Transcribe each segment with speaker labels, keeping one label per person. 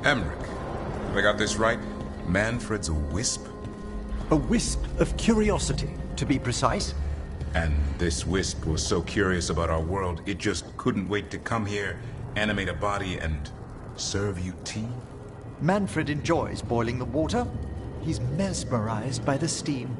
Speaker 1: Emmerich, have I got this right? Manfred's a wisp?
Speaker 2: A wisp of curiosity, to be precise.
Speaker 1: And this wisp was so curious about our world, it just couldn't wait to come here, animate a body, and serve you tea?
Speaker 2: Manfred enjoys boiling the water. He's mesmerized by the steam.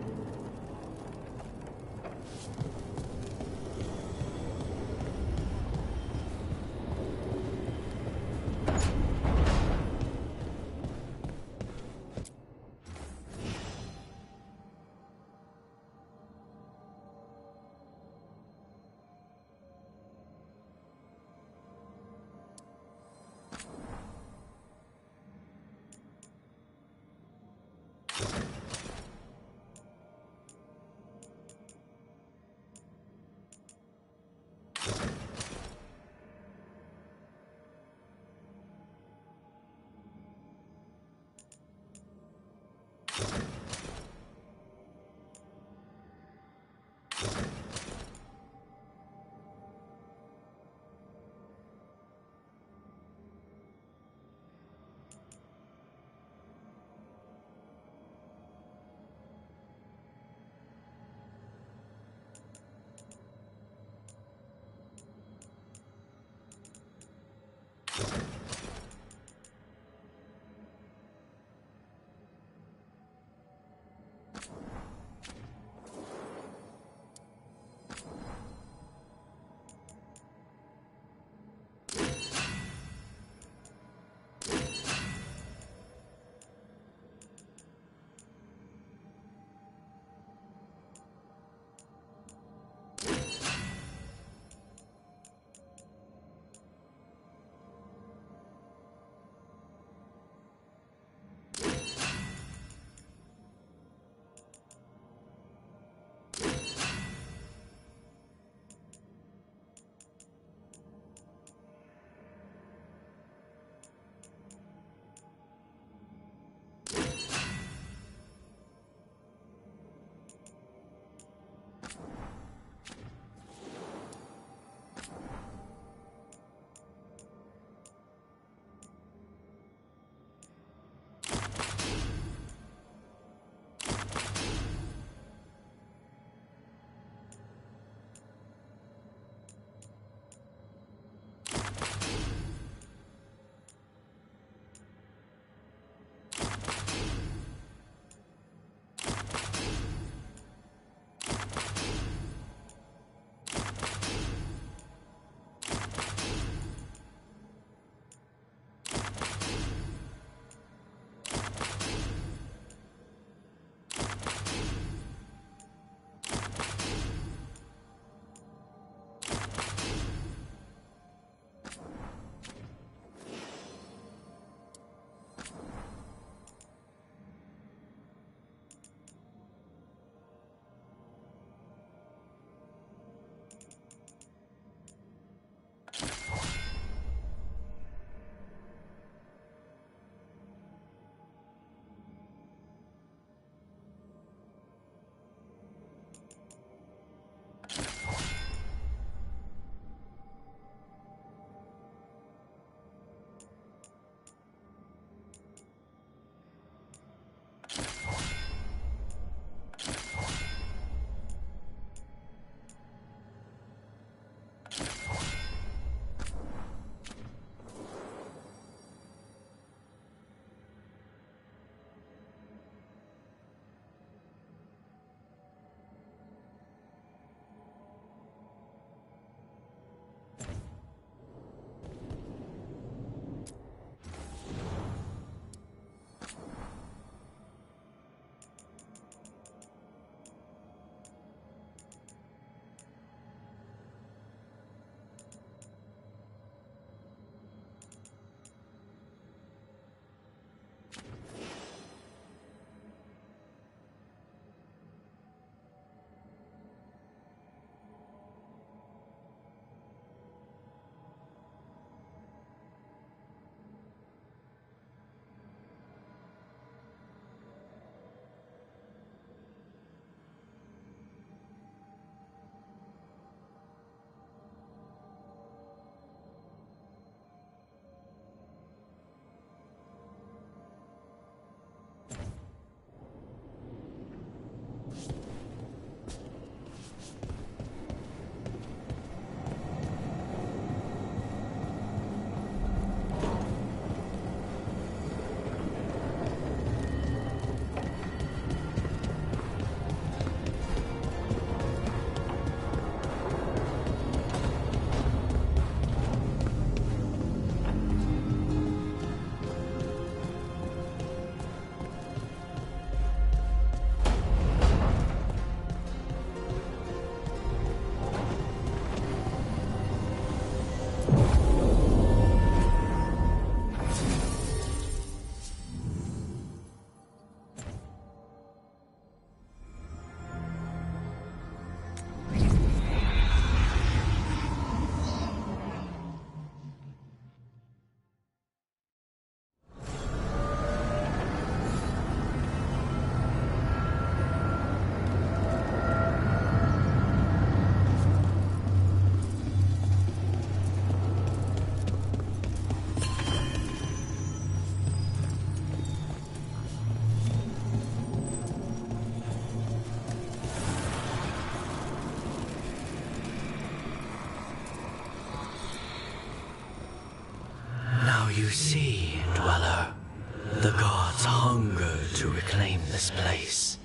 Speaker 3: to reclaim this place.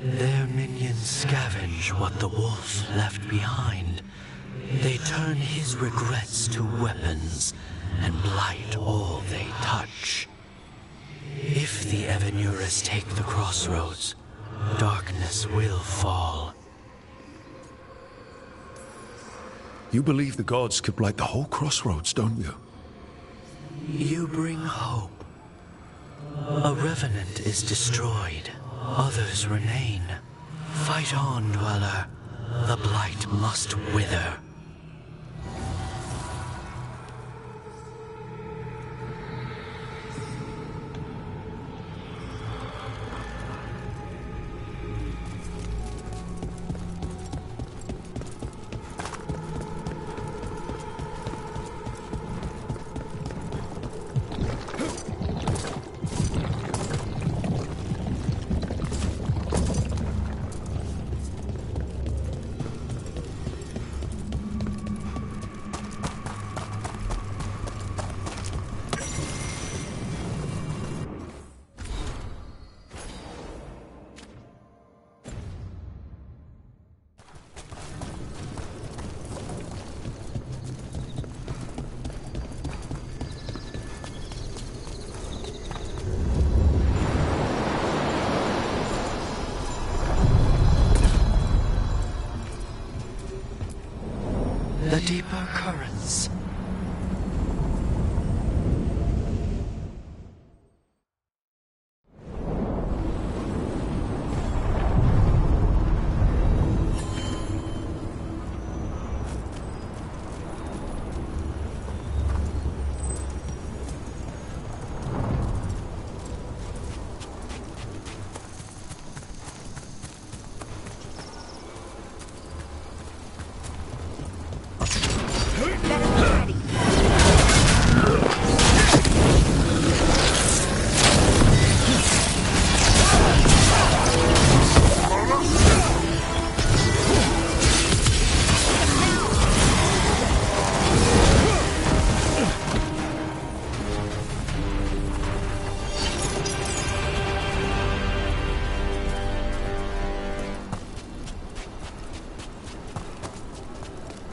Speaker 3: Their minions scavenge what the wolf left behind. They turn his regrets to weapons and blight all they touch. If the Evanuras take the crossroads, darkness will fall.
Speaker 4: You believe the gods could blight the whole crossroads, don't you?
Speaker 3: You bring hope. A revenant is destroyed, others remain. Fight on, Dweller. The blight must wither. The deeper currents.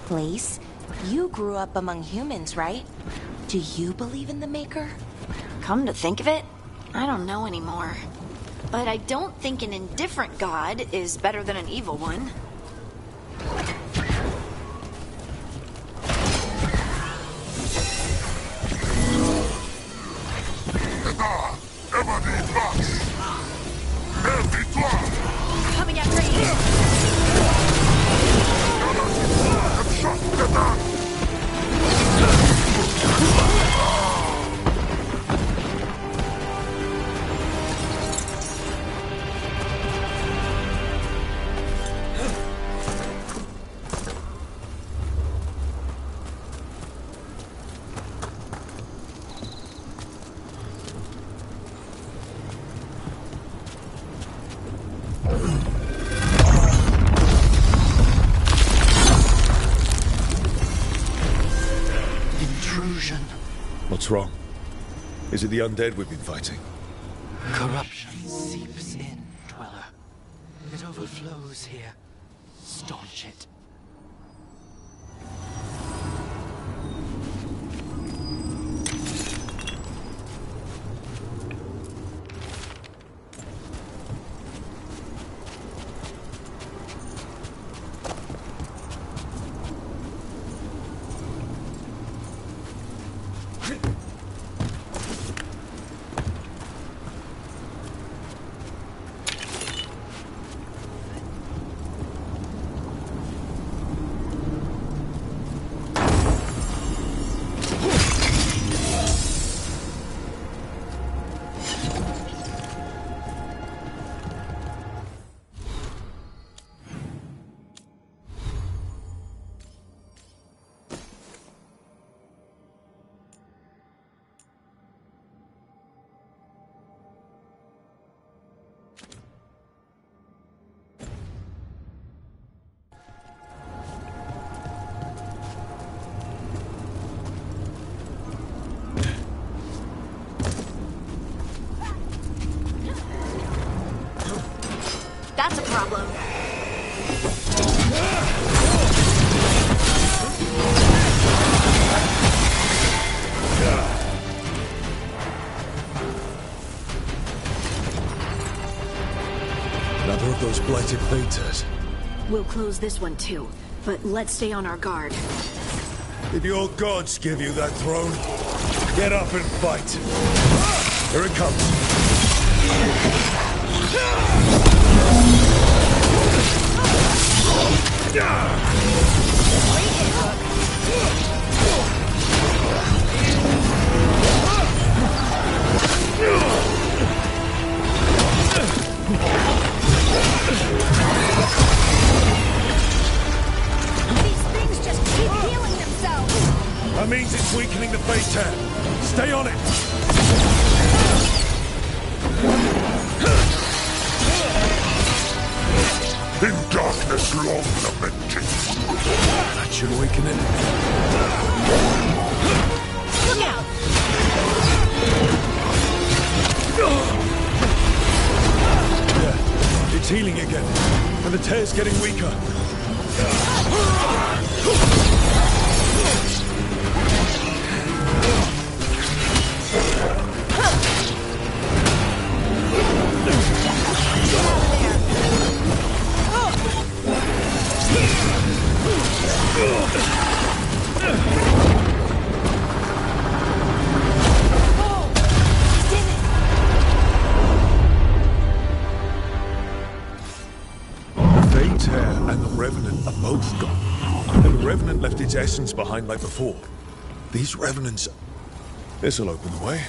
Speaker 5: Place, you grew up among humans, right? Do you believe in the Maker?
Speaker 6: Come to think of it, I don't know anymore. But I don't think an indifferent god is better than an evil one. Coming after you!
Speaker 4: What's wrong? Is it the undead we've been fighting?
Speaker 3: Corruption seeps in, Dweller. It overflows here. Staunch it.
Speaker 6: That's a problem.
Speaker 4: Another of those blighted Vatas.
Speaker 6: We'll close this one too, but let's stay on our guard.
Speaker 4: Did your gods give you that throne? Get up and fight. Here it comes.
Speaker 6: These things just keep healing themselves.
Speaker 4: That means it's weakening the Vata. Stay on it. In darkness long lamenting. That should awaken it.
Speaker 6: Look out!
Speaker 4: Yeah, it's healing again, and the tear's getting weaker. And the Revenant are both gone. And the Revenant left its essence behind like before. These Revenants... This'll open the way.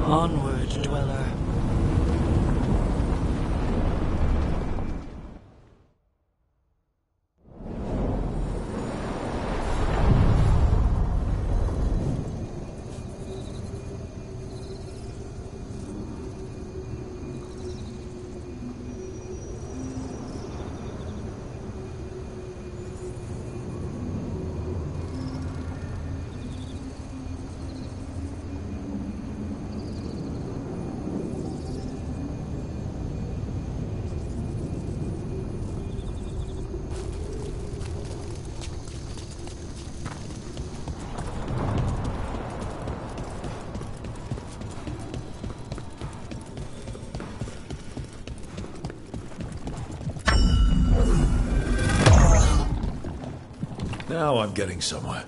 Speaker 3: Onward, dweller.
Speaker 4: Now I'm getting somewhere.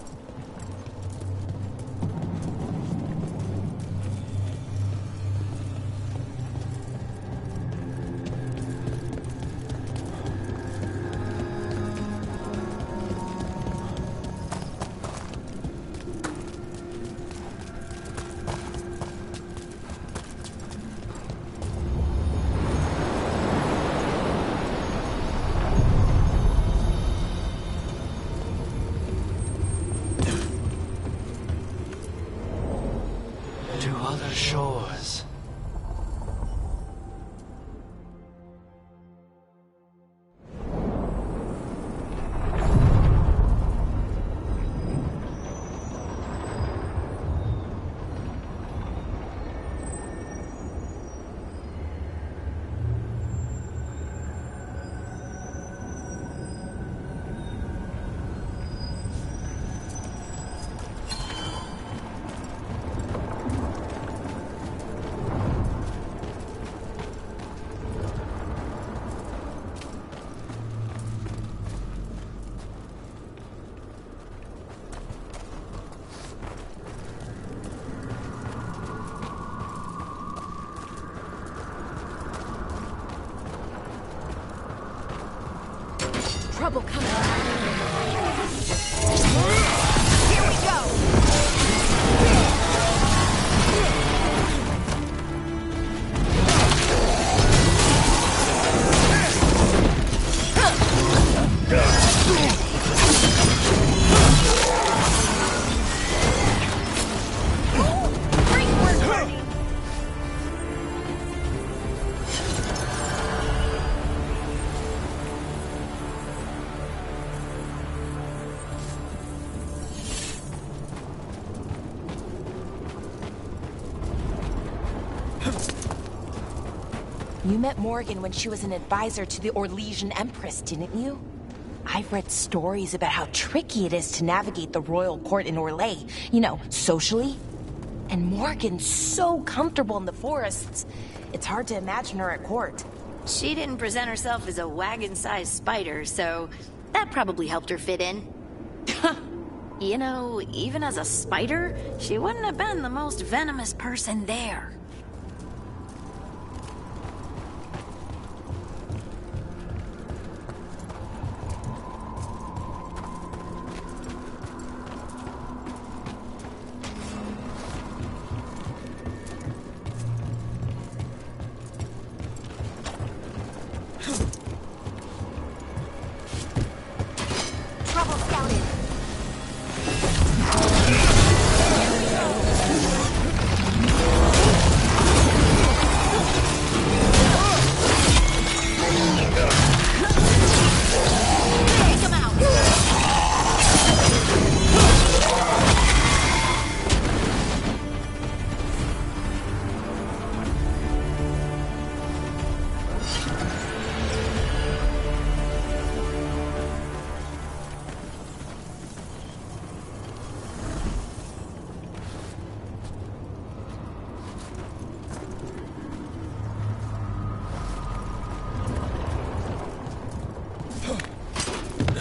Speaker 3: to other shores.
Speaker 7: Trouble coming. Here we go! Great work, Bernie!
Speaker 5: You met Morgan when she was an advisor to the Orlesian Empress, didn't you? I've read stories about how tricky it is to navigate the royal court in Orlais, you know, socially. And Morgan's so comfortable in the forests, it's hard to imagine her at court.
Speaker 6: She didn't present herself as a wagon-sized spider, so that probably helped her fit in. You know, even as a spider, she wouldn't have been the most venomous person there.
Speaker 7: Trouble scouted. Take him out.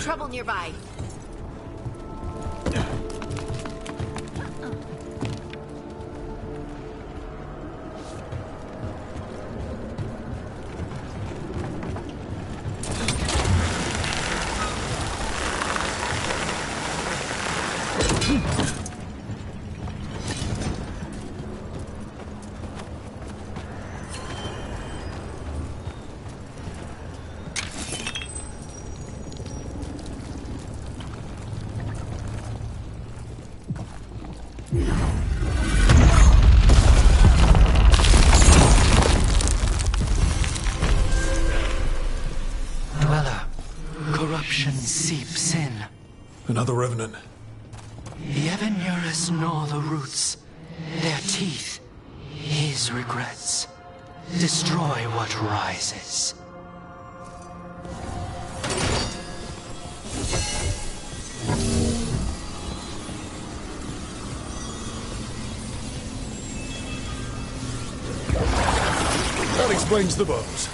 Speaker 7: Trouble nearby.
Speaker 3: Dweller, corruption seeps in.
Speaker 4: Another revenant.
Speaker 3: The ever nearest gnaw the roots. Their teeth, his regrets. Destroy what rises.
Speaker 4: That explains the bones.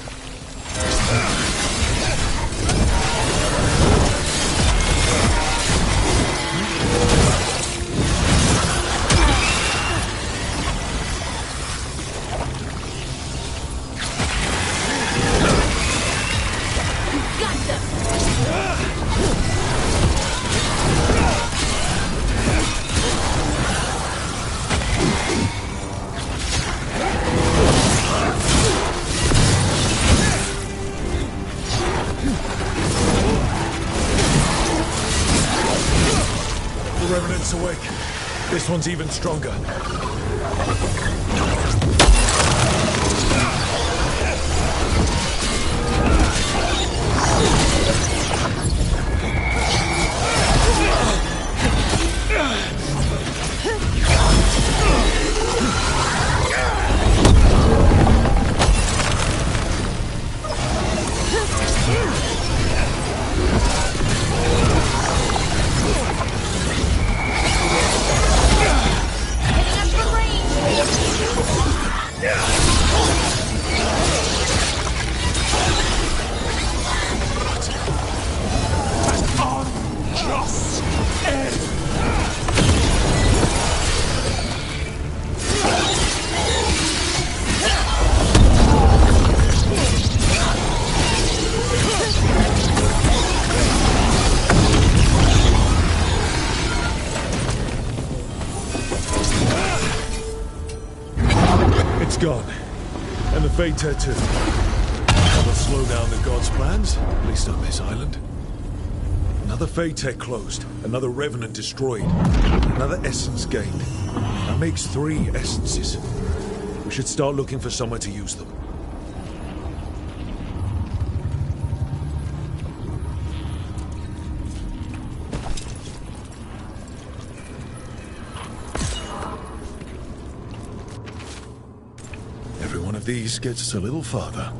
Speaker 7: Got them.
Speaker 4: The revenant's awake. This one's even stronger. Gone. And the Fate Tattoo. That'll slow down the gods' plans, at least on this island. Another Fate Tech closed, another Revenant destroyed, another Essence gained. That makes 3 Essences. We should start looking for somewhere to use them. These gets us a little farther.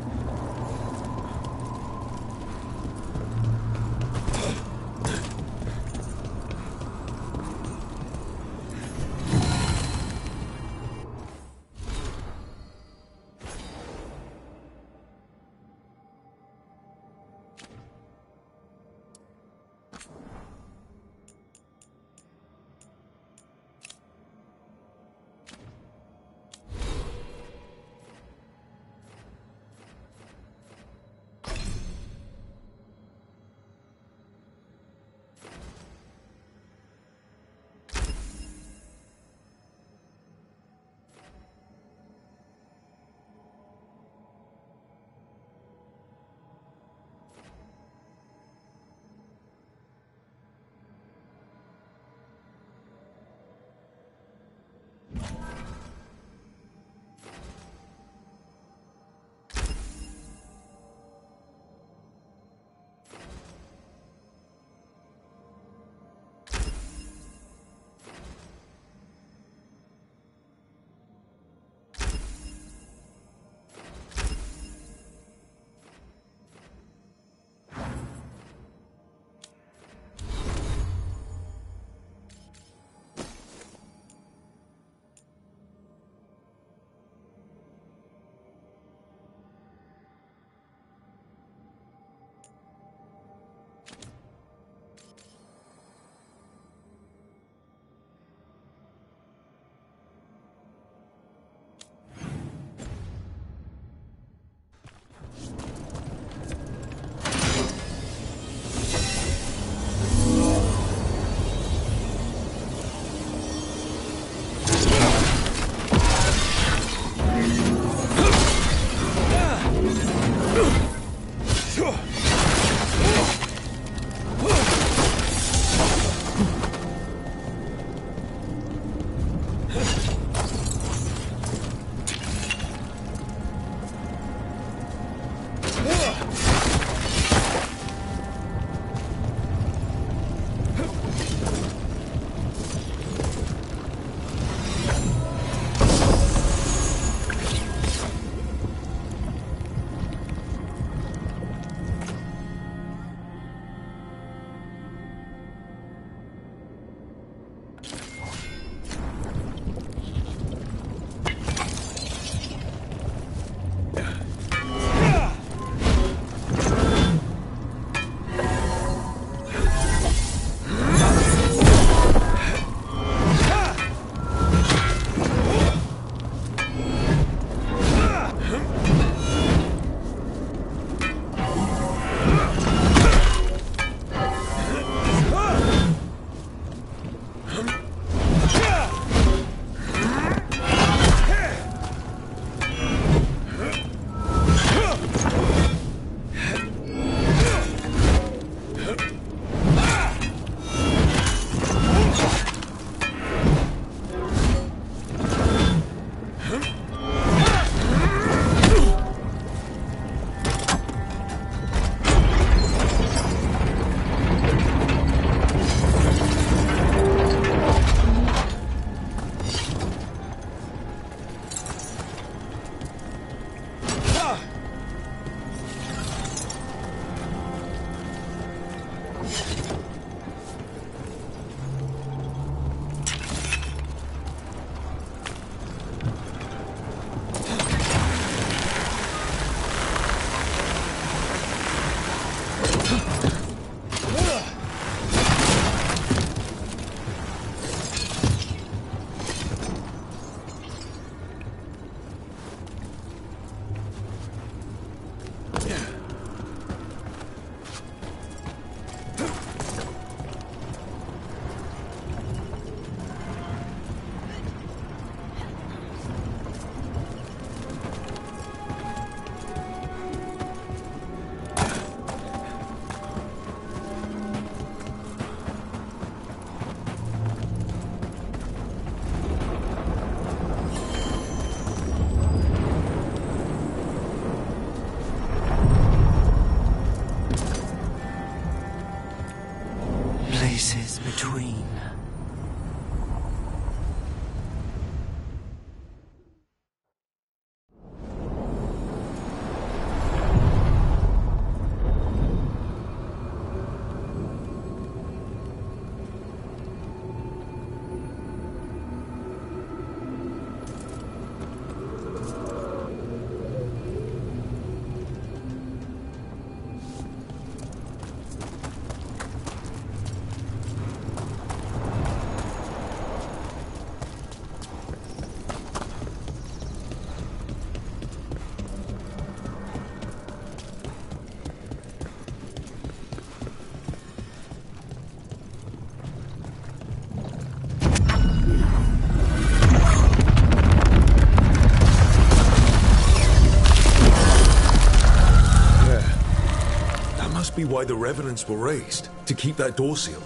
Speaker 4: Be why the revenants were raised, to keep that door sealed.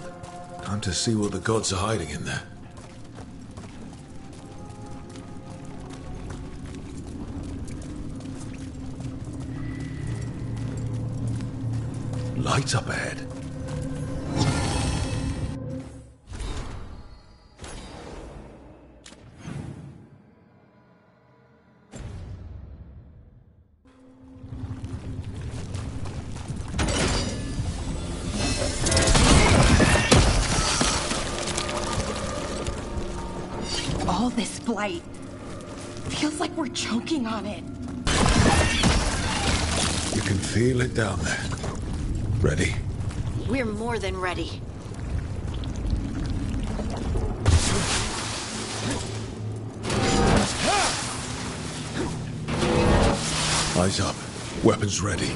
Speaker 4: Time to see what the gods are hiding in there. Lights up ahead.
Speaker 5: All this blight feels like we're choking on it.
Speaker 4: You can feel it down there. Ready?
Speaker 6: We're more than ready.
Speaker 4: Eyes up. Weapons ready.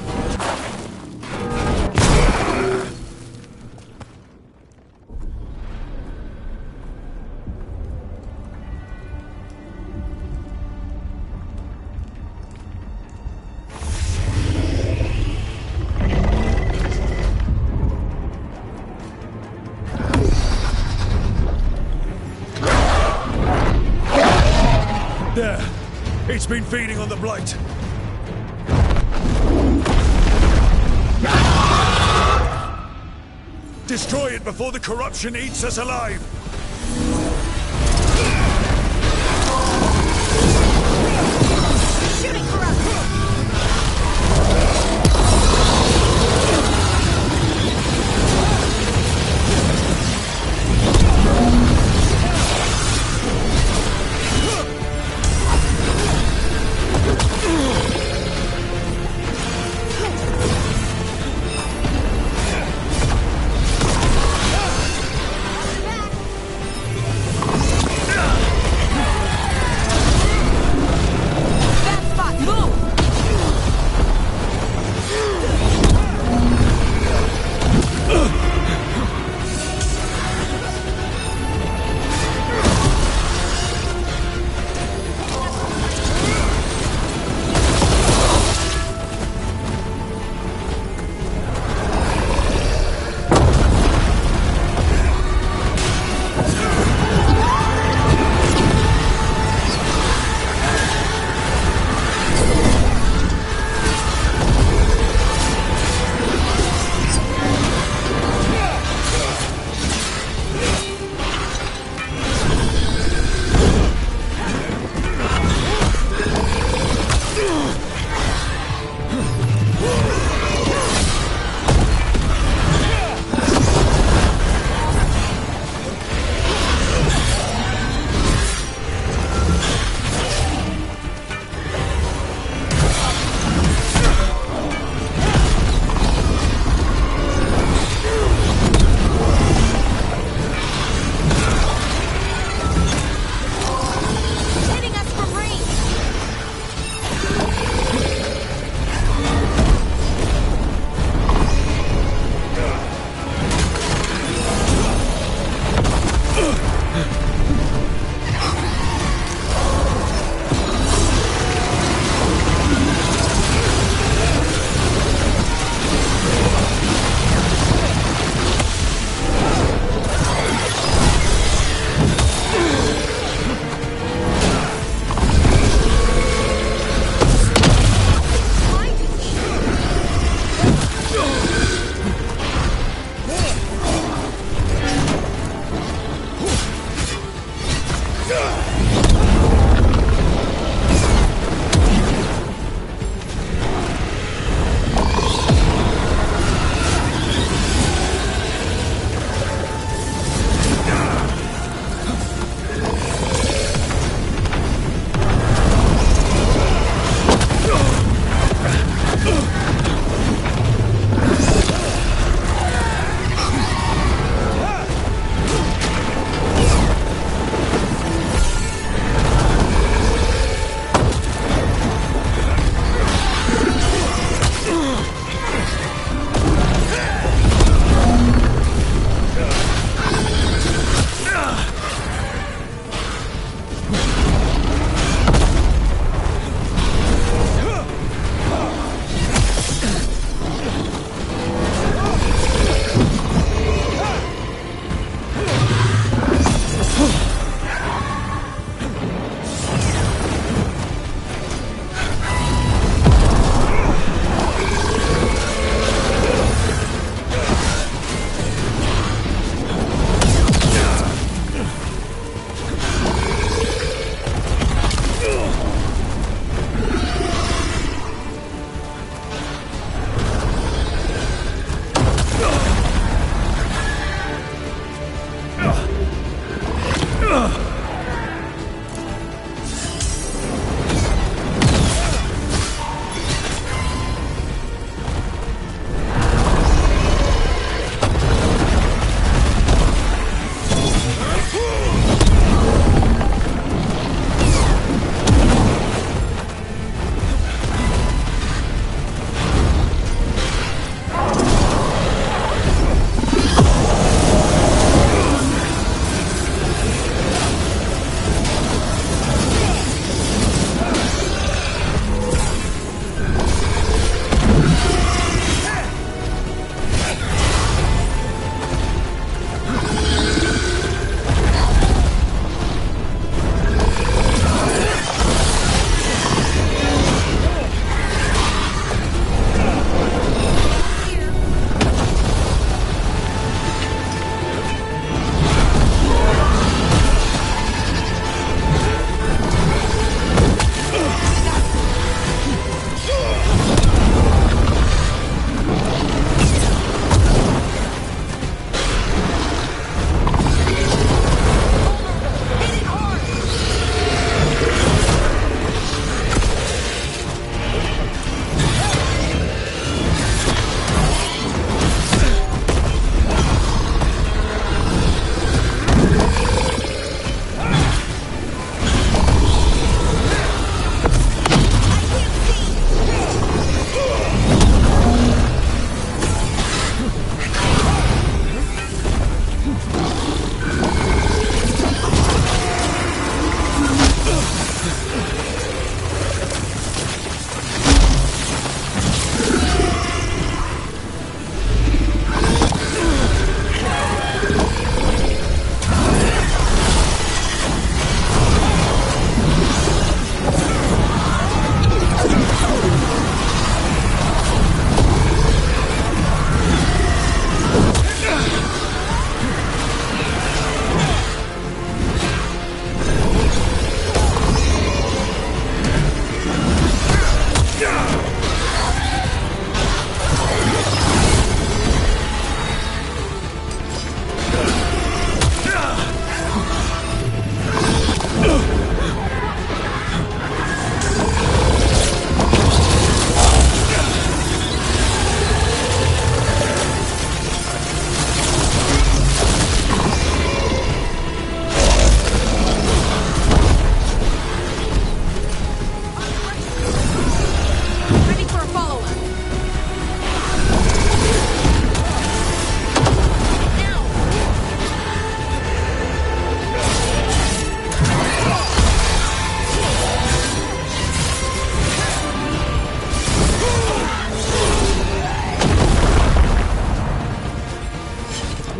Speaker 4: There! It's been feeding on the blight! Destroy it before the corruption eats us alive!
Speaker 7: Shooting corruption!
Speaker 5: Move!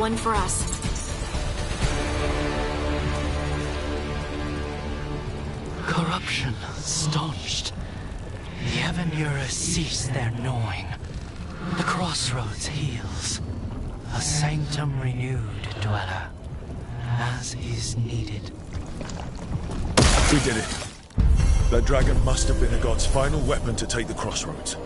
Speaker 6: one for us.
Speaker 3: Corruption staunched. The Evanura cease their gnawing. The crossroads heals. A sanctum renewed, dweller, as is needed.
Speaker 4: We did it. That dragon must have been a god's final weapon to take the crossroads.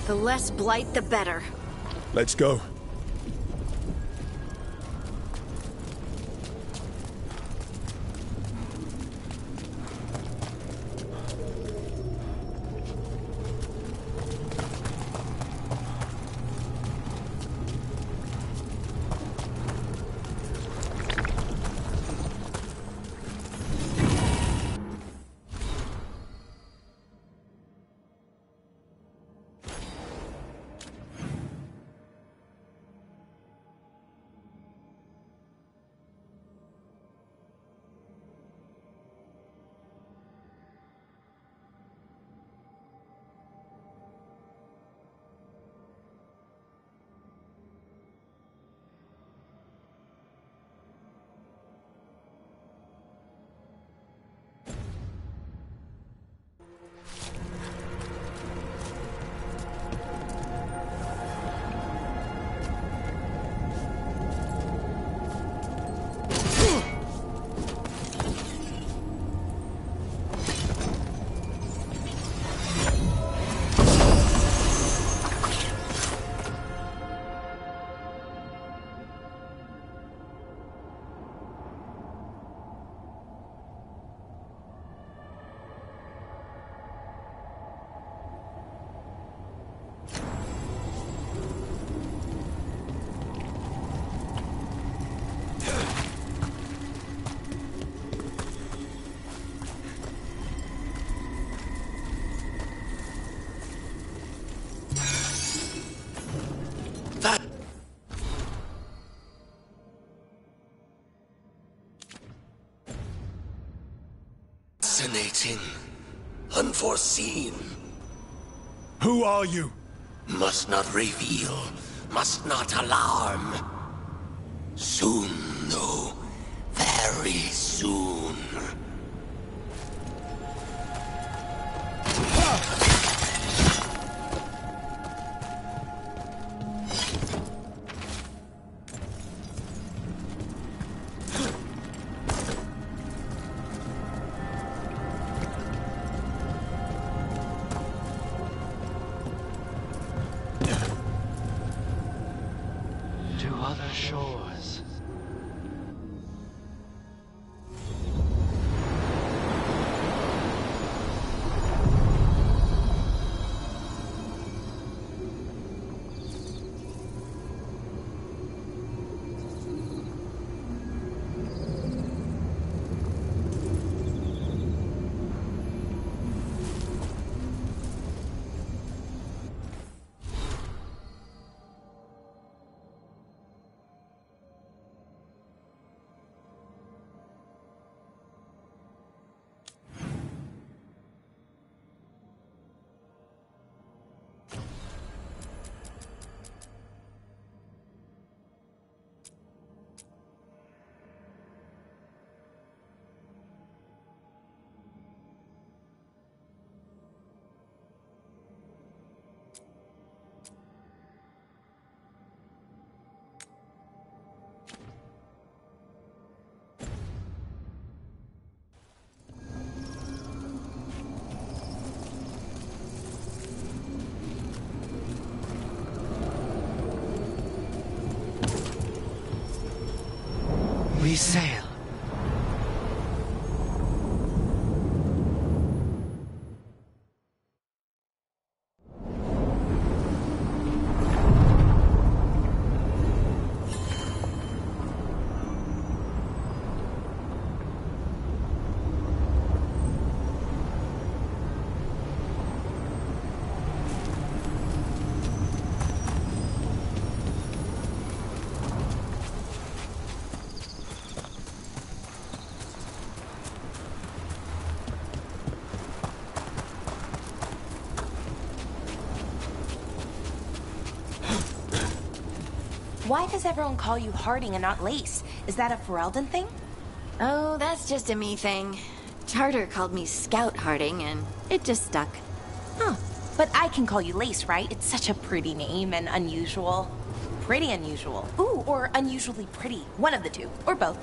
Speaker 6: The less blight, the better.
Speaker 4: Let's go.
Speaker 8: Fascinating. Unforeseen.
Speaker 4: Who are you?
Speaker 8: Must not reveal. Must not alarm. Soon, though. Very soon.
Speaker 3: To other shores. We sail.
Speaker 5: Why does everyone call you Harding and not Lace? Is that a Ferelden thing?
Speaker 6: Oh, that's just a me thing. Charter called me Scout Harding, and it just stuck.
Speaker 5: Huh. But I can call you Lace, right? It's such a pretty name and unusual. Pretty unusual. Ooh, or unusually pretty. One of the two. Or both.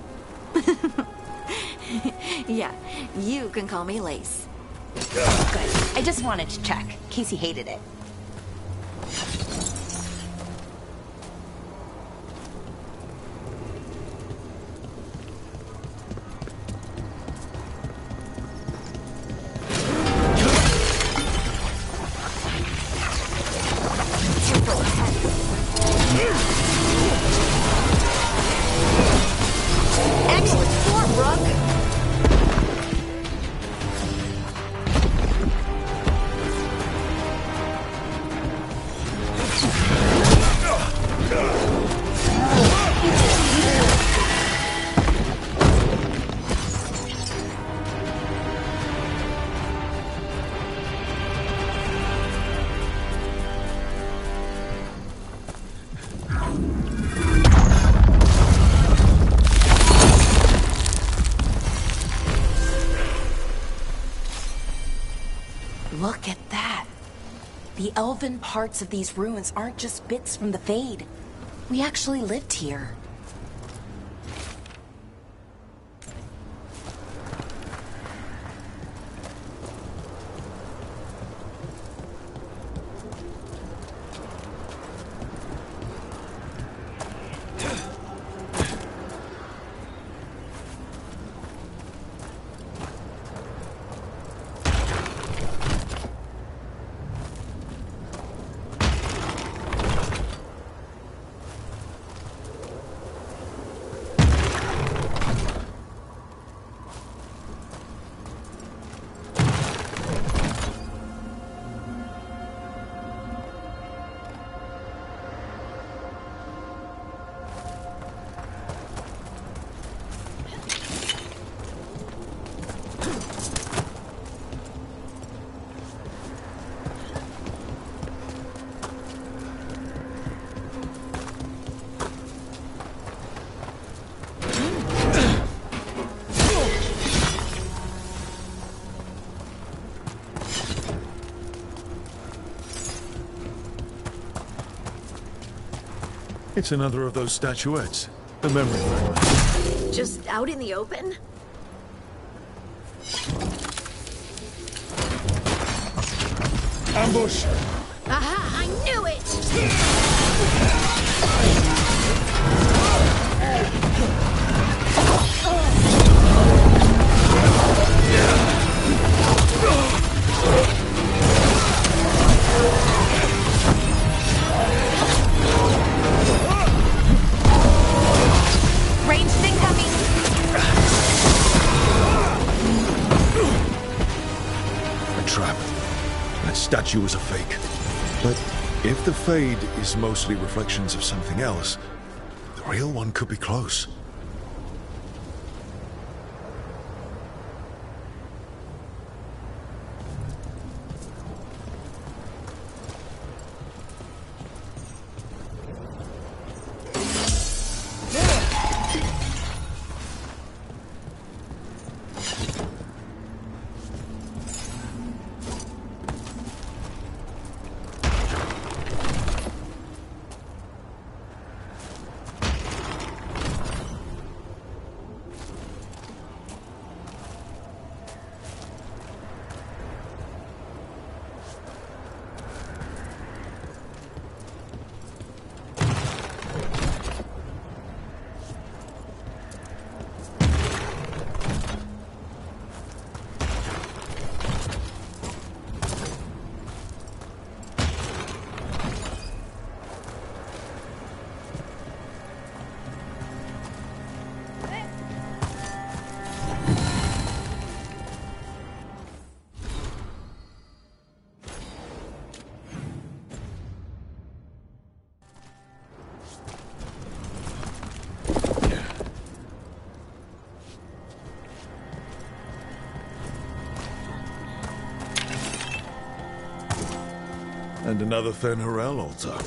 Speaker 6: Yeah, you can call me Lace.
Speaker 5: Good. I just wanted to check, in case you hated it.
Speaker 7: Excellent form, Brooke.
Speaker 5: Look at that. The elven parts of these ruins aren't just bits from the Fade. We actually lived here.
Speaker 4: It's another of those statuettes. The memory fragment.
Speaker 7: Just out in the open?
Speaker 4: Ambush!
Speaker 7: Aha! I knew it!
Speaker 5: Ranged incoming!
Speaker 4: A trap. That statue was a fake. But if the Fade is mostly reflections of something else, the real one could be close. And another Fen'Harel altar.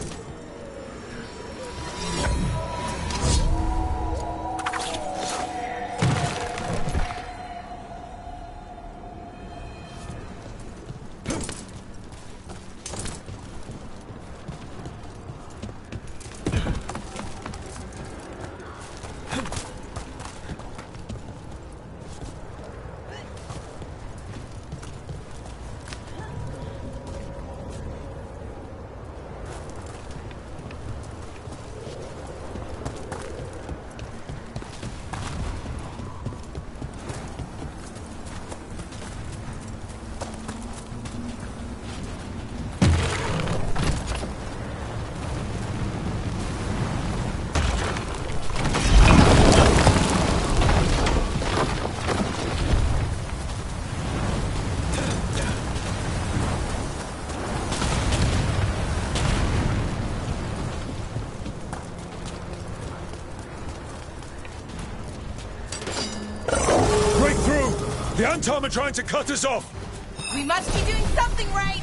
Speaker 4: Phantom are trying to cut us off!
Speaker 5: We must be doing something right!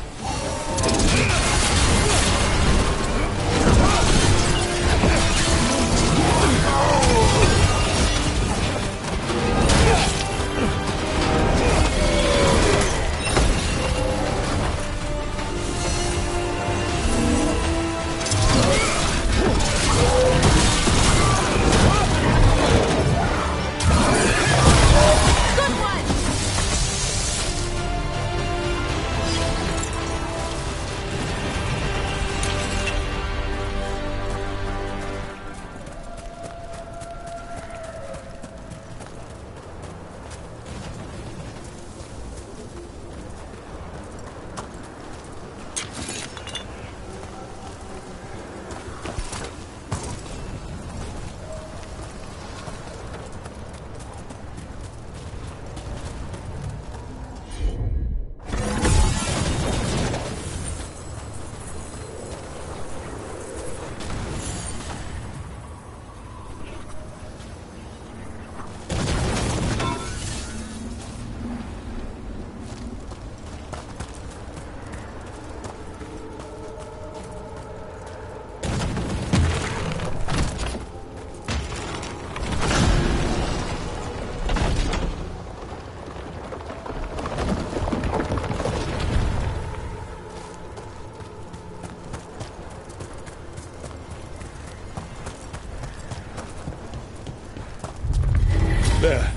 Speaker 4: There.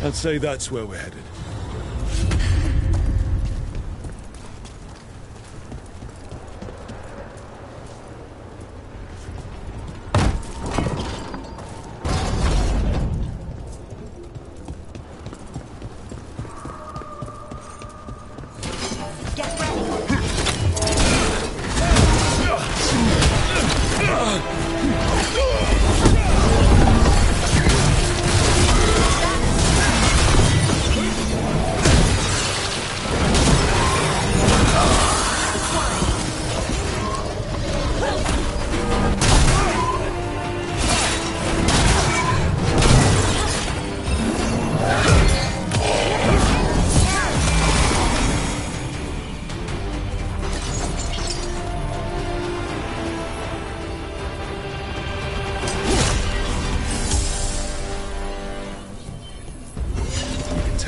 Speaker 4: I'd say that's where we're headed.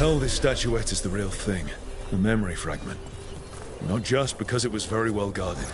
Speaker 4: Tell this statuette is the real thing. The memory fragment. Not just because it was very well guarded.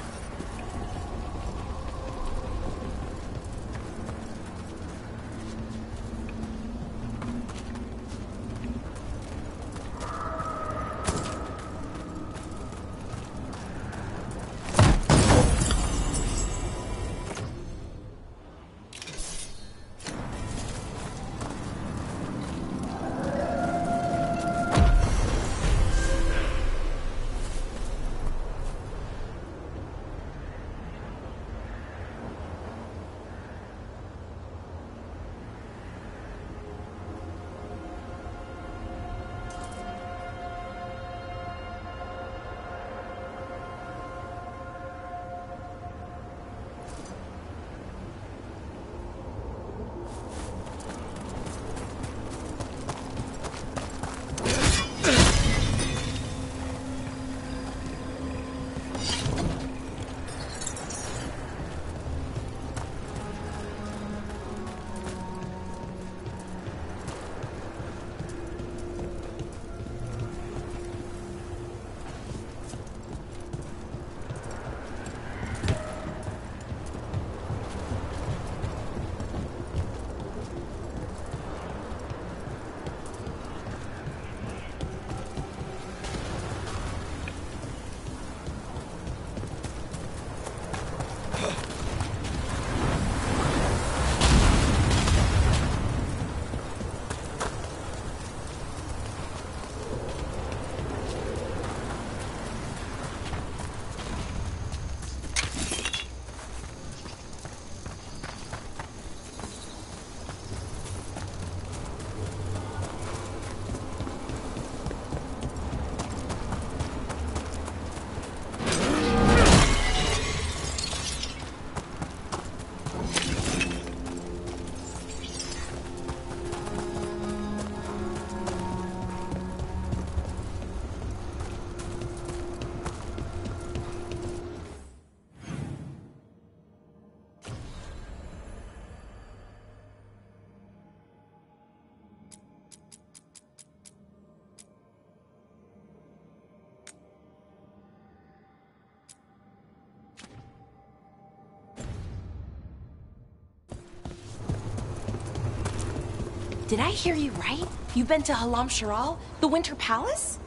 Speaker 5: Did I hear you right? You've been to Halam Sharal, the Winter Palace?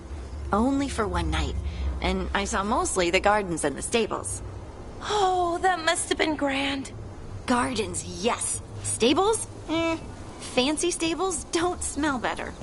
Speaker 6: Only for one night, and I saw mostly the gardens and the stables.
Speaker 5: Oh, that must have been grand.
Speaker 6: Gardens, yes. Stables? Fancy stables don't smell better.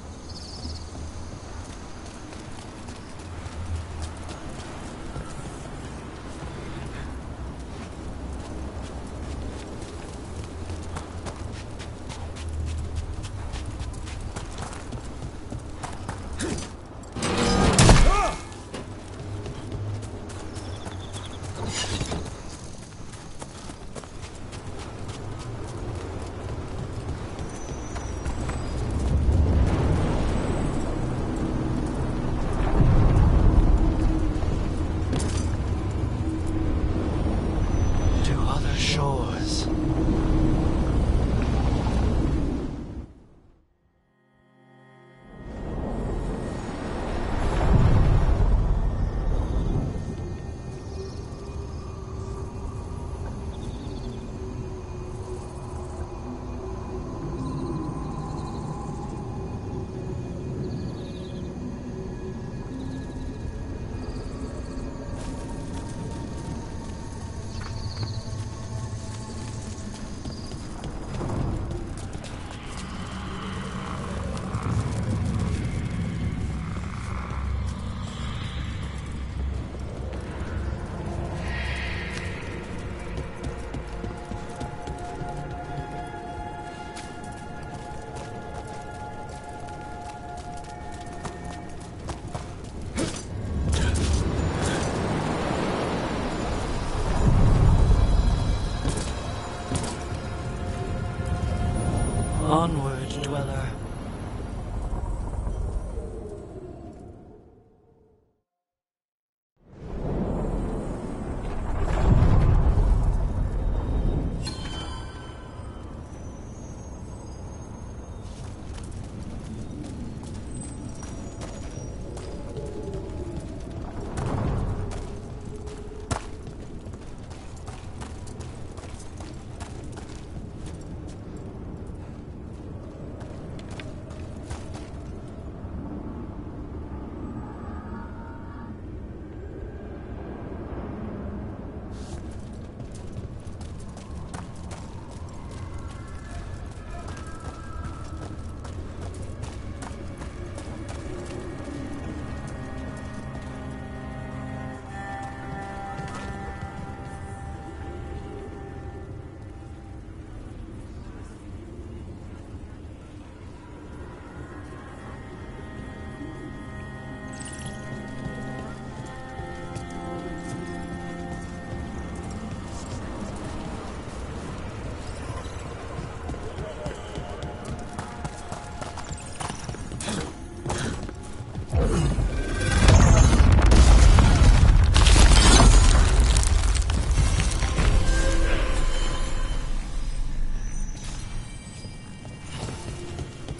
Speaker 3: Onward, dweller.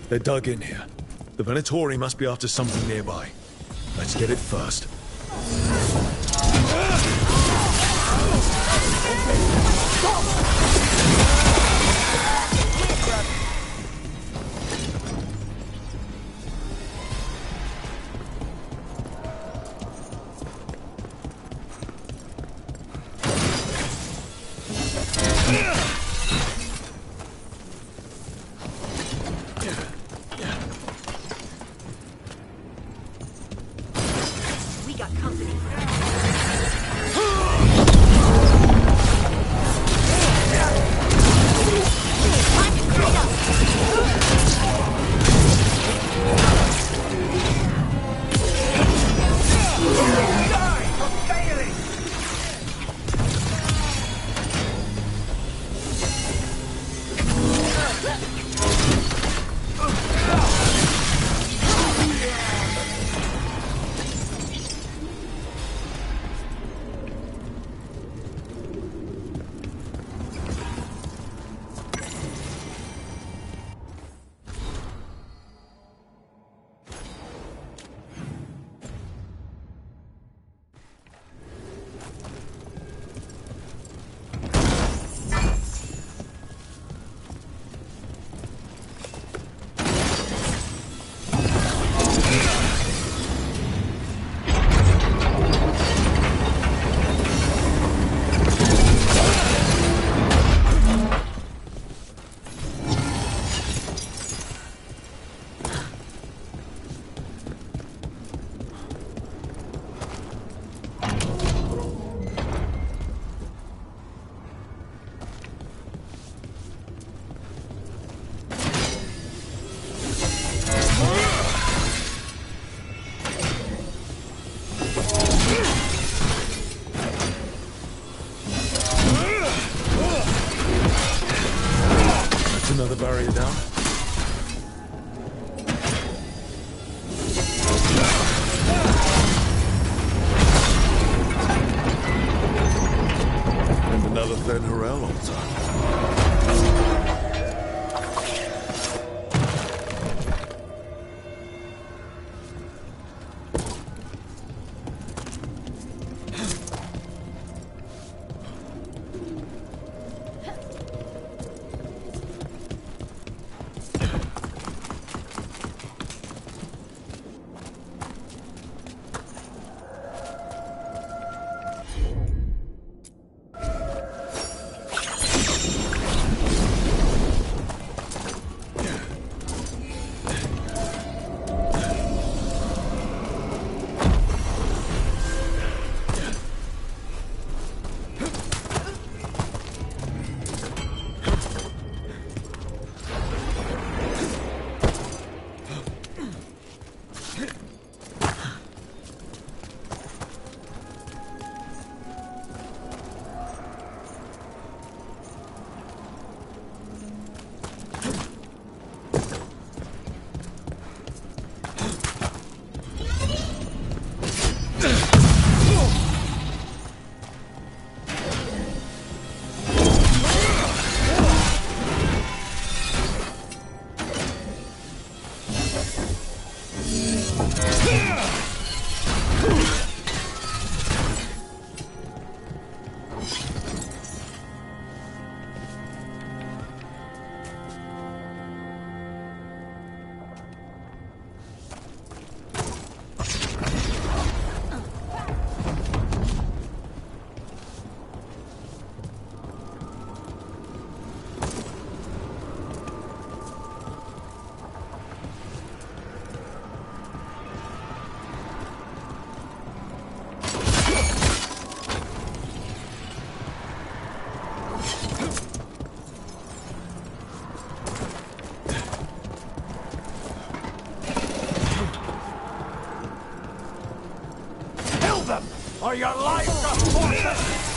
Speaker 4: They're dug in here. The Venatori must be after something nearby. Let's get it first.
Speaker 7: We got company.
Speaker 4: barrier down. And another Thin Harel on time.
Speaker 9: Or your life goes forfeit!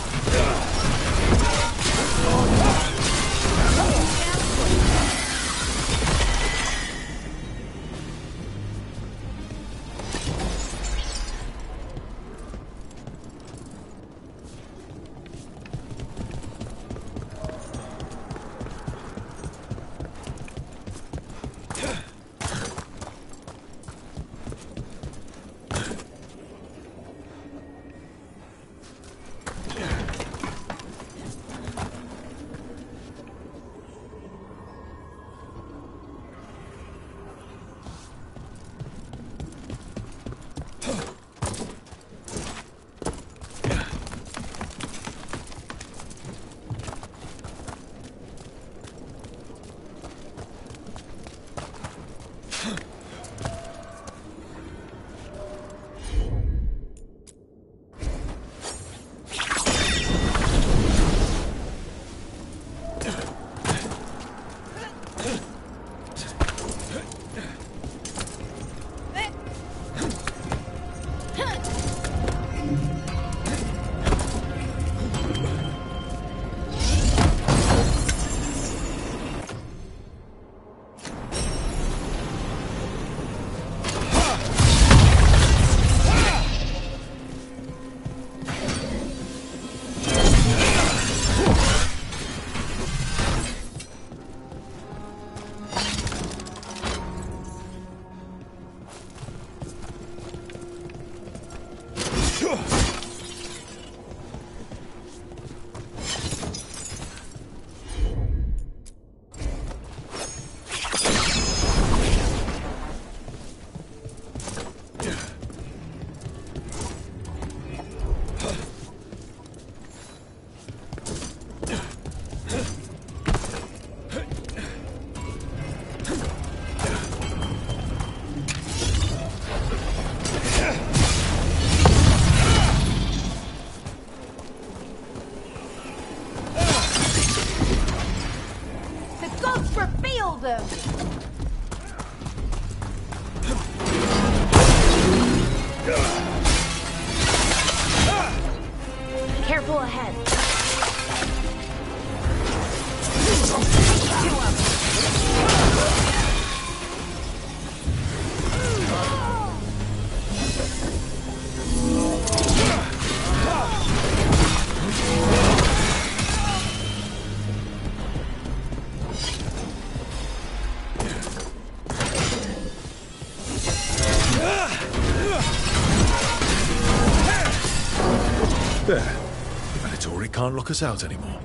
Speaker 4: There. The Venatori can't lock us out anymore.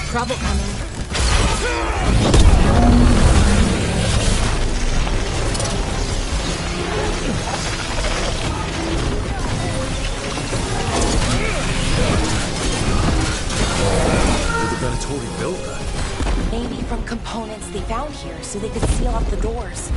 Speaker 5: Trouble coming.
Speaker 4: Did the Venatori build that?
Speaker 5: Maybe from components they found here so they could seal up the doors.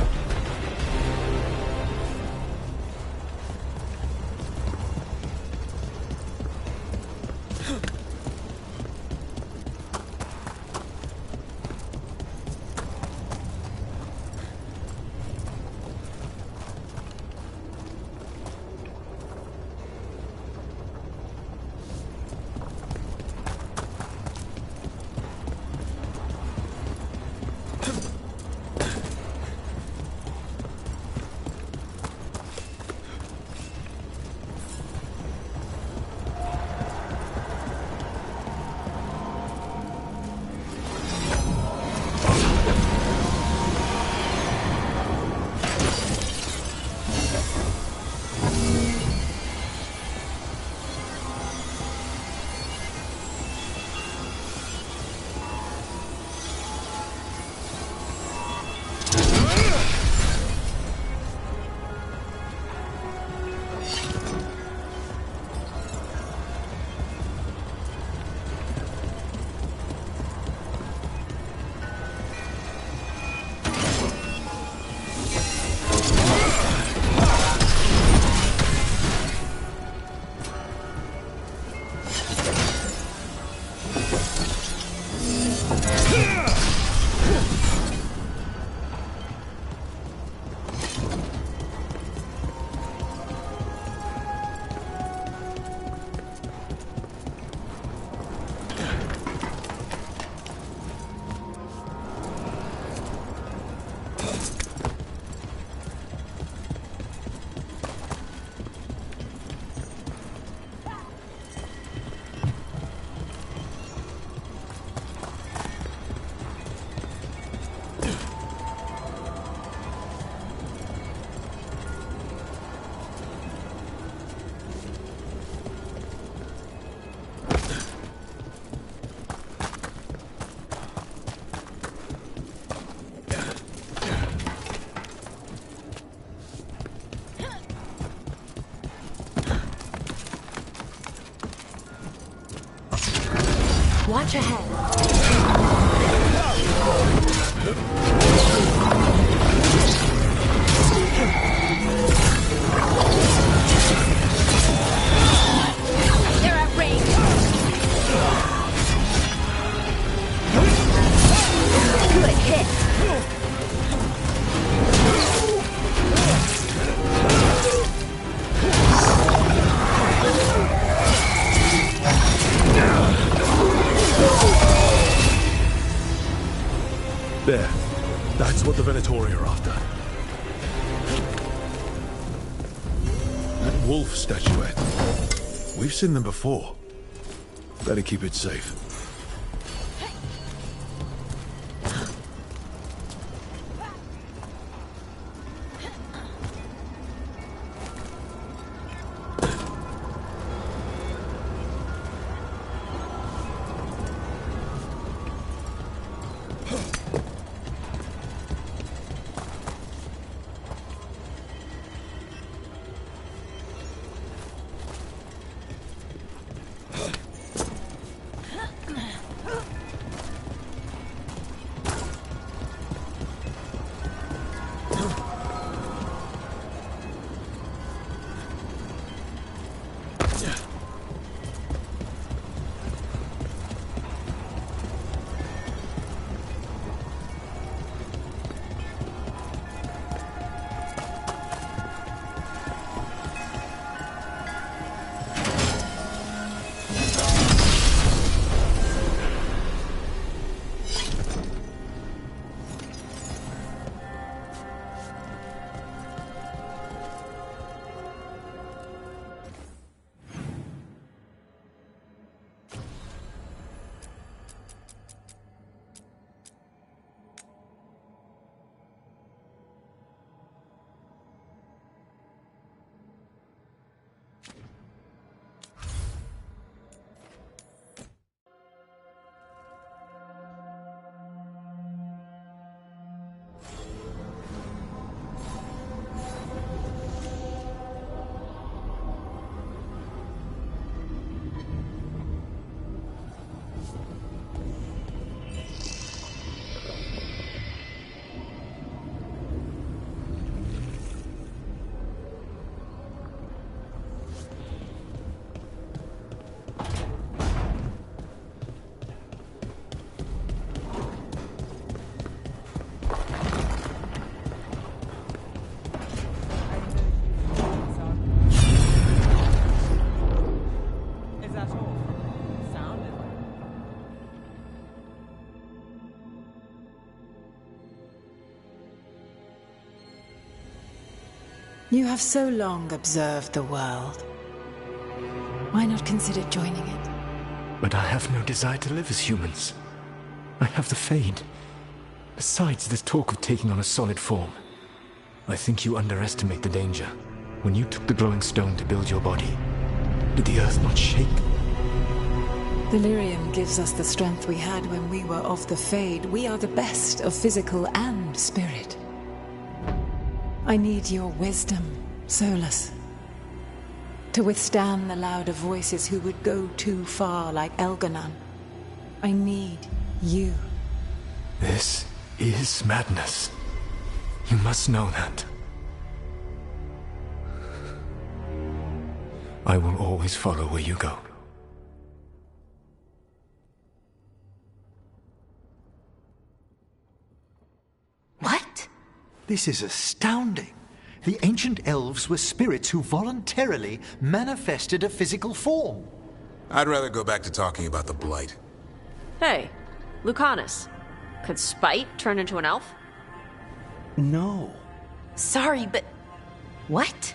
Speaker 5: Watch ahead.
Speaker 7: They're at range. Good hit.
Speaker 4: There. That's what the Venatori are after. That wolf statuette. We've seen them before. Better keep it safe.
Speaker 10: You have so long observed the world. Why not consider joining it?
Speaker 11: But I have no desire to live as humans. I have the Fade. Besides, this talk of taking on a solid form. I think you underestimate the danger. When you took the glowing stone to build your body, did the earth not shake?
Speaker 10: Delirium gives us the strength we had when we were of the Fade. We are the best of physical and spirit. I need your wisdom, Solus. To withstand the louder voices who would go too far like Elganon. I need you.
Speaker 11: This is madness. You must know that. I will always follow where you go.
Speaker 5: What?
Speaker 2: This is astounding. The ancient elves were spirits who voluntarily manifested a physical form.
Speaker 1: I'd rather go back to talking about the Blight.
Speaker 12: Hey, Lucanus. Could Spite turn into an elf?
Speaker 3: No.
Speaker 5: Sorry, but... what?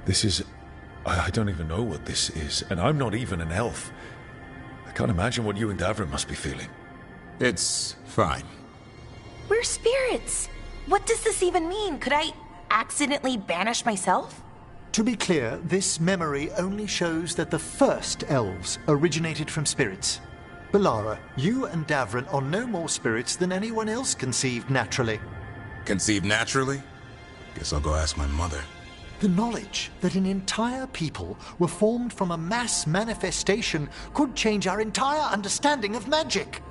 Speaker 4: This is... I don't even know what this is, and I'm not even an elf. I can't imagine what you and Davrin must be feeling.
Speaker 1: It's fine.
Speaker 5: We're spirits. What does this even mean? Could I accidentally banish myself?
Speaker 2: To be clear, this memory only shows that the first elves originated from spirits. Balara, you and Davrin are no more spirits than anyone else conceived naturally.
Speaker 1: Conceived naturally? Guess I'll go ask my mother.
Speaker 2: The knowledge that an entire people were formed from a mass manifestation could change our entire understanding of magic.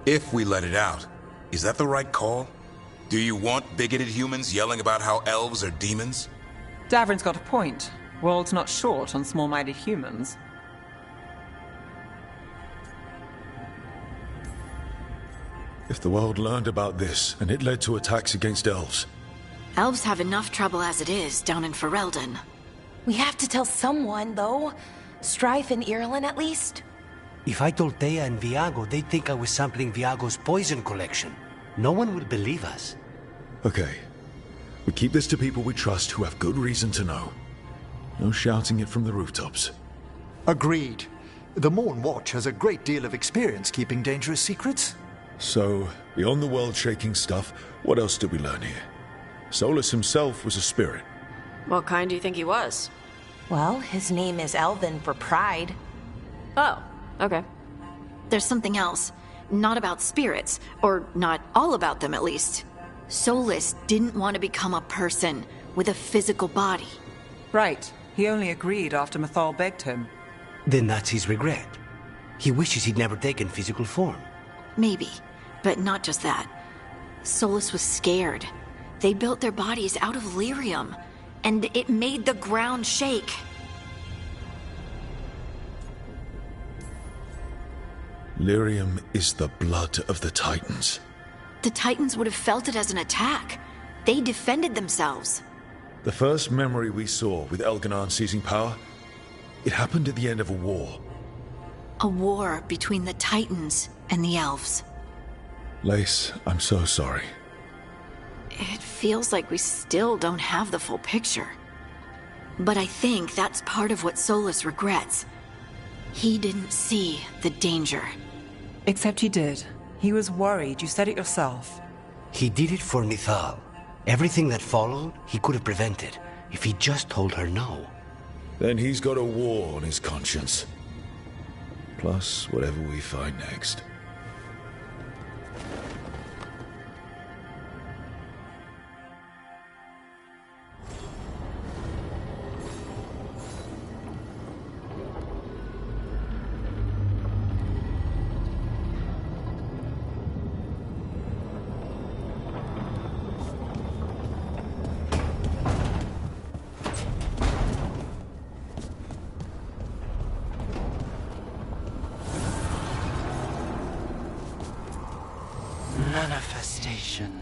Speaker 1: If we let it out, is that the right call? Do you want bigoted humans yelling about how elves are demons?
Speaker 13: Davrin's got a point. World's not short on small-minded humans.
Speaker 4: If the world learned about this, and it led to attacks against elves...
Speaker 6: Elves have enough trouble as it is down in Ferelden.
Speaker 5: We have to tell someone, though. Strife and Irulan, at least.
Speaker 3: If I told Thea and Viago, they'd think I was sampling Viago's poison collection. No one would believe us.
Speaker 4: Okay. We keep this to people we trust who have good reason to know. No shouting it from the rooftops.
Speaker 2: Agreed. The Morn Watch has a great deal of experience keeping dangerous secrets.
Speaker 4: So, beyond the world-shaking stuff, what else did we learn here? Solus himself was a spirit.
Speaker 12: What kind do you think he was?
Speaker 5: Well, his name is Elven for pride.
Speaker 12: Oh, okay.
Speaker 6: There's something else. Not about spirits, or not all about them at least. Solus didn't want to become a person with a physical body.
Speaker 13: Right. He only agreed after Mathal begged him.
Speaker 3: Then that's his regret. He wishes he'd never taken physical form.
Speaker 6: Maybe, but not just that. Solus was scared. They built their bodies out of lyrium, and it made the ground shake.
Speaker 4: Lyrium is the blood of the Titans.
Speaker 6: The Titans would have felt it as an attack. They defended themselves.
Speaker 4: The first memory we saw with Elganon seizing power, it happened at the end of a war.
Speaker 6: A war between the Titans and the elves.
Speaker 4: Lace, I'm so sorry.
Speaker 6: It feels like we still don't have the full picture. But I think that's part of what Solus regrets. He didn't see the danger.
Speaker 13: Except he did. He was worried. You said it yourself.
Speaker 3: He did it for Mithal. Everything that followed, he could have prevented, if he just told her no.
Speaker 4: Then he's got a war on his conscience. Plus, whatever we find next.
Speaker 3: Manifestation.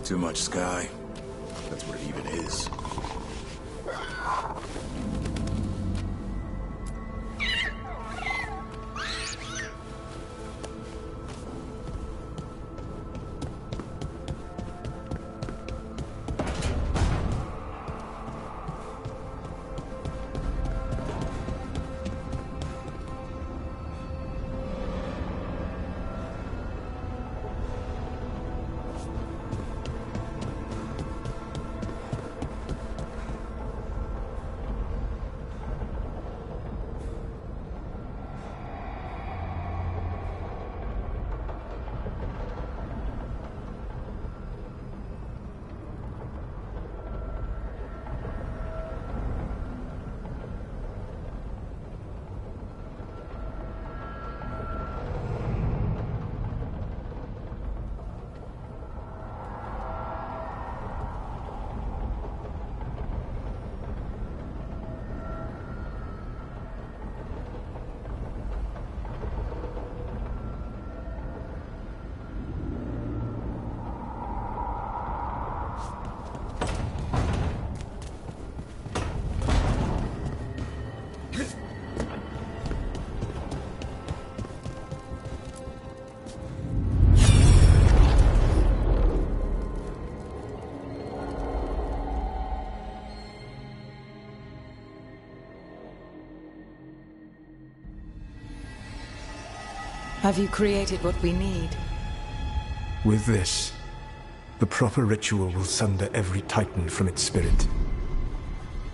Speaker 1: Too much sky. That's what it even is.
Speaker 10: Have you created what we need?
Speaker 11: With this, the proper ritual will sunder every Titan from its spirit.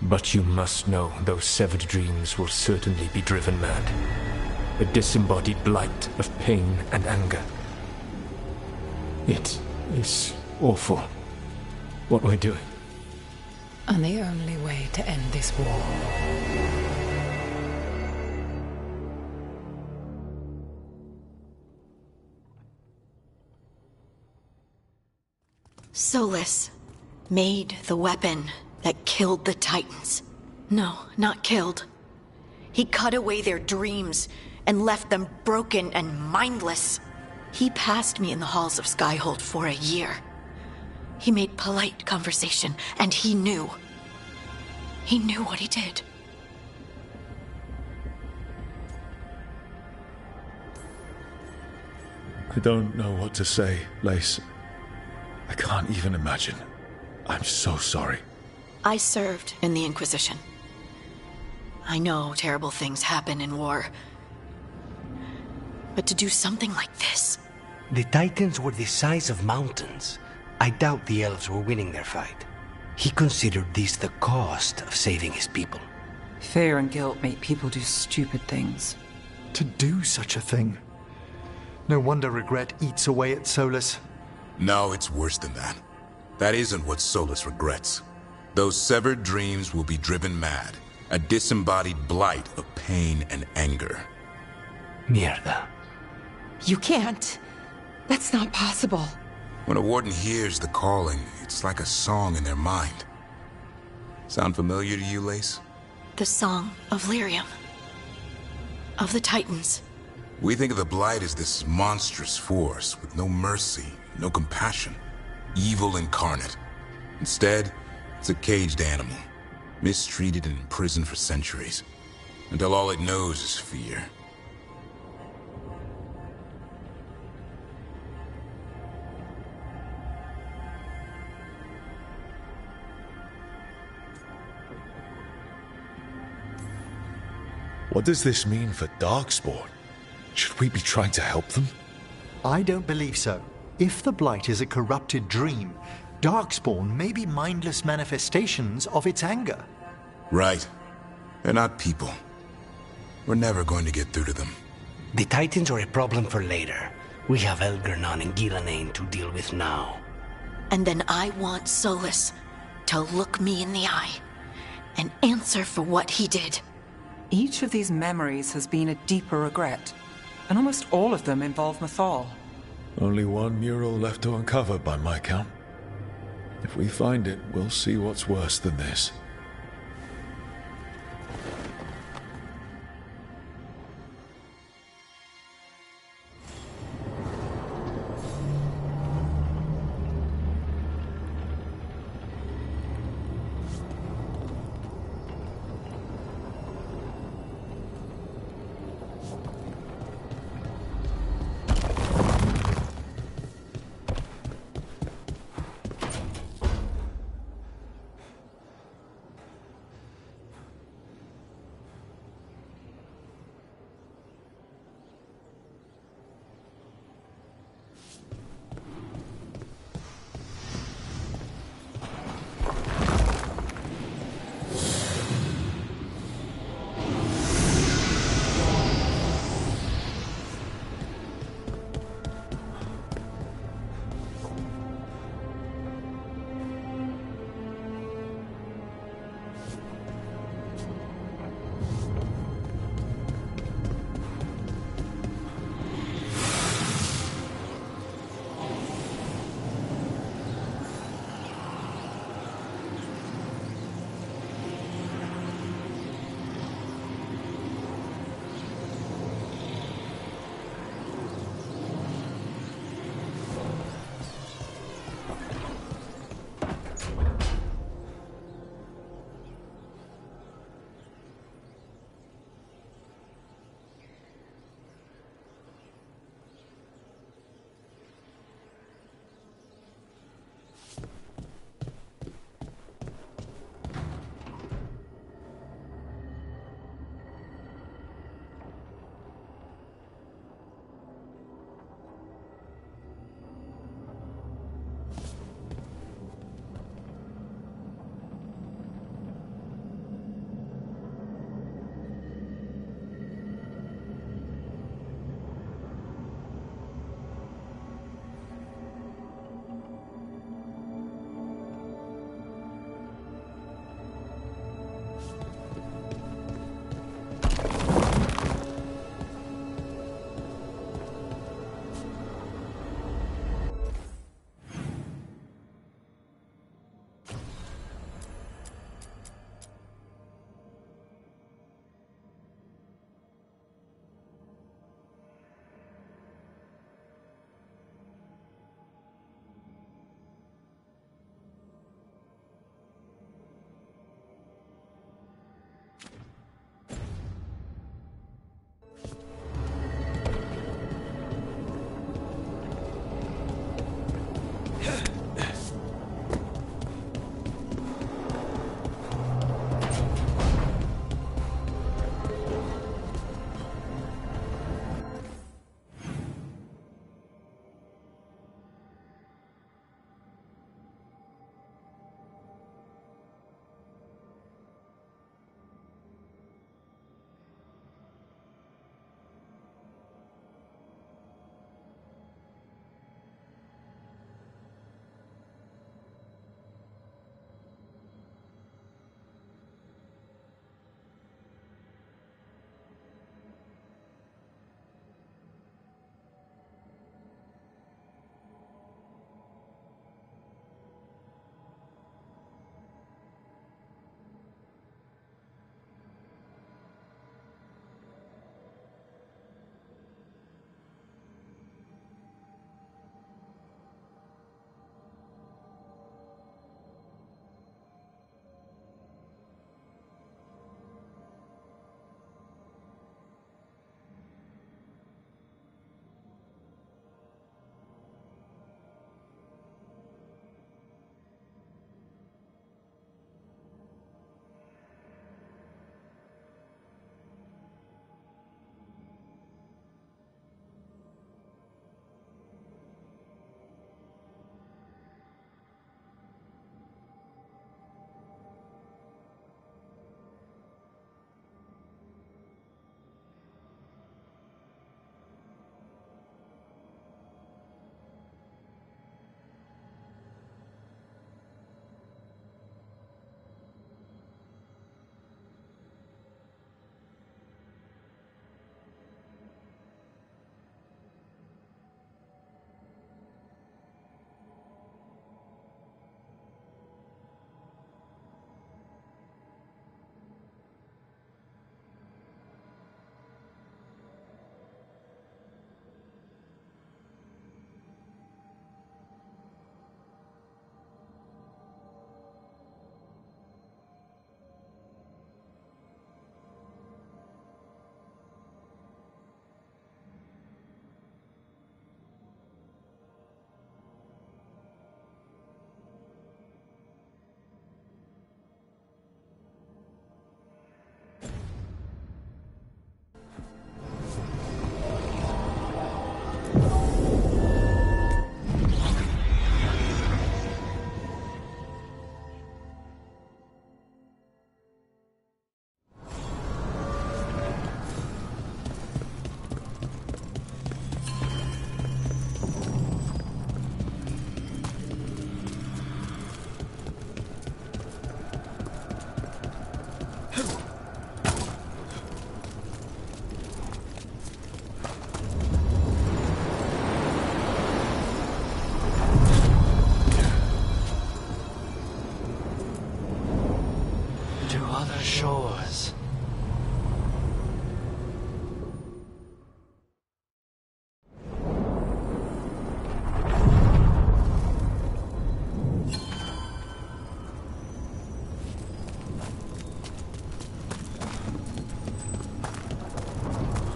Speaker 11: But you must know those severed dreams will certainly be driven mad. A disembodied blight of pain and anger. It is awful what we're doing.
Speaker 10: And the only way to end this war.
Speaker 6: Solus made the weapon that killed the Titans. No, not killed. He cut away their dreams and left them broken and mindless. He passed me in the halls of Skyhold for a year. He made polite conversation, and he knew. He knew what he did.
Speaker 4: I don't know what to say, Lace. I can't even imagine. I'm so sorry.
Speaker 6: I served in the Inquisition. I know terrible things happen in war. But to do something like this...
Speaker 14: The Titans were the size of mountains. I doubt the elves were winning their fight. He considered this the cost of saving his people.
Speaker 13: Fear and guilt make people do stupid things.
Speaker 2: To do such a thing. No wonder regret eats away at Solus.
Speaker 1: No, it's worse than that. That isn't what Solus regrets. Those severed dreams will be driven mad. A disembodied blight of pain and anger.
Speaker 14: Mierda.
Speaker 5: You can't. That's not possible.
Speaker 1: When a warden hears the calling, it's like a song in their mind. Sound familiar to you, Lace?
Speaker 6: The song of Lyrium. Of the Titans.
Speaker 1: We think of the Blight as this monstrous force with no mercy, no compassion. Evil incarnate. Instead, it's a caged animal. Mistreated and imprisoned for centuries. Until all it knows is fear.
Speaker 4: What does this mean for Darkspawn? Should we be trying to help them?
Speaker 2: I don't believe so. If the Blight is a corrupted dream, Darkspawn may be mindless manifestations of its anger.
Speaker 1: Right. They're not people. We're never going to get through to them.
Speaker 14: The Titans are a problem for later. We have Elgernon and Gillanane to deal with now.
Speaker 6: And then I want Solus to look me in the eye and answer for what he did.
Speaker 13: Each of these memories has been a deeper regret, and almost all of them involve Mythal.
Speaker 4: Only one mural left to uncover by my count. If we find it, we'll see what's worse than this.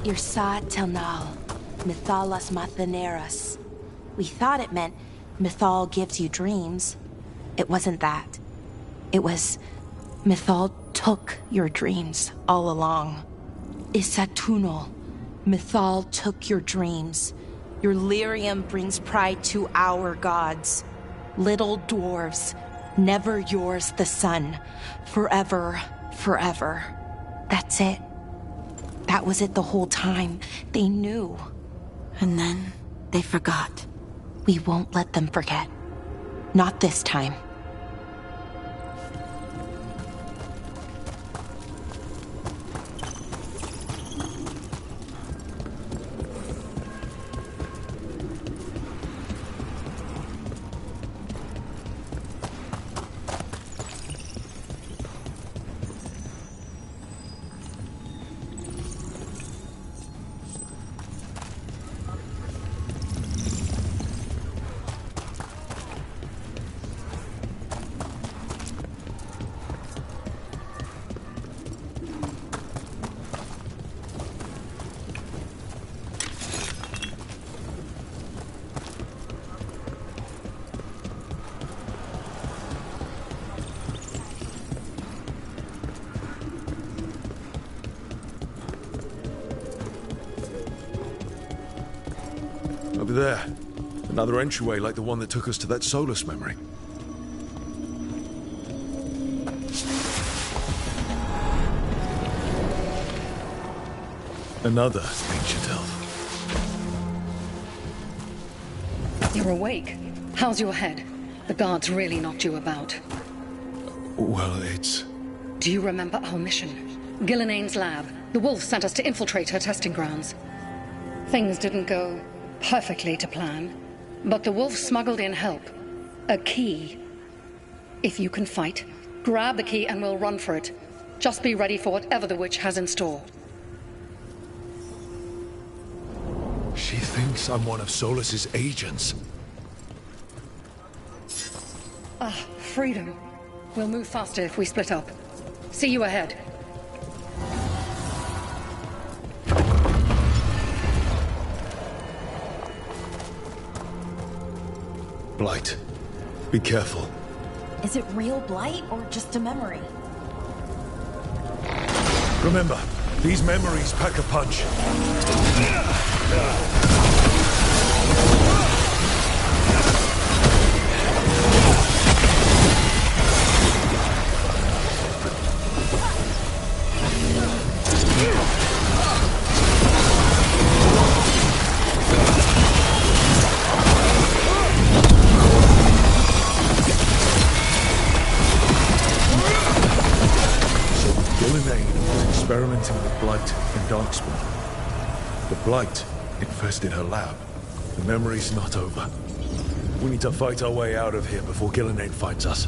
Speaker 5: Irsa Telnal, Mythalas Matheneras. We thought it meant Mythal gives you dreams. It wasn't that. It was Mythal took your dreams all along. Isatunal, Mythal took your dreams. Your lyrium brings pride to our gods. Little dwarves, never yours the sun. Forever, forever. That's it. That was it the whole time. They knew.
Speaker 6: And then they forgot.
Speaker 5: We won't let them forget. Not this time.
Speaker 4: Over there. Another entryway like the one that took us to that Solus memory. Another ancient elf.
Speaker 15: You're awake. How's your head? The guards really knocked you about.
Speaker 4: Well, it's...
Speaker 15: Do you remember our mission? Gillenane's lab. The wolf sent us to infiltrate her testing grounds. Things didn't go perfectly to plan, but the wolf smuggled in help. A key. If you can fight, grab the key and we'll run for it. Just be ready for whatever the witch has in store.
Speaker 4: She thinks I'm one of Solus's agents.
Speaker 15: Freedom. We'll move faster if we split up. See you ahead.
Speaker 4: Blight. Be careful.
Speaker 5: Is it real blight or just a memory?
Speaker 4: Remember, these memories pack a punch. Experimenting with Blight and Darkspawn. The Blight infested her lab. The memory's not over. We need to fight our way out of here before Gillenane finds us.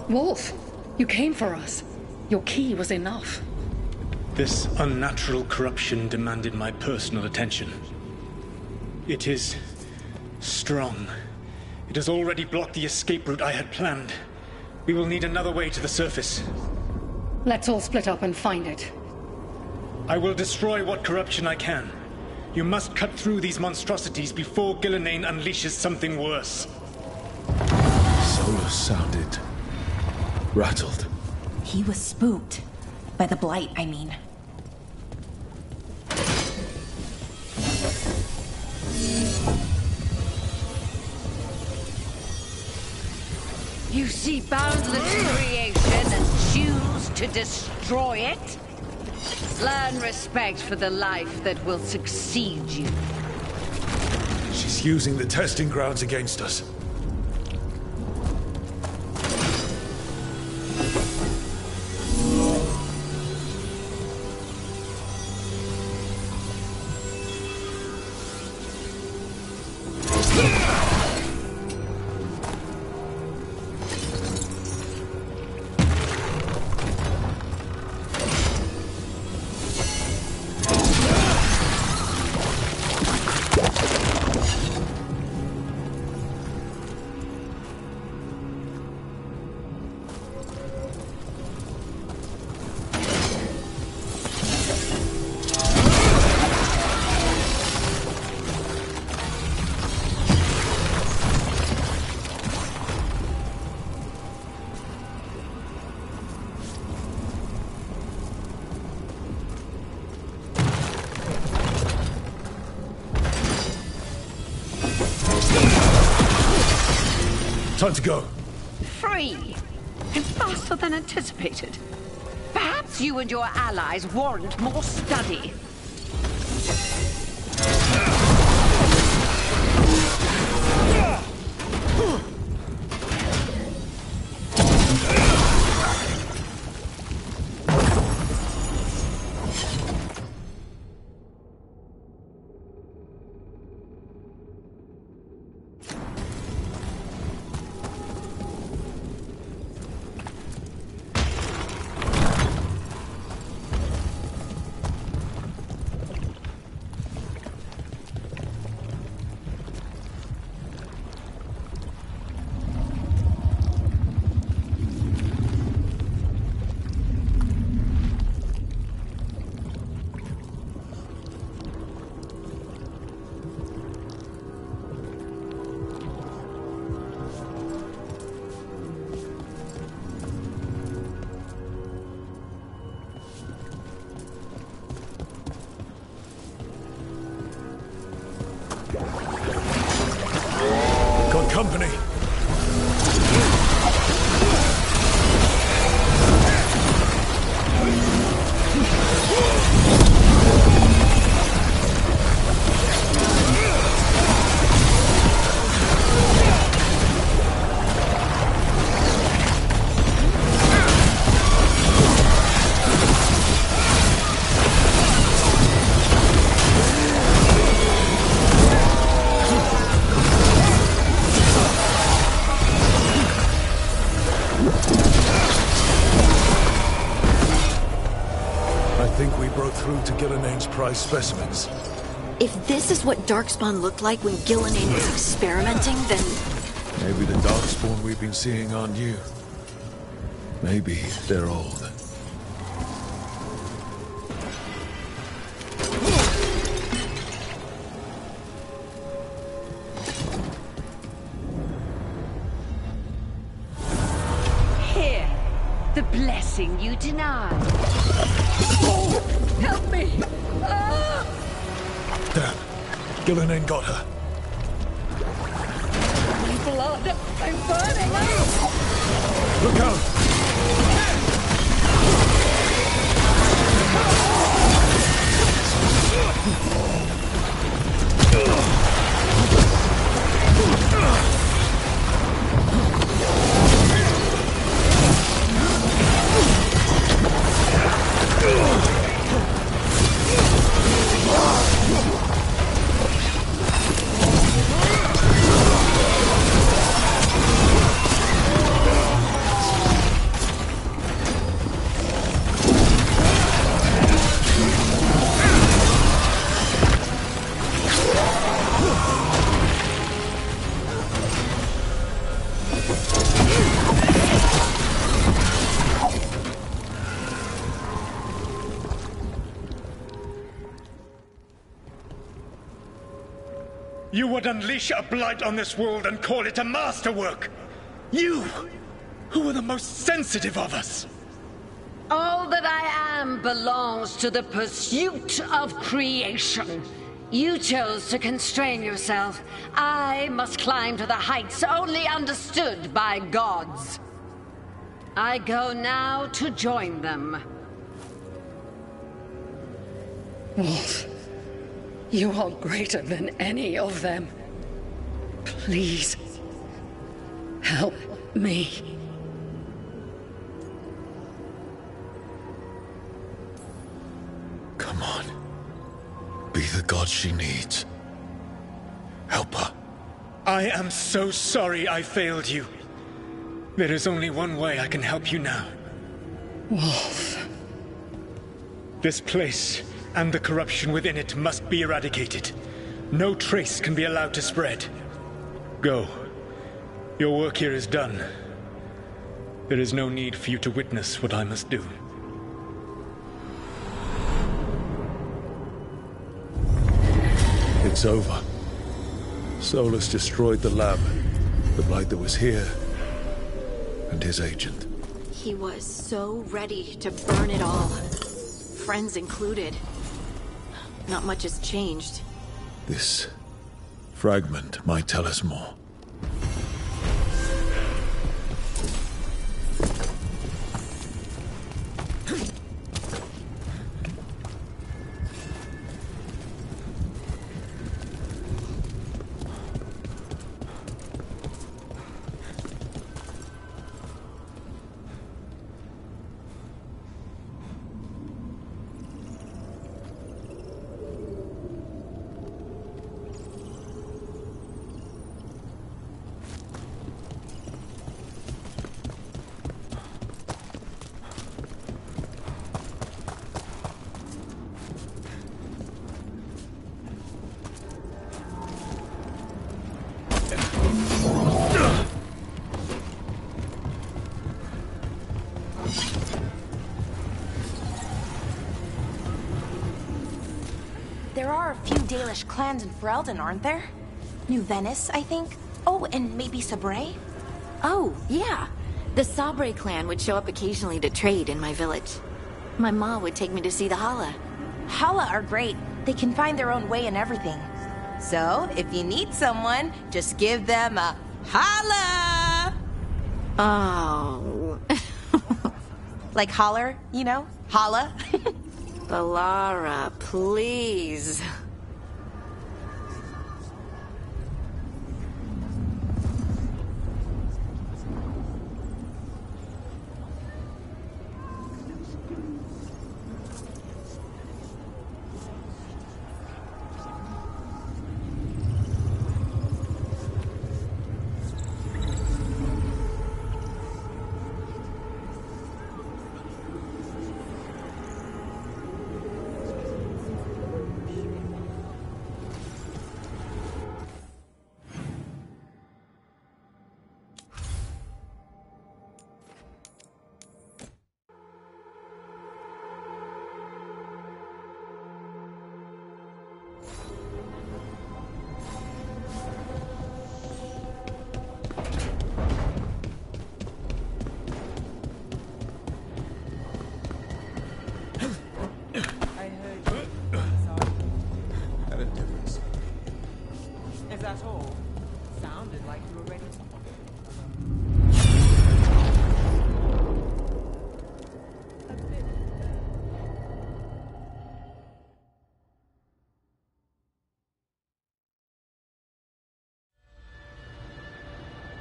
Speaker 15: Wolf, you came for us. Your key was enough.
Speaker 11: This unnatural corruption demanded my personal attention. It is strong. It has already blocked the escape route I had planned. We will need another way to the surface.
Speaker 15: Let's all split up and find it.
Speaker 11: I will destroy what corruption I can. You must cut through these monstrosities before Gillenane unleashes something worse.
Speaker 4: Solus sounded rattled.
Speaker 5: He was spooked. By the blight, I mean.
Speaker 16: You see boundless creation and choose to destroy it? Learn respect for the life that will succeed you.
Speaker 4: She's using the testing grounds against us. Time to go.
Speaker 16: Free! And faster than anticipated. Perhaps you and your allies warrant more study.
Speaker 4: Got company. Prize specimens.
Speaker 6: If this is what Darkspawn looked like when Gillenane was experimenting, then...
Speaker 4: Maybe the Darkspawn we've been seeing aren't new. Maybe they're old.
Speaker 16: Here, the blessing you denied. Oh, help me!
Speaker 4: Damn. Gillenane got her.
Speaker 16: My blood! I'm burning!
Speaker 4: Look out!
Speaker 9: You would unleash a blight on this world and call it a masterwork! You, who are the most sensitive of us!
Speaker 16: All that I am belongs to the pursuit of creation. You chose to constrain yourself. I must climb to the heights only understood by gods. I go now to join them.
Speaker 15: Wolf, you are greater than any of them. Please, help me.
Speaker 4: Come on. Be the god she needs. Help her.
Speaker 9: I am so sorry I failed you. There is only one way I can help you now.
Speaker 15: Wolf.
Speaker 9: This place and the corruption within it must be eradicated. No trace can be allowed to spread. Go. Your work here is done. There is no need for you to witness what I must do.
Speaker 4: It's over. Solus destroyed the lab, the Blight that was here, and his agent.
Speaker 6: He was so ready to burn it all. Friends included. Not much has changed.
Speaker 4: This fragment might tell us more.
Speaker 5: There are a few Dalish clans in Ferelden, aren't there? New Venice, I think. Oh, and maybe Sabre?
Speaker 6: Oh, yeah. The Sabre clan would show up occasionally to trade in my village. My ma would take me to see the Hala.
Speaker 5: Hala are great. They can find their own way in everything. So, if you need someone, just give them a holla!
Speaker 6: Oh.
Speaker 5: Like holler, you know? Holla.
Speaker 6: Valara, please.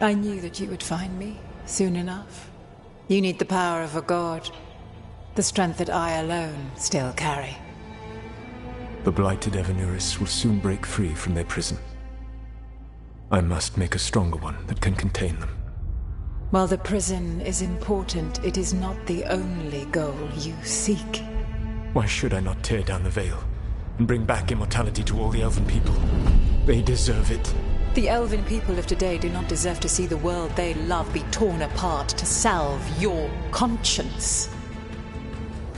Speaker 10: I knew that you would find me soon enough. You need the power of a god, the strength that I alone still carry.
Speaker 11: The blighted Evanuris will soon break free from their prison. I must make a stronger one that can contain them.
Speaker 10: While the prison is important, it is not the only goal you seek.
Speaker 11: Why should I not tear down the veil and bring back immortality to all the Elven people? They deserve it.
Speaker 10: The Elven people of today do not deserve to see the world they love be torn apart to salve your conscience.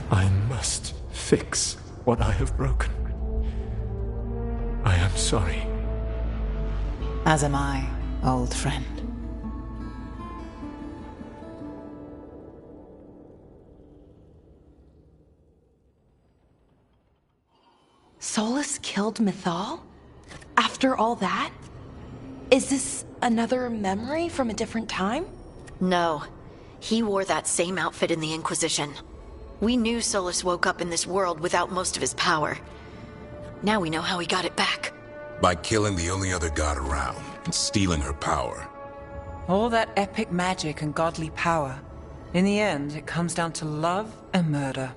Speaker 11: I must fix what I have broken. I am sorry.
Speaker 10: As am I, old friend.
Speaker 5: Solus killed Mythal? After all that? Is this another memory from a different time?
Speaker 6: No. He wore that same outfit in the Inquisition. We knew Solus woke up in this world without most of his power. Now we know how he got it back.
Speaker 1: By killing the only other god around and stealing her power.
Speaker 13: All that epic magic and godly power. In the end, it comes down to love and murder.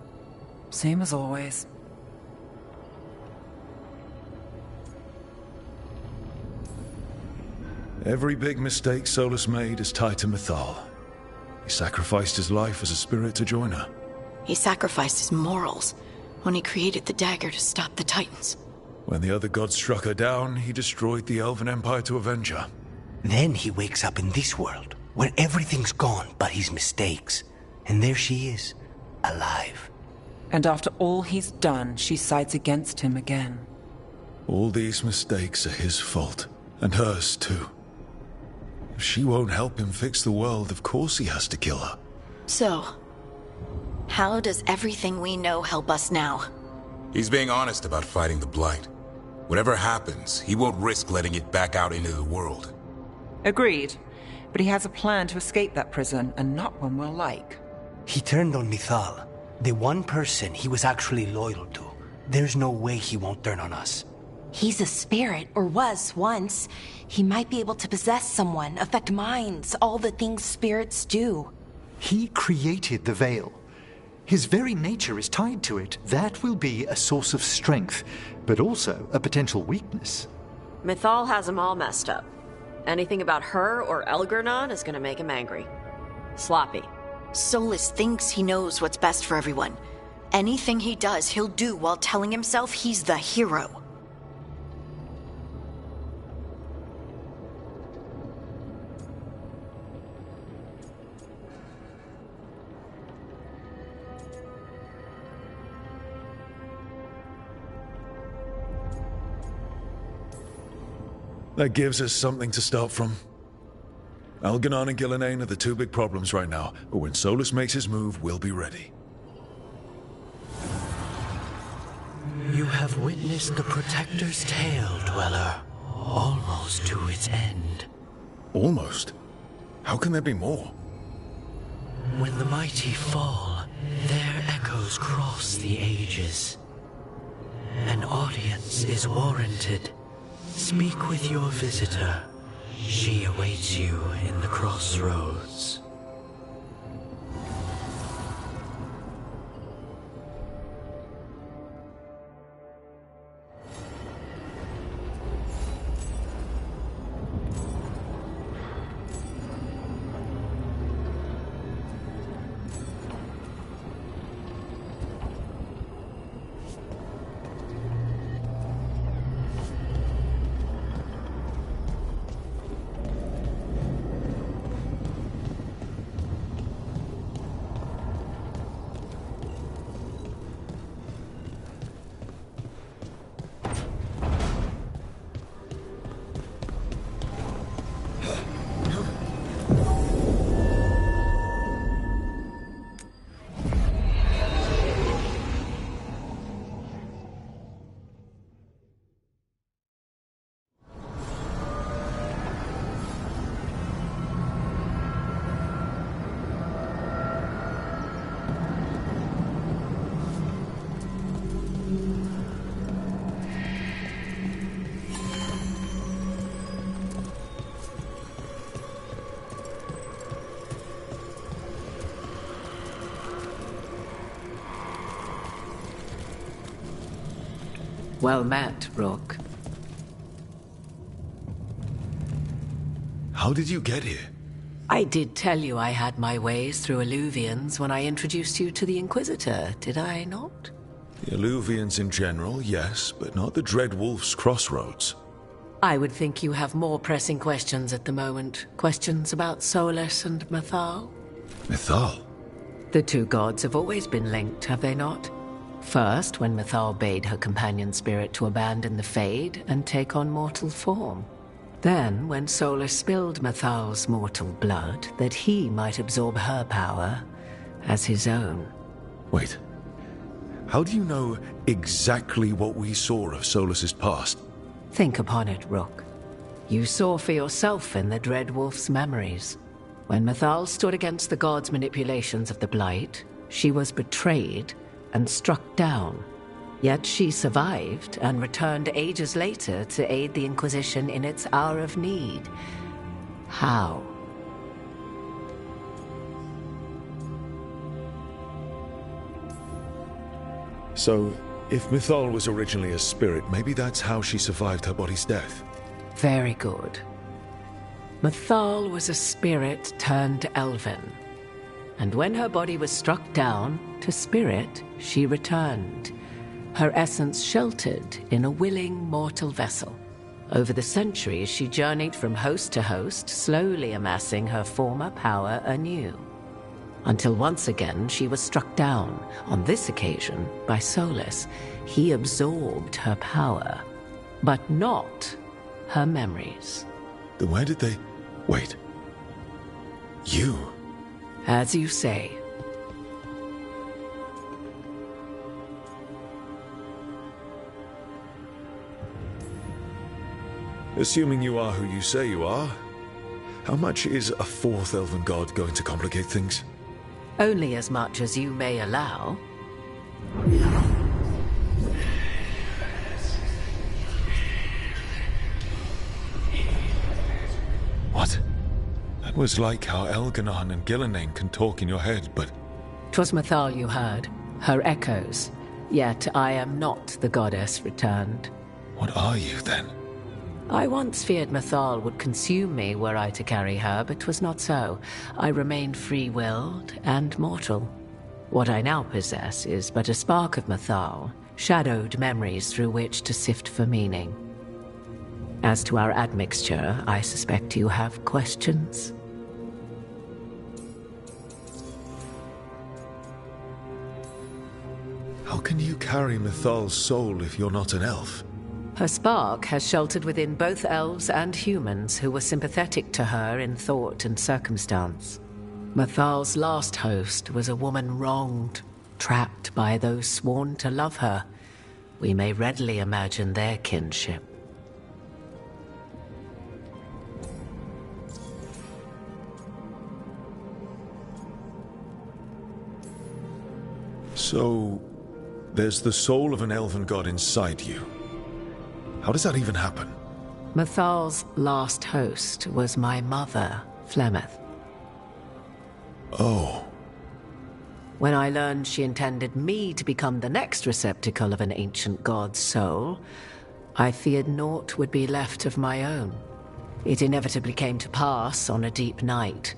Speaker 13: Same as always.
Speaker 4: Every big mistake Solus made is tied to Mythal. He sacrificed his life as a spirit to join her.
Speaker 6: He sacrificed his morals when he created the dagger to stop the Titans.
Speaker 4: When the other gods struck her down, he destroyed the Elven Empire to avenge her.
Speaker 14: Then he wakes up in this world, where everything's gone but his mistakes. And there she is, alive.
Speaker 13: And after all he's done, she sides against him again.
Speaker 4: All these mistakes are his fault, and hers too. If she won't help him fix the world, of course he has to kill her.
Speaker 6: So, how does everything we know help us now?
Speaker 1: He's being honest about fighting the Blight. Whatever happens, he won't risk letting it back out into the world.
Speaker 13: Agreed. But he has a plan to escape that prison, and not one we'll like.
Speaker 14: He turned on Mythal, the one person he was actually loyal to. There's no way he won't turn on us.
Speaker 5: He's a spirit, or was once. He might be able to possess someone, affect minds, all the things spirits do.
Speaker 2: He created the Veil. His very nature is tied to it. That will be a source of strength, but also a potential weakness.
Speaker 12: Mythal has him all messed up. Anything about her or Elgernon is gonna make him angry. Sloppy.
Speaker 6: Solus thinks he knows what's best for everyone. Anything he does, he'll do while telling himself he's the hero.
Speaker 4: That gives us something to start from. Algernon and Gillenane are the two big problems right now, but when Solus makes his move, we'll be ready.
Speaker 3: You have witnessed the Protector's tale, Dweller, almost to its end.
Speaker 4: Almost? How can there be more?
Speaker 3: When the mighty fall, their echoes cross the ages. An audience is warranted. Speak with your visitor. She awaits you in the crossroads.
Speaker 17: Well met, Rook.
Speaker 4: How did you get here?
Speaker 17: I did tell you I had my ways through Illuvians when I introduced you to the Inquisitor, did I not?
Speaker 4: The Illuvians in general, yes, but not the Dread Wolf's crossroads.
Speaker 17: I would think you have more pressing questions at the moment. Questions about Solus and Mythal?
Speaker 4: Mythal?
Speaker 17: The two gods have always been linked, have they not? First, when Mythal bade her companion spirit to abandon the Fade and take on mortal form. Then, when Solus spilled Mythal's mortal blood, that he might absorb her power as his own.
Speaker 4: Wait. How do you know exactly what we saw of Solus's past?
Speaker 17: Think upon it, Rook. You saw for yourself in the Dread Wolf's memories. When Mythal stood against the gods' manipulations of the Blight, she was betrayed and struck down. Yet she survived and returned ages later to aid the Inquisition in its hour of need. How?
Speaker 4: So, if Mythal was originally a spirit, maybe that's how she survived her body's death.
Speaker 17: Very good. Mythal was a spirit turned elven. And when her body was struck down, to spirit, she returned. Her essence sheltered in a willing mortal vessel. Over the centuries, she journeyed from host to host, slowly amassing her former power anew. Until once again she was struck down, on this occasion by Solus. He absorbed her power, but not her memories.
Speaker 4: Then where did they... Wait. You?
Speaker 17: As you say.
Speaker 4: Assuming you are who you say you are, how much is a fourth elven god going to complicate things?
Speaker 17: Only as much as you may allow.
Speaker 4: What? That was like how Elganon and Gillenane can talk in your head, but...
Speaker 17: 'Twas Mythal you heard, her echoes. Yet I am not the goddess returned.
Speaker 4: What are you, then?
Speaker 17: I once feared Mythal would consume me were I to carry her, but 'twas not so. I remained free-willed and mortal. What I now possess is but a spark of Mythal, shadowed memories through which to sift for meaning. As to our admixture, I suspect you have questions.
Speaker 4: How can you carry Mythal's soul if you're not an elf?
Speaker 17: Her spark has sheltered within both elves and humans who were sympathetic to her in thought and circumstance. Mythal's last host was a woman wronged, trapped by those sworn to love her. We may readily imagine their kinship.
Speaker 4: So, there's the soul of an elven god inside you. How does that even happen?
Speaker 17: Mythal's last host was my mother, Flemeth.
Speaker 4: Oh.
Speaker 17: When I learned she intended me to become the next receptacle of an ancient god's soul, I feared naught would be left of my own. It inevitably came to pass on a deep night.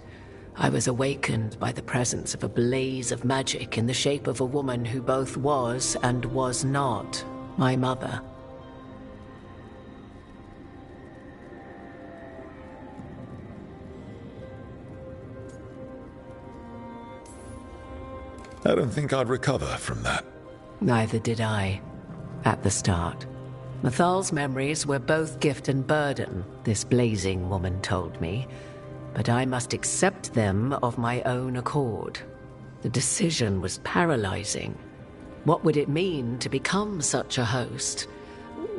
Speaker 17: I was awakened by the presence of a blaze of magic in the shape of a woman who both was and was not my mother.
Speaker 4: I don't think I'd recover from that.
Speaker 17: Neither did I, at the start. Mythal's memories were both gift and burden, this blazing woman told me, but I must accept them of my own accord. The decision was paralyzing. What would it mean to become such a host?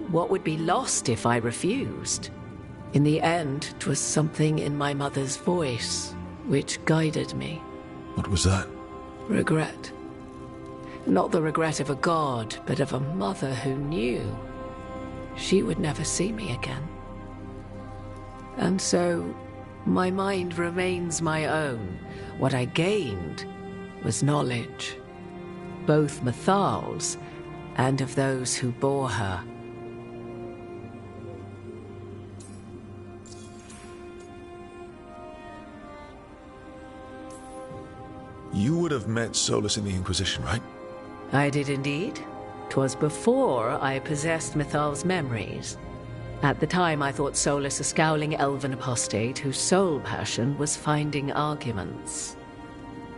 Speaker 17: What would be lost if I refused? In the end, 'twas something in my mother's voice which guided me.
Speaker 4: What was that?
Speaker 17: Regret. Not the regret of a god, but of a mother who knew she would never see me again. And so, my mind remains my own. What I gained was knowledge, both Mythal's and of those who bore her.
Speaker 4: You would have met Solus in the Inquisition, right?
Speaker 17: I did indeed. 'Twas before I possessed Mythal's memories. At the time I thought Solus a scowling elven apostate whose sole passion was finding arguments.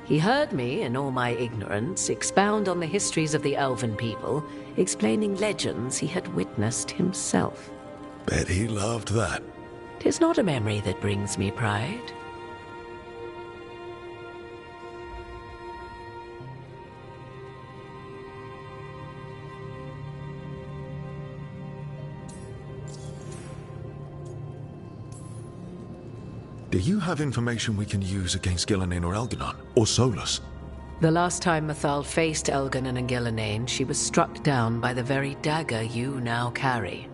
Speaker 17: He heard me, in all my ignorance, expound on the histories of the elven people, explaining legends he had witnessed himself.
Speaker 4: Bet he loved that.
Speaker 17: 'Tis not a memory that brings me pride.
Speaker 4: Do you have information we can use against Gillenane or Elganon, or Solus?
Speaker 17: The last time Mythal faced Elganon and Gillenane, she was struck down by the very dagger you now carry.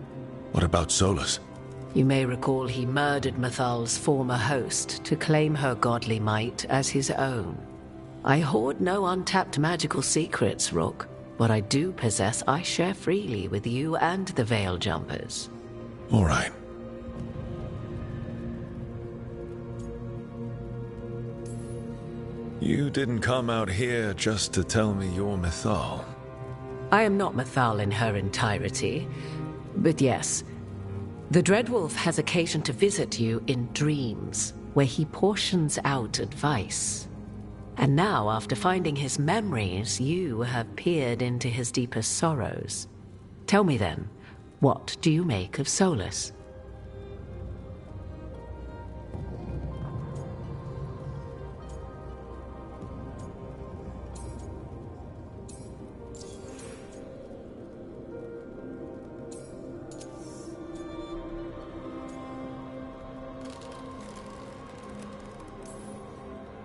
Speaker 4: What about Solus?
Speaker 17: You may recall he murdered Mythal's former host to claim her godly might as his own. I hoard no untapped magical secrets, Rook. What I do possess, I share freely with you and the Veil Jumpers.
Speaker 4: All right. You didn't come out here just to tell me you're Mythal.
Speaker 17: I am not Mythal in her entirety, but yes, the Dreadwolf has occasion to visit you in dreams, where he portions out advice. And now, after finding his memories, you have peered into his deepest sorrows. Tell me then, what do you make of Solus?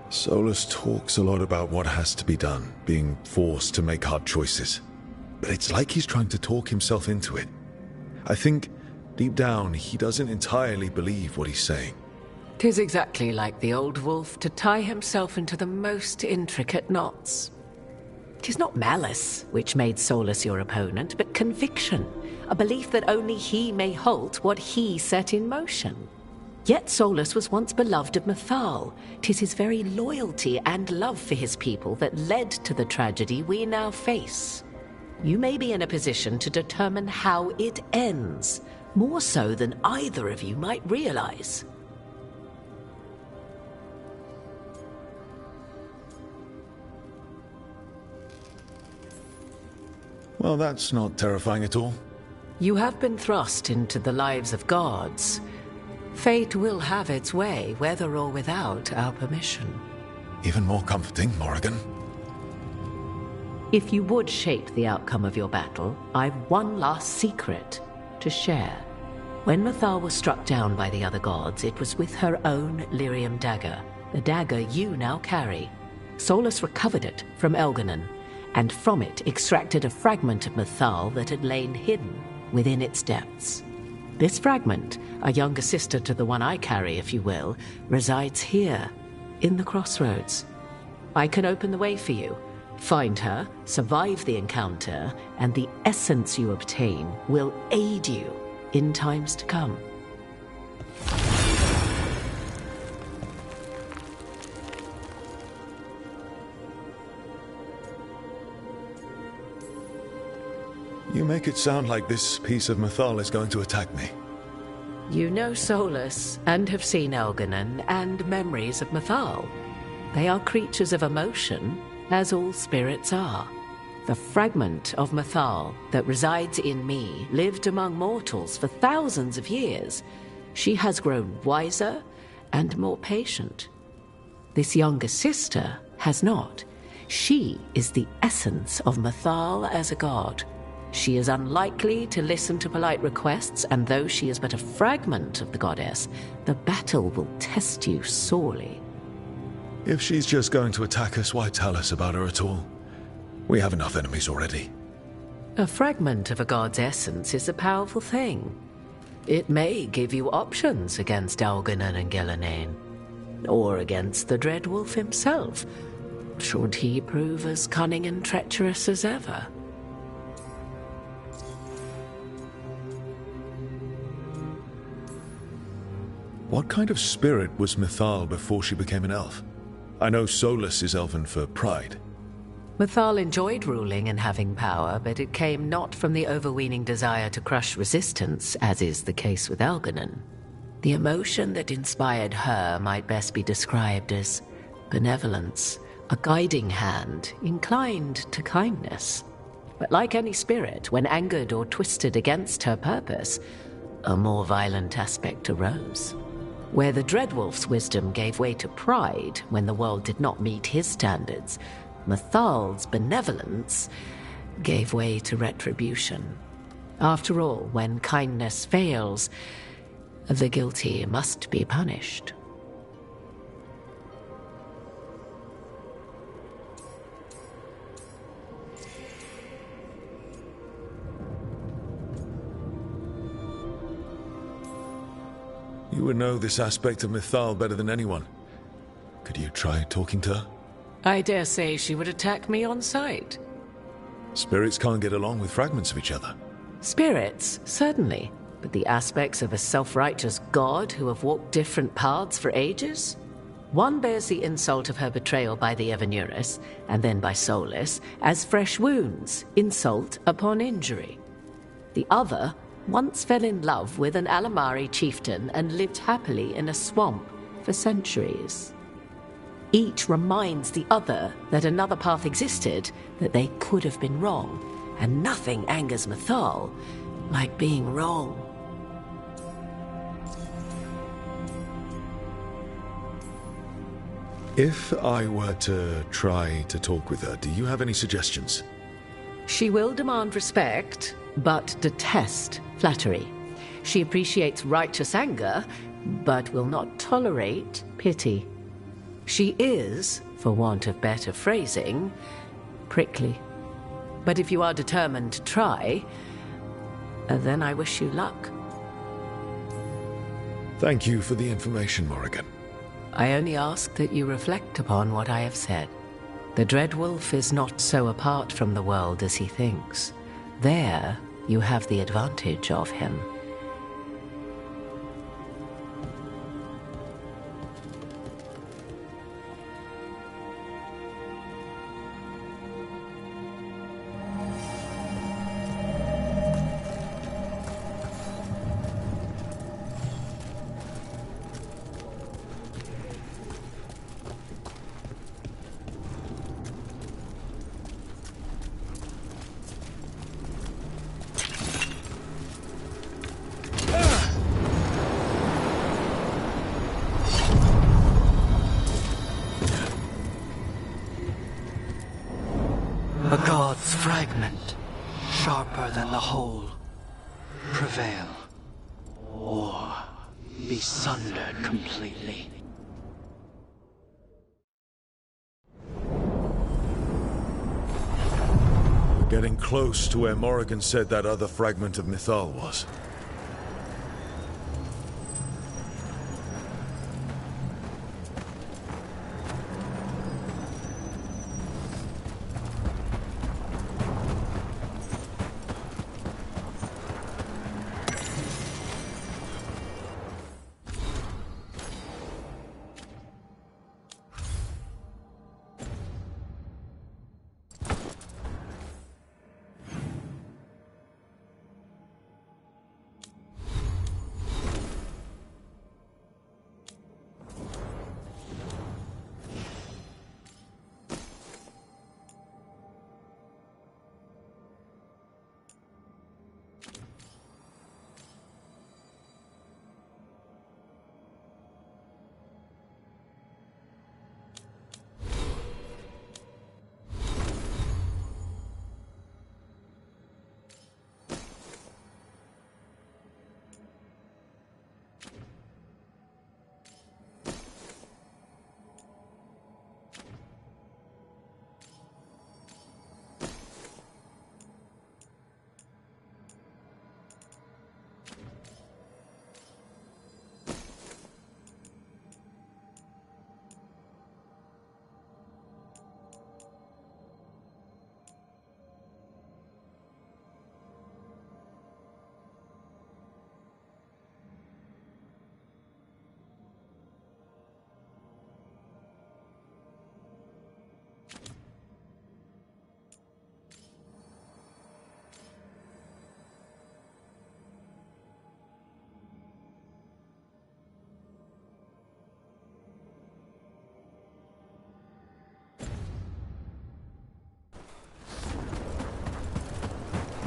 Speaker 4: Solus talks a lot about what has to be done, being forced to make hard choices. But it's like he's trying to talk himself into it. I think, deep down, he doesn't entirely believe what he's saying.
Speaker 17: 'Tis exactly like the old wolf to tie himself into the most intricate knots. 'Tis not malice which made Solus your opponent, but conviction, a belief that only he may halt what he set in motion. Yet Solus was once beloved of Mythal. 'Tis his very loyalty and love for his people that led to the tragedy we now face. You may be in a position to determine how it ends, more so than either of you might realize.
Speaker 4: Well, that's not terrifying at all.
Speaker 17: You have been thrust into the lives of gods. Fate will have its way, whether or without our permission.
Speaker 4: Even more comforting, Morrigan.
Speaker 17: If you would shape the outcome of your battle, I've one last secret to share. When Mythal was struck down by the other gods, it was with her own lyrium dagger, the dagger you now carry. Solus recovered it from Elganon, and from it extracted a fragment of Mythal that had lain hidden within its depths. This fragment, a younger sister to the one I carry, if you will, resides here, in the crossroads. I can open the way for you, find her, survive the encounter, and the essence you obtain will aid you in times to come.
Speaker 4: You make it sound like this piece of Mythal is going to attack me.
Speaker 17: You know Solus, and have seen Elganon, and memories of Mythal. They are creatures of emotion, as all spirits are. The fragment of Mythal that resides in me lived among mortals for thousands of years. She has grown wiser and more patient. This younger sister has not. She is the essence of Mythal as a god. She is unlikely to listen to polite requests, and though she is but a fragment of the goddess, the battle will test you sorely.
Speaker 4: If she's just going to attack us, why tell us about her at all? We have enough enemies already.
Speaker 17: A fragment of a god's essence is a powerful thing. It may give you options against Elganon and Gillenane, or against the Dreadwolf himself, should he prove as cunning and treacherous as ever.
Speaker 4: What kind of spirit was Mythal before she became an elf? I know Solus is elven for pride.
Speaker 17: Mythal enjoyed ruling and having power, but it came not from the overweening desire to crush resistance, as is the case with Elganon. The emotion that inspired her might best be described as benevolence, a guiding hand, inclined to kindness. But like any spirit, when angered or twisted against her purpose, a more violent aspect arose. Where the Dreadwolf's wisdom gave way to pride when the world did not meet his standards, Mythal's benevolence gave way to retribution. After all, when kindness fails, the guilty must be punished.
Speaker 4: You would know this aspect of Mythal better than anyone. Could you try talking to her?
Speaker 17: I dare say she would attack me on sight.
Speaker 4: Spirits can't get along with fragments of each other.
Speaker 17: Spirits, certainly. But the aspects of a self-righteous god who have walked different paths for ages? One bears the insult of her betrayal by the Evanurus, and then by Solus, as fresh wounds, insult upon injury. The other once fell in love with an Alamari chieftain and lived happily in a swamp for centuries. Each reminds the other that another path existed, that they could have been wrong, and nothing angers Mythal like being wrong.
Speaker 4: If I were to try to talk with her, do you have any suggestions?
Speaker 17: She will demand respect, but detest flattery. She appreciates righteous anger, but will not tolerate pity. She is, for want of better phrasing, prickly. But if you are determined to try, then I wish you luck.
Speaker 4: Thank you for the information, Morrigan.
Speaker 17: I only ask that you reflect upon what I have said. The Dread Wolf is not so apart from the world as he thinks. There, you have the advantage of him.
Speaker 3: A god's fragment, sharper than the whole. Prevail, or be sundered completely.
Speaker 4: We're getting close to where Morrigan said that other fragment of Mythal was.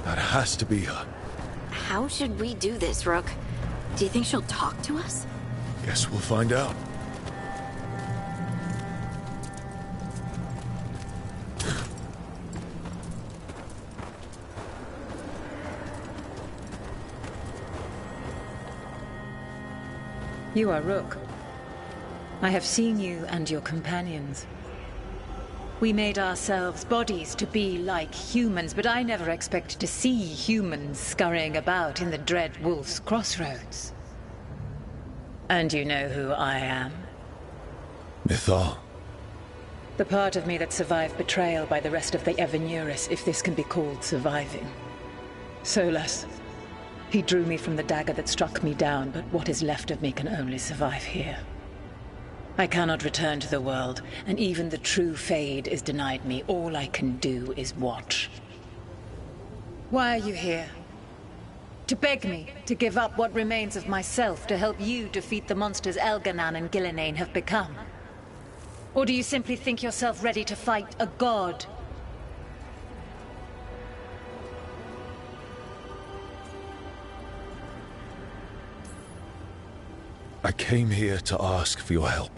Speaker 4: That has to be her.
Speaker 6: How should we do this, Rook? Do you think she'll talk to us?
Speaker 4: Guess we'll find out.
Speaker 10: You are Rook. I have seen you and your companions. We made ourselves bodies to be like humans, but I never expected to see humans scurrying about in the Dread Wolf's crossroads. And you know who I am?
Speaker 4: Mythal.
Speaker 10: The part of me that survived betrayal by the rest of the Evanuris, if this can be called surviving. Solas. He drew me from the dagger that struck me down, but what is left of me can only survive here. I cannot return to the world, and even the true Fade is denied me. All I can do is watch. Why are you here? To beg me to give up what remains of myself to help you defeat the monsters Elganan and Gillenane have become? Or do you simply think yourself ready to fight a god?
Speaker 4: I came here to ask for your help.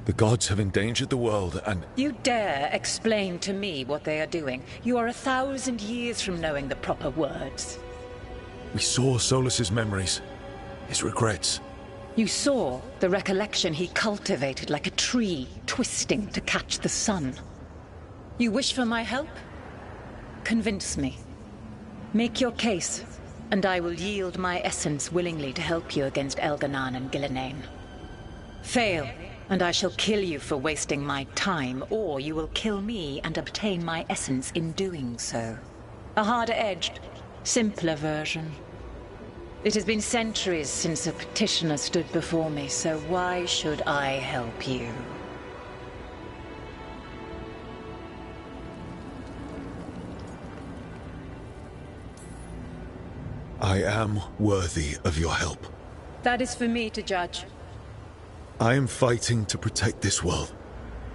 Speaker 4: The gods have endangered the world and...
Speaker 10: You dare explain to me what they are doing? You are 1,000 years from knowing the proper words.
Speaker 4: We saw Solas's memories, his regrets.
Speaker 10: You saw the recollection he cultivated like a tree, twisting to catch the sun. You wish for my help? Convince me. Make your case, and I will yield my essence willingly to help you against Elganan and Gillenane. Fail, and I shall kill you for wasting my time, or you will kill me and obtain my essence in doing so. A harder-edged, simpler version. It has been centuries since a petitioner stood before me, so why should I help you?
Speaker 4: I am worthy of your help.
Speaker 10: That is for me to judge.
Speaker 4: I am fighting to protect this world.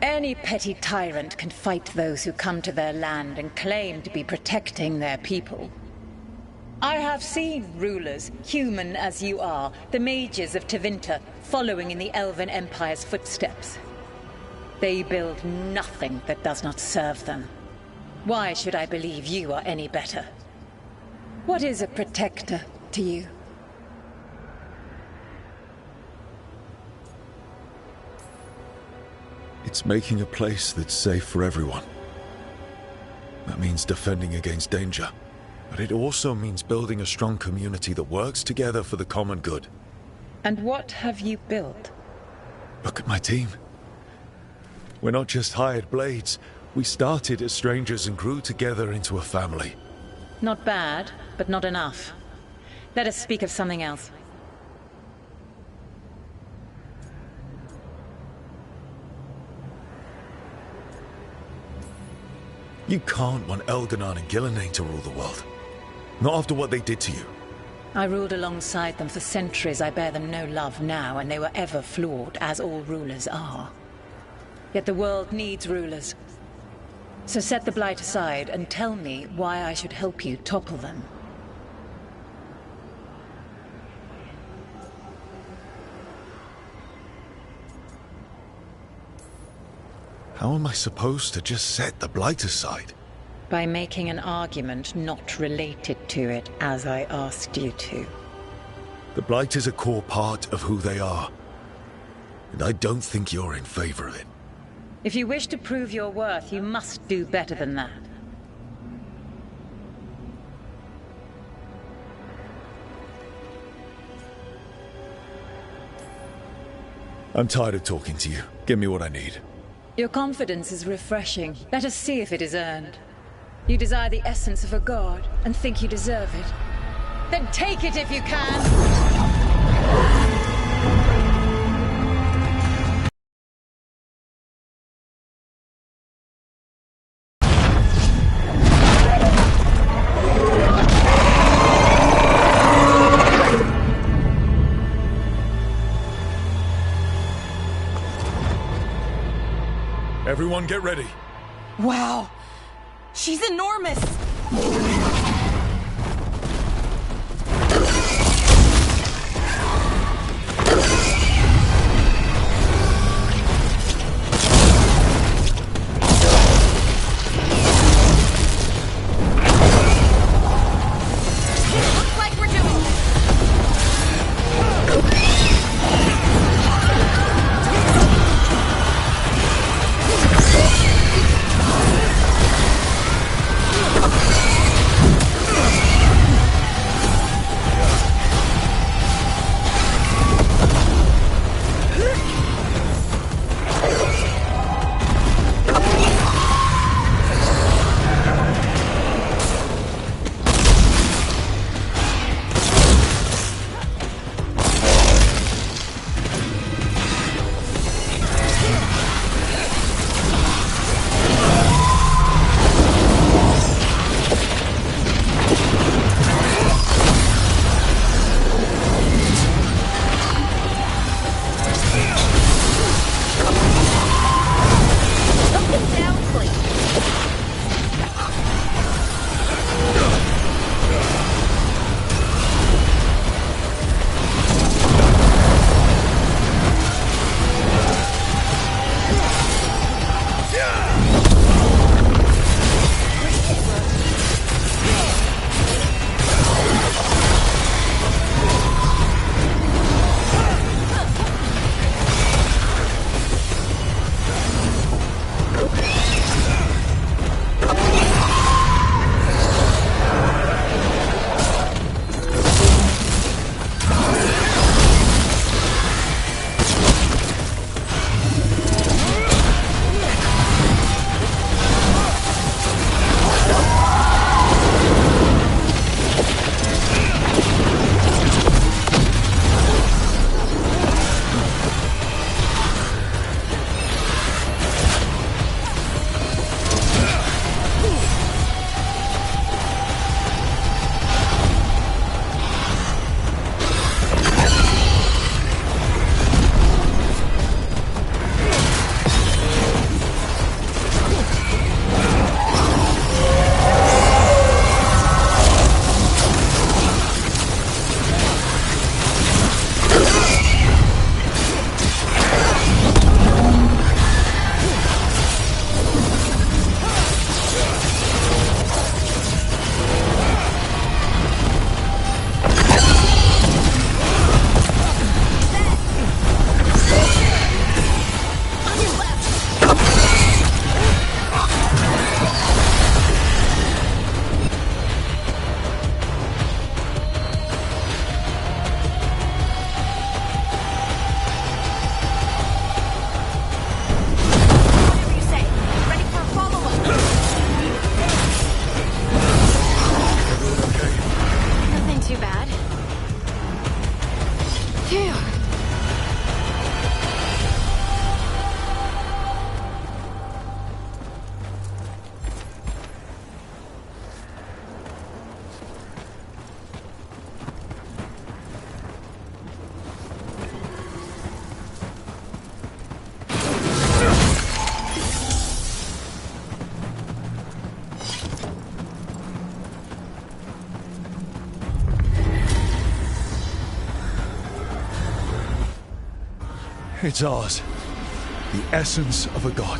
Speaker 10: Any petty tyrant can fight those who come to their land and claim to be protecting their people. I have seen rulers, human as you are, the mages of Tevinter, following in the Elven Empire's footsteps. They build nothing that does not serve them. Why should I believe you are any better? What is a protector to you?
Speaker 4: It's making a place that's safe for everyone. That means defending against danger. But it also means building a strong community that works together for the common good.
Speaker 10: And what have you built?
Speaker 4: Look at my team. We're not just hired blades. We started as strangers and grew together into a family.
Speaker 10: Not bad, but not enough. Let us speak of something else.
Speaker 4: You can't want Elganan and Gillenane to rule the world. Not after what they did to you.
Speaker 10: I ruled alongside them for centuries. I bear them no love now, and they were ever flawed, as all rulers are. Yet the world needs rulers. So set the Blight aside and tell me why I should help you topple them.
Speaker 4: How am I supposed to just set the Blight aside?
Speaker 10: By making an argument not related to it, as I asked you to.
Speaker 4: The Blight is a core part of who they are. And I don't think you're in favor of it.
Speaker 10: If you wish to prove your worth, you must do better than that.
Speaker 4: I'm tired of talking to you. Give me what I need.
Speaker 10: Your confidence is refreshing. Let us see if it is earned. You desire the essence of a god, and think you deserve it. Then take it if you can!
Speaker 4: Everyone get ready.
Speaker 5: Wow! She's enormous!
Speaker 7: Looks like we're doing this.
Speaker 4: It's ours. The essence of a god.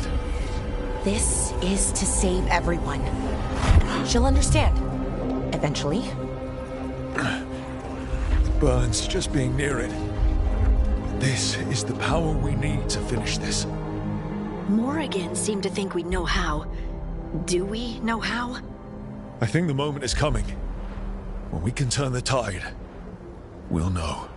Speaker 5: This is to save everyone. She'll understand. Eventually.
Speaker 4: Burns just being near it. This is the power we need to finish this.
Speaker 6: Morrigan seemed to think we'd know how. Do we know how?
Speaker 4: I think the moment is coming. When we can turn the tide, we'll know.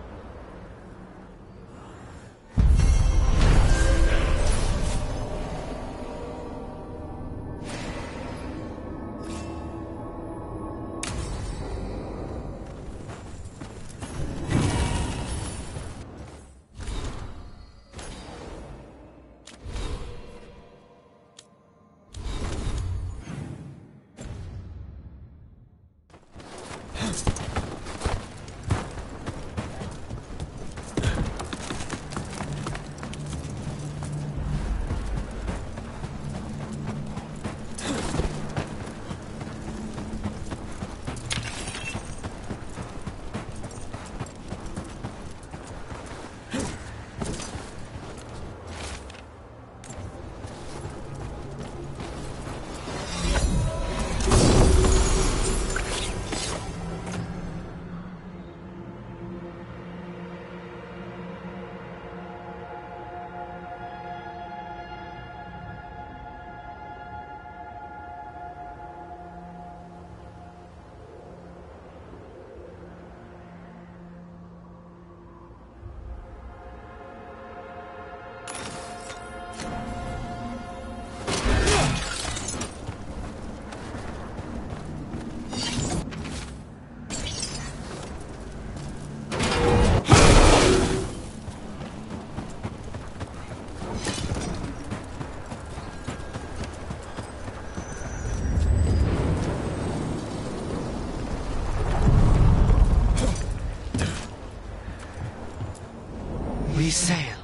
Speaker 3: We sail.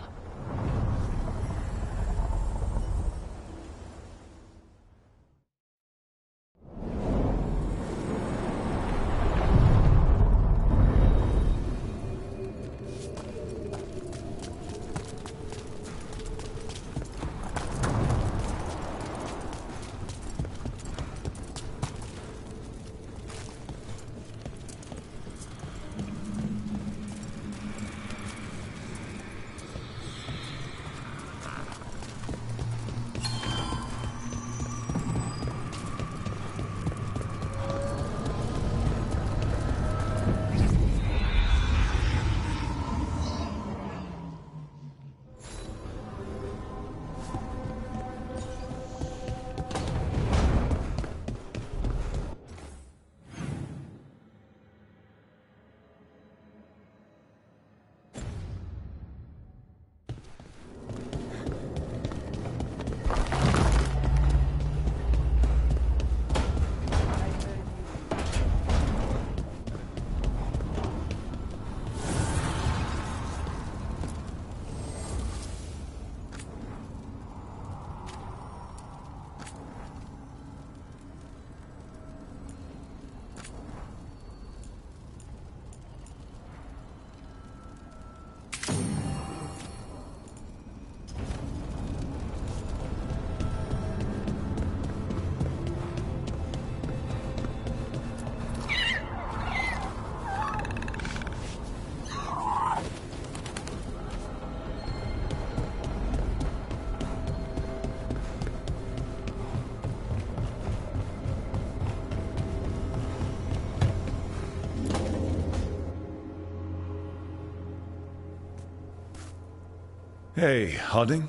Speaker 4: Hey, Harding?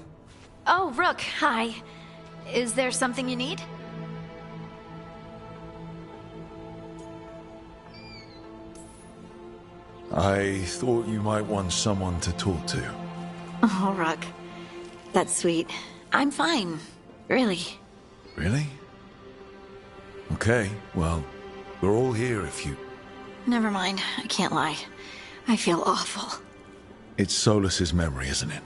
Speaker 6: Oh, Rook, hi. Is there something you need?
Speaker 4: I thought you might want someone to talk to.
Speaker 6: Oh, Rook. That's sweet. I'm fine. Really.
Speaker 4: Really? Okay, well, we're all here if you...
Speaker 6: Never mind. I can't lie. I feel awful.
Speaker 4: It's Solus's memory, isn't it?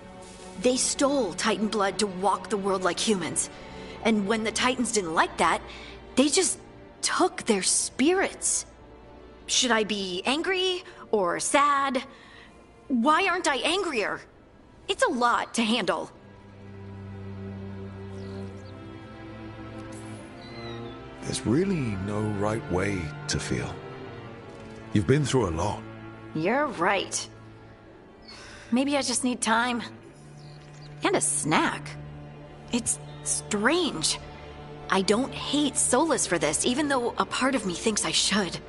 Speaker 6: They stole Titan blood to walk the world like humans. And when the Titans didn't like that, they just took their spirits. Should I be angry or sad? Why aren't I angrier? It's a lot to handle.
Speaker 4: There's really no right way to feel. You've been through a lot.
Speaker 6: You're right. Maybe I just need time. And a snack. It's strange. I don't hate Solus for this, even though a part of me thinks I should.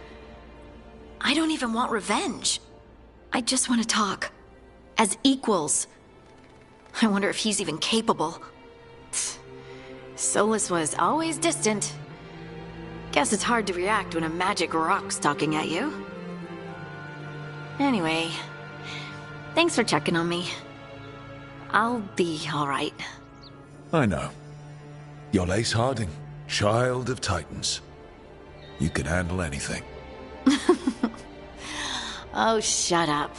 Speaker 6: I don't even want revenge. I just want to talk. As equals. I wonder if he's even capable. Solus was always distant. Guess it's hard to react when a magic rock's talking at you. Anyway, thanks for checking on me. I'll be alright.
Speaker 4: I know. You're Lace Harding, child of Titans. You can handle anything.
Speaker 6: Oh, shut up.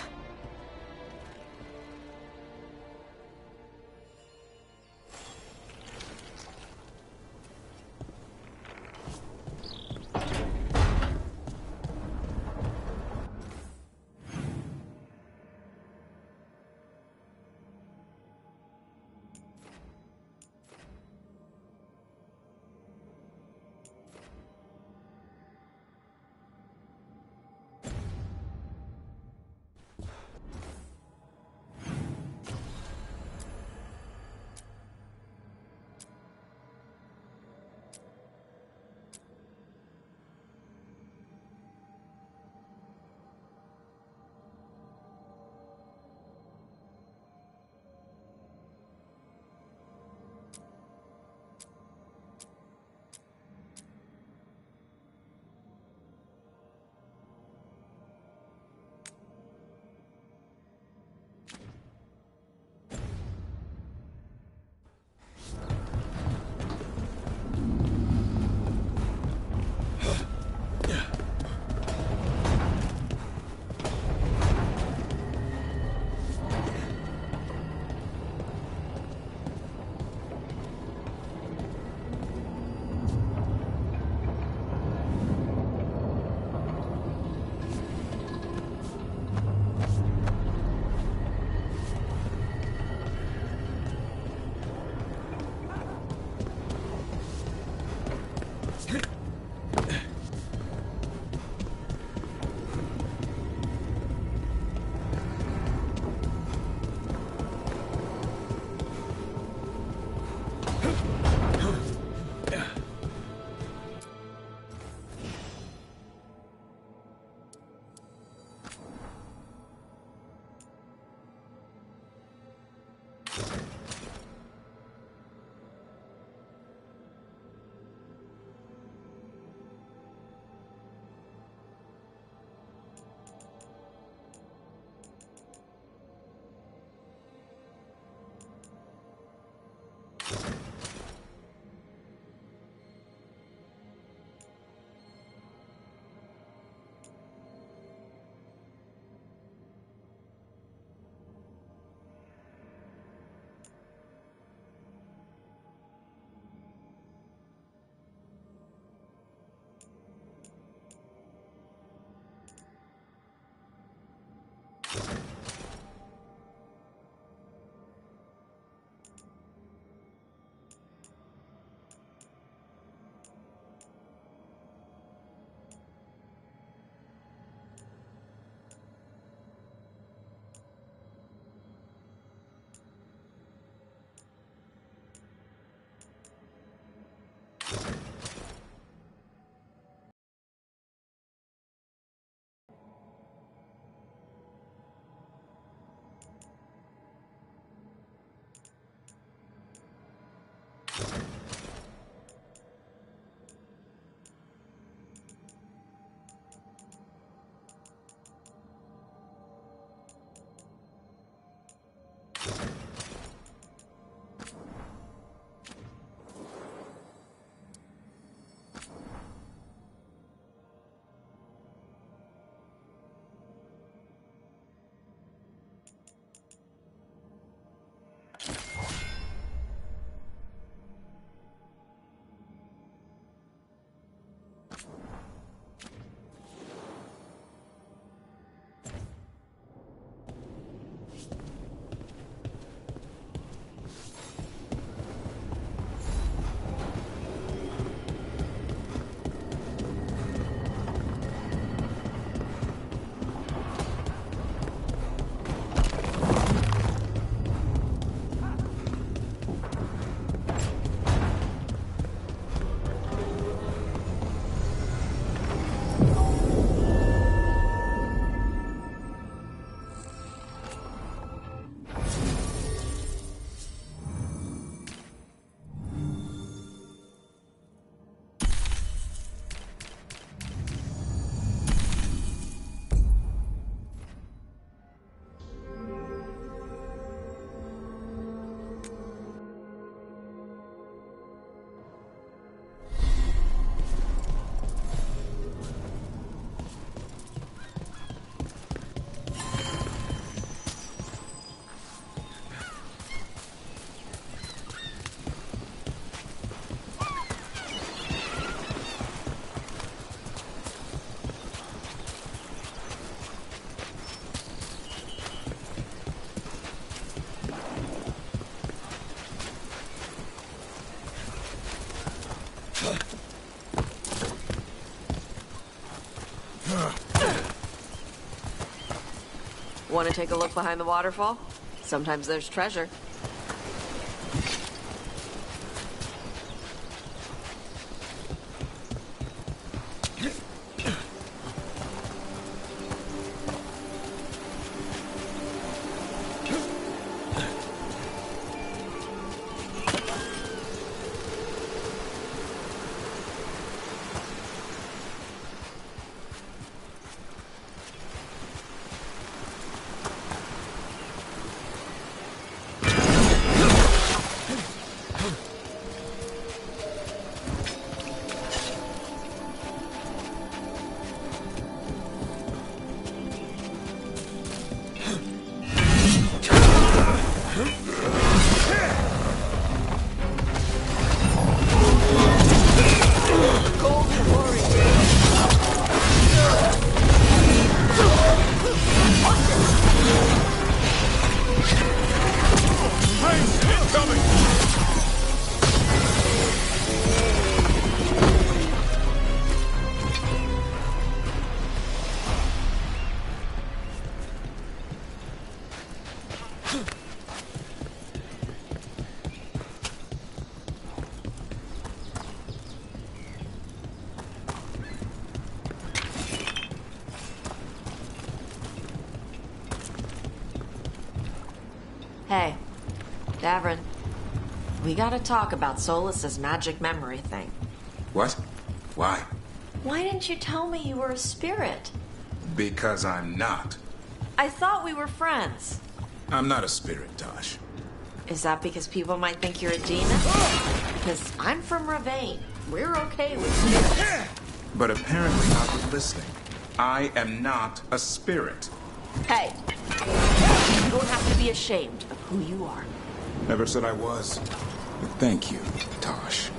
Speaker 12: Want to take a look behind the waterfall? Sometimes there's treasure. Hey, Davrin. We gotta talk about Solas's magic memory thing.
Speaker 1: What? Why?
Speaker 12: Why didn't you tell me you were a spirit?
Speaker 1: Because I'm not.
Speaker 12: I thought we were friends.
Speaker 1: I'm not a spirit, Tosh.
Speaker 12: Is that because people might think you're a demon? Because I'm from Ravane. We're okay with spirits.
Speaker 1: But apparently not with listening. I am not a spirit.
Speaker 12: Hey, you don't have to be ashamed of who you are.
Speaker 1: Never said I was. But thank you, Tosh.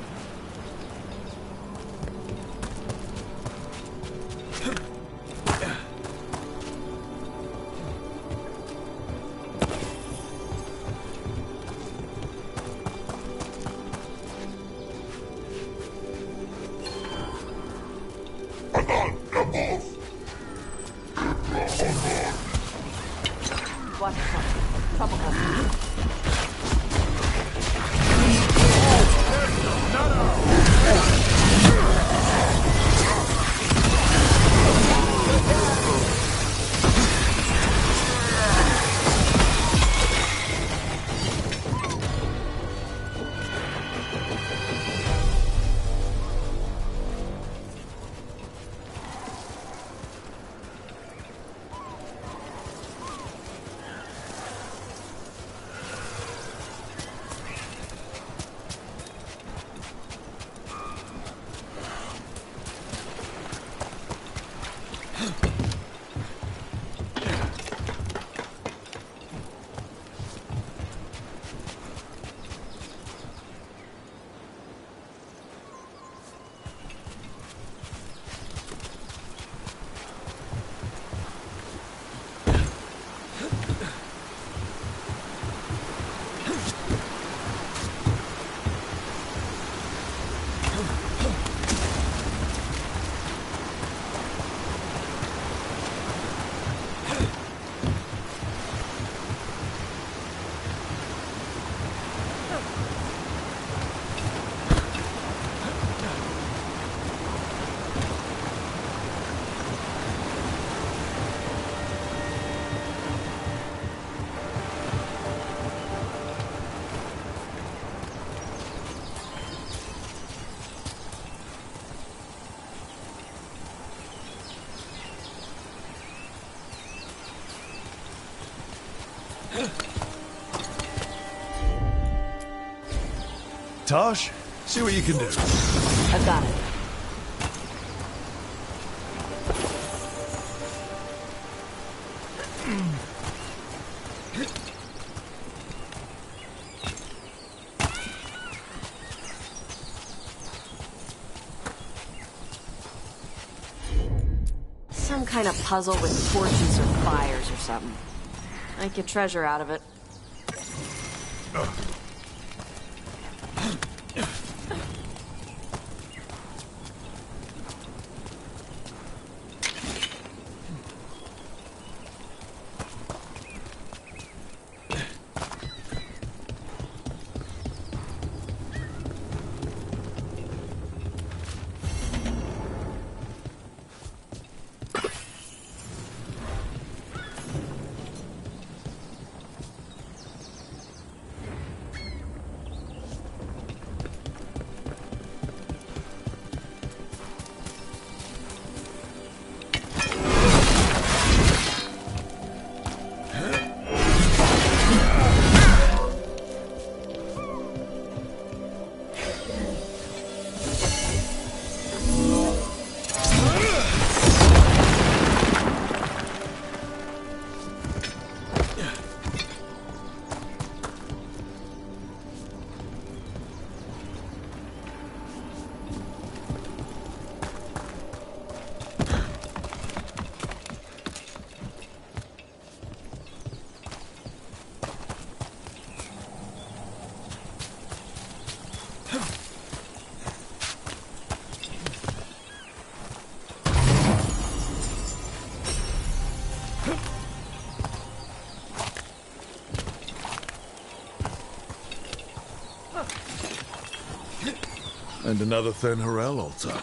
Speaker 4: Tosh, see what you can do.
Speaker 12: I've got it. Some kind of puzzle with torches or fires or something. Might get treasure out of it.
Speaker 4: And another Thenharel altar.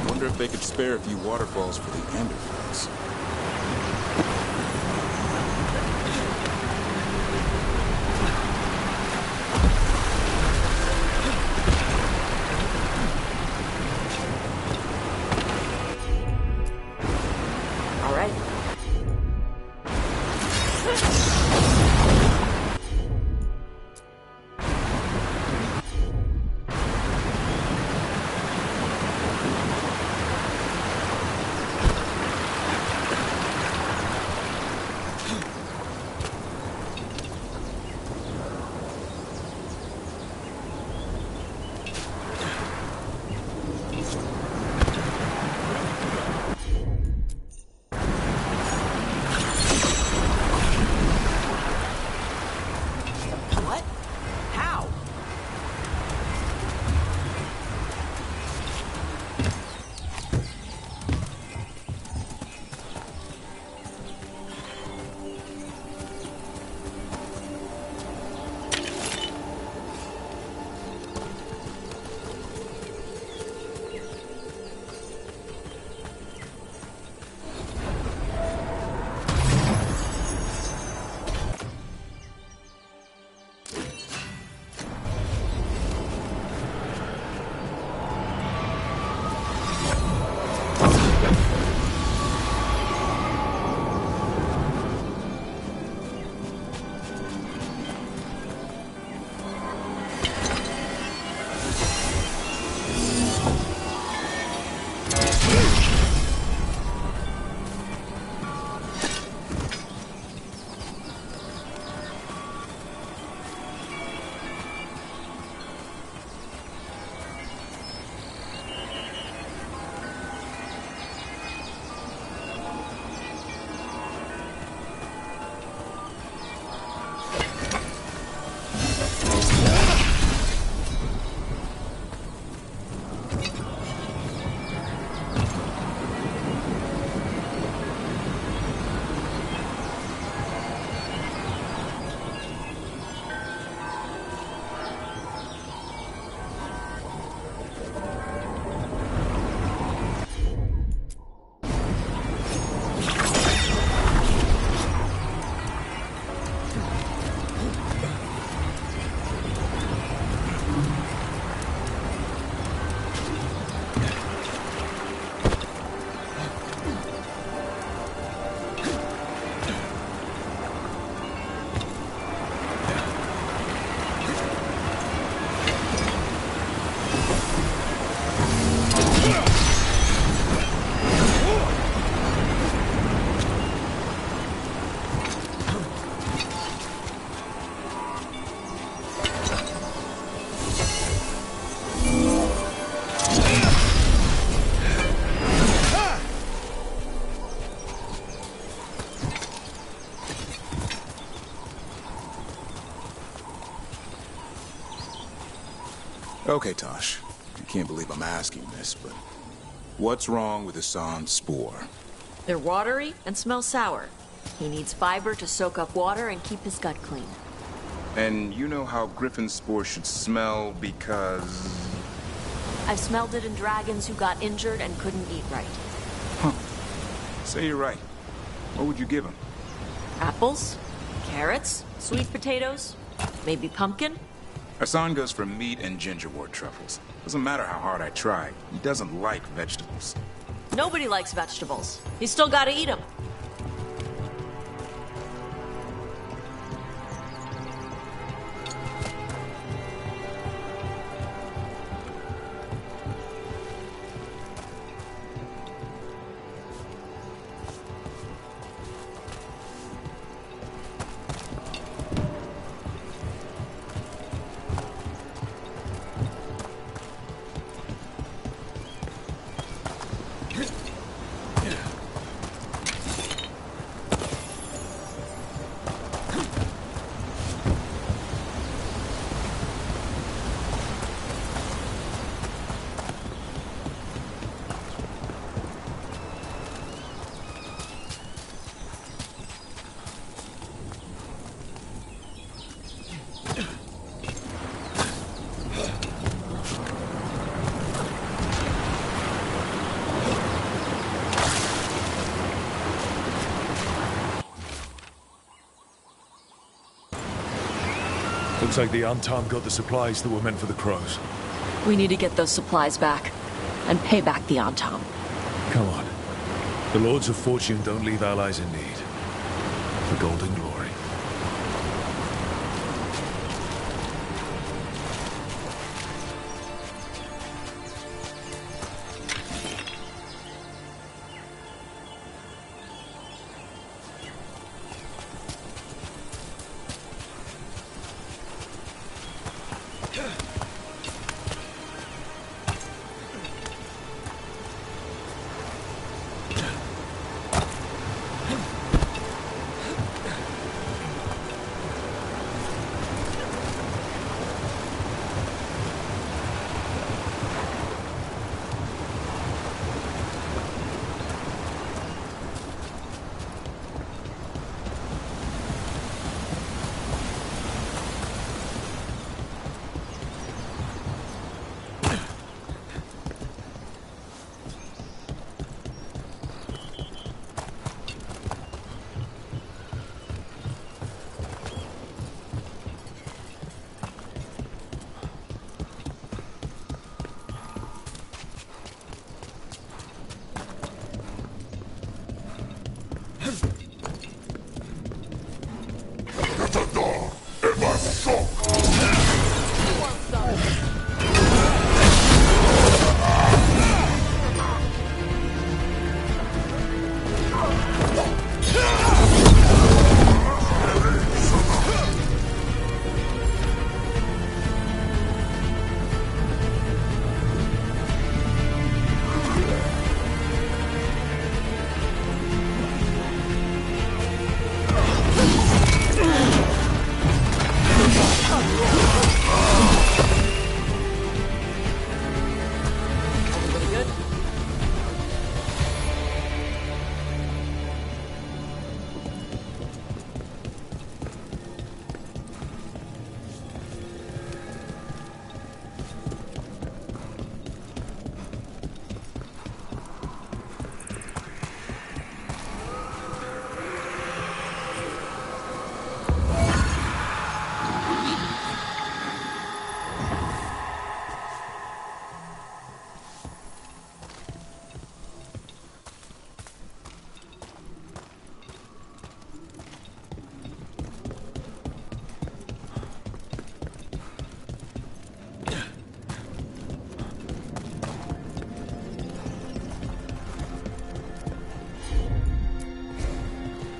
Speaker 1: Wonder if they could spare a few waterfalls for the Anderfoots.
Speaker 12: All right.
Speaker 3: What? How?
Speaker 1: Okay, Tosh. I can't believe I'm asking this, but what's wrong with Hassan's spore?
Speaker 12: They're watery and smell sour. He needs fiber to soak up water and keep his gut clean.
Speaker 1: And you know how Griffin spore should smell because...
Speaker 12: I've smelled it in dragons who got injured and couldn't eat right.
Speaker 1: Huh. Say you're right. What would you give him?
Speaker 12: Apples, carrots, sweet potatoes, maybe pumpkin.
Speaker 1: Hassan goes for meat and gingerwort truffles. Doesn't matter how hard I try, he doesn't like vegetables.
Speaker 12: Nobody likes vegetables. You still gotta eat them.
Speaker 4: Looks like the Antam got the supplies that were meant for the crows.
Speaker 12: We need to get those supplies back, and pay back the Antam.
Speaker 4: Come on. The Lords of Fortune don't leave allies in need. For golden glory.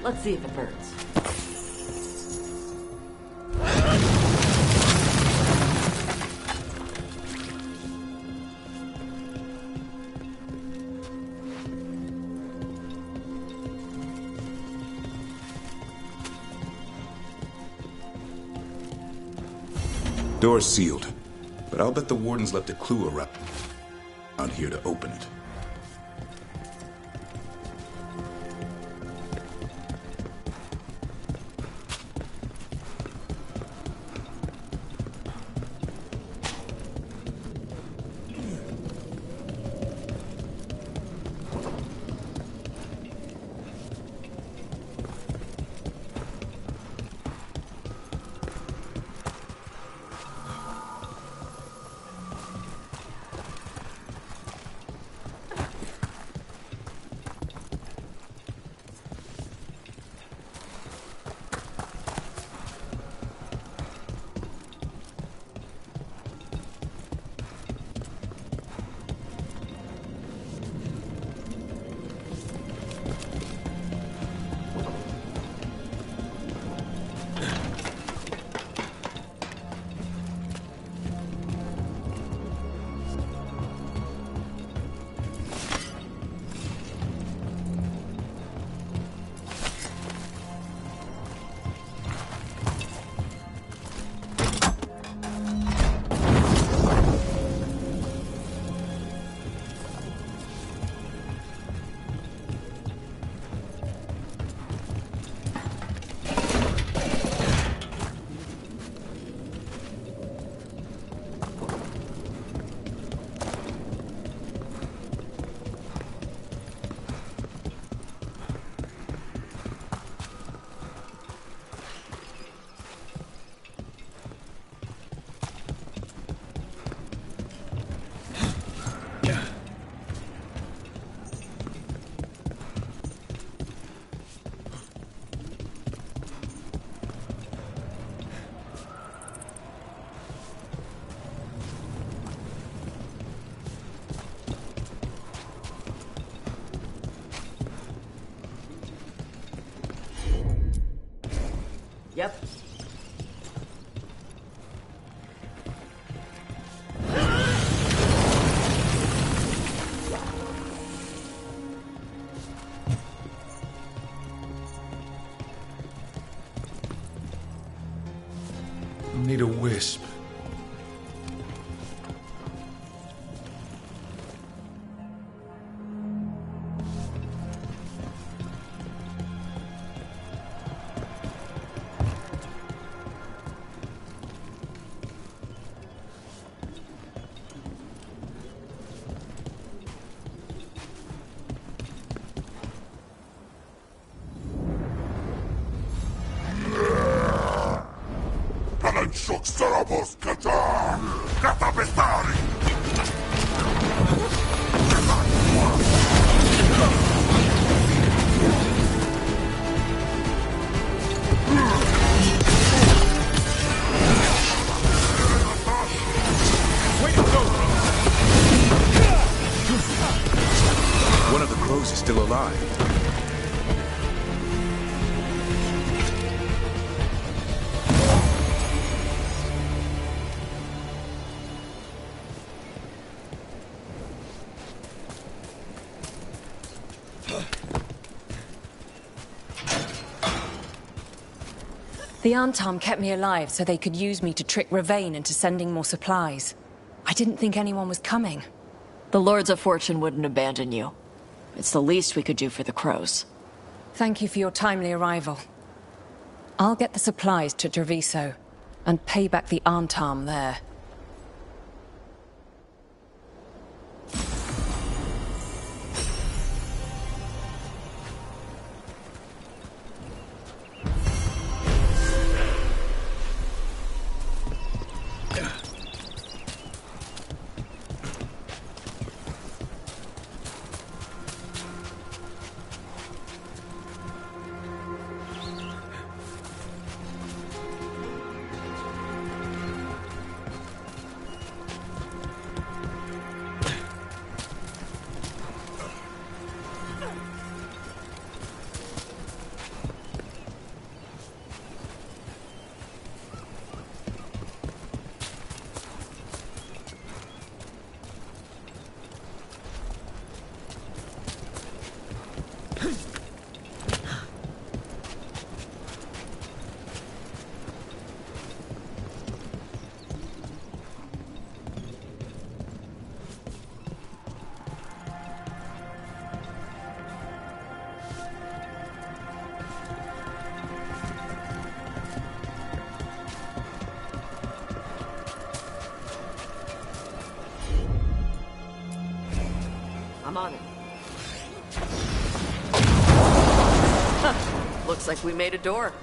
Speaker 12: Let's see if it burns.
Speaker 1: Door's sealed, but I'll bet the wardens left a clue around here to open it.
Speaker 12: Yep.
Speaker 4: Need a wisp.
Speaker 1: One of the crows is still alive.
Speaker 10: The Antam kept me alive so they could use me to trick Ravain into sending more supplies. I didn't think anyone was coming.
Speaker 12: The Lords of Fortune wouldn't abandon you. It's the least we could do for the crows.
Speaker 10: Thank you for your timely arrival. I'll get the supplies to Treviso and pay back the Antam there.
Speaker 12: I'm on it. Huh. Looks like we made a door.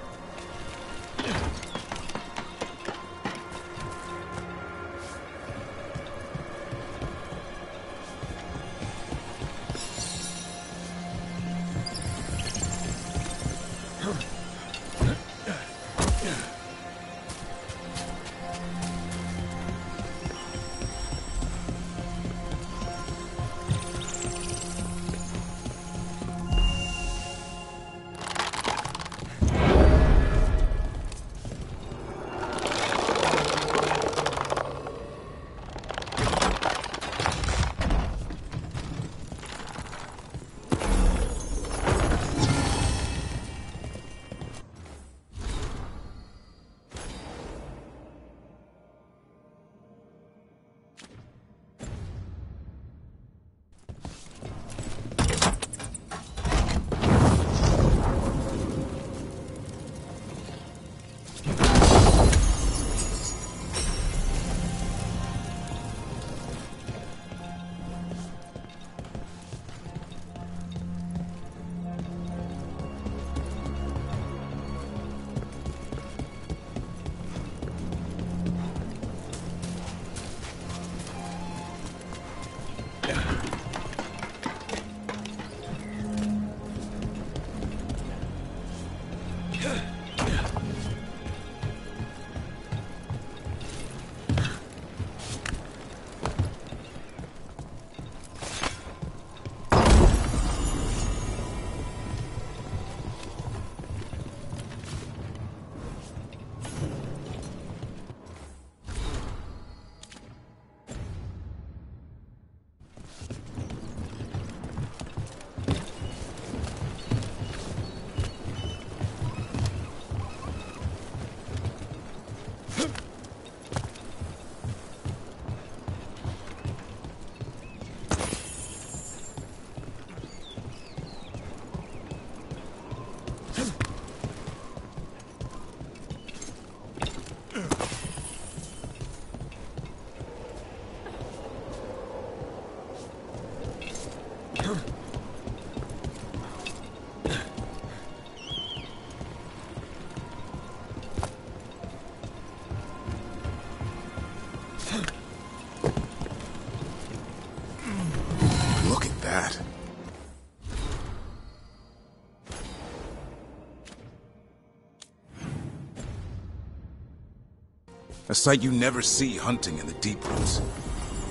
Speaker 1: A sight you never see hunting in the deep woods.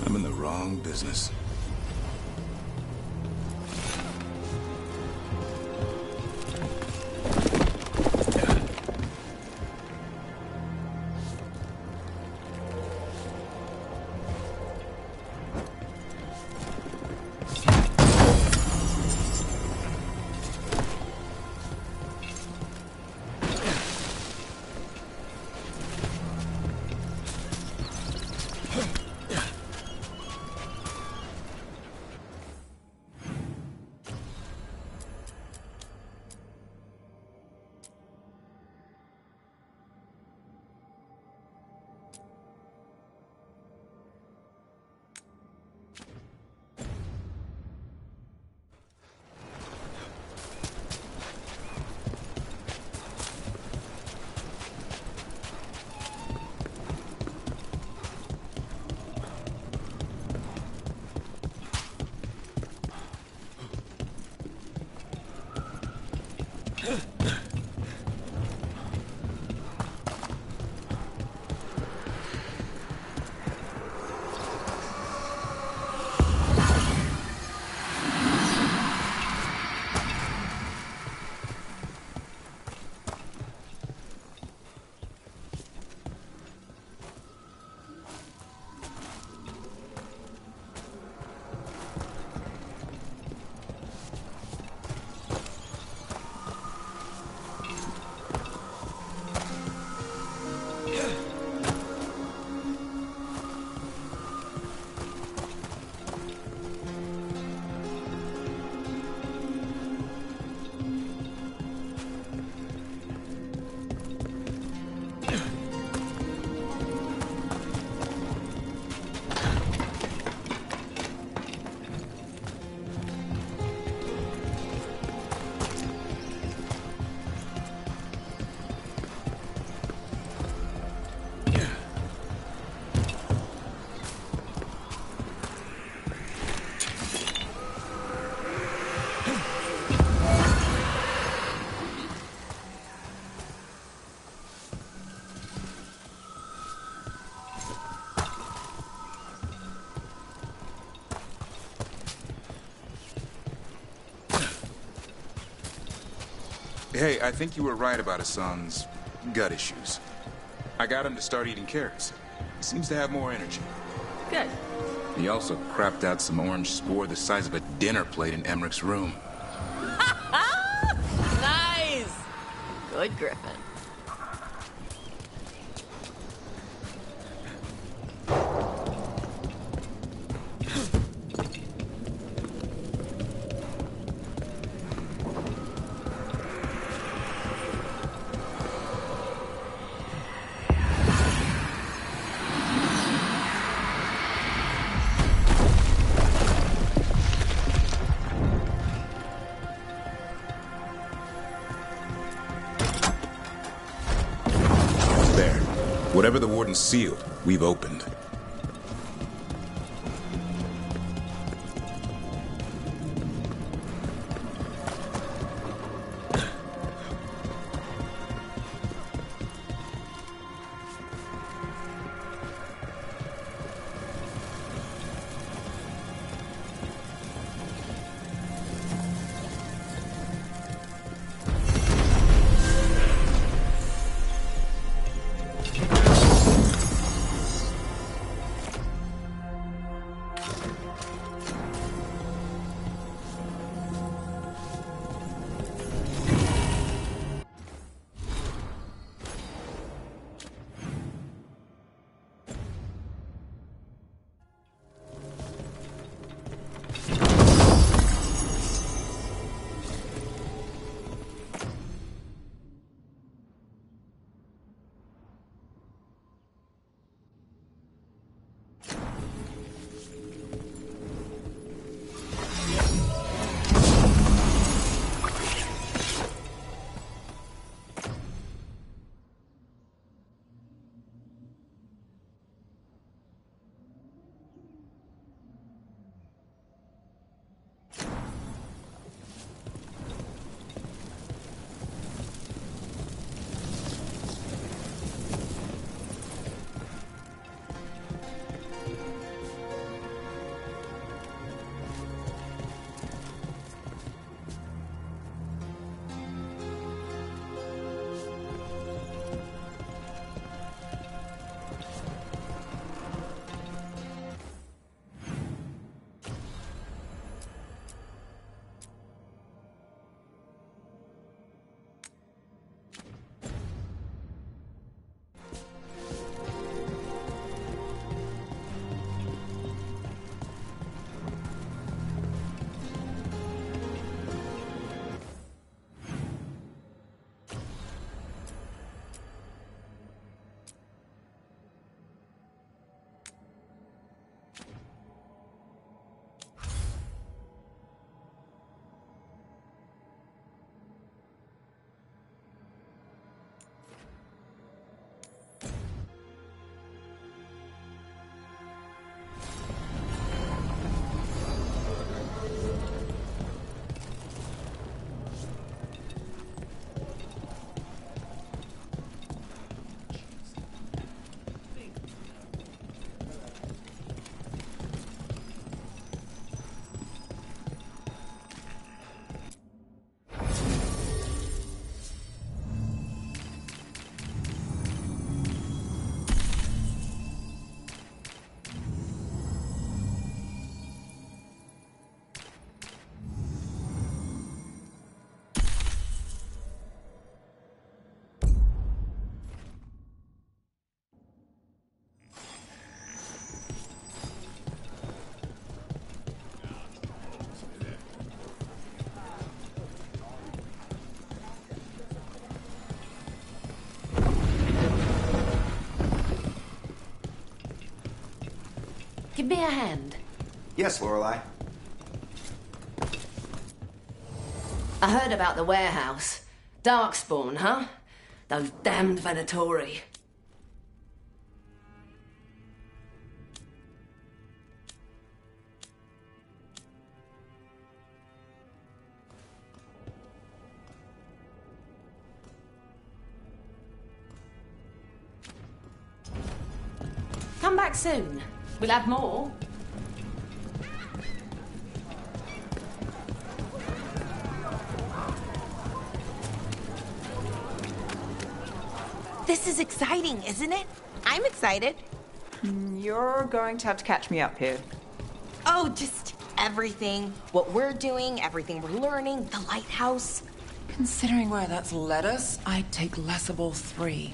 Speaker 1: I'm in the wrong business. Hey, I think you were right about Hassan's gut issues. I got him to start eating carrots. He seems to have more energy.
Speaker 12: Good.
Speaker 1: He also crapped out some orange spore the size of a dinner plate in Emmerich's room.
Speaker 12: Nice! Good, Griffin.
Speaker 1: Whatever the warden sealed, we've opened.
Speaker 17: me a hand?
Speaker 18: Yes, Lorelei.
Speaker 17: I heard about the warehouse. Darkspawn, huh? Those damned Venatori. Come back soon. We'll have more.
Speaker 5: This is exciting, isn't it? I'm excited.
Speaker 13: You're going to have to catch me up here.
Speaker 5: Oh, just everything. What we're doing, everything we're learning, the lighthouse.
Speaker 13: Considering where that's led us, I'd take less of all three.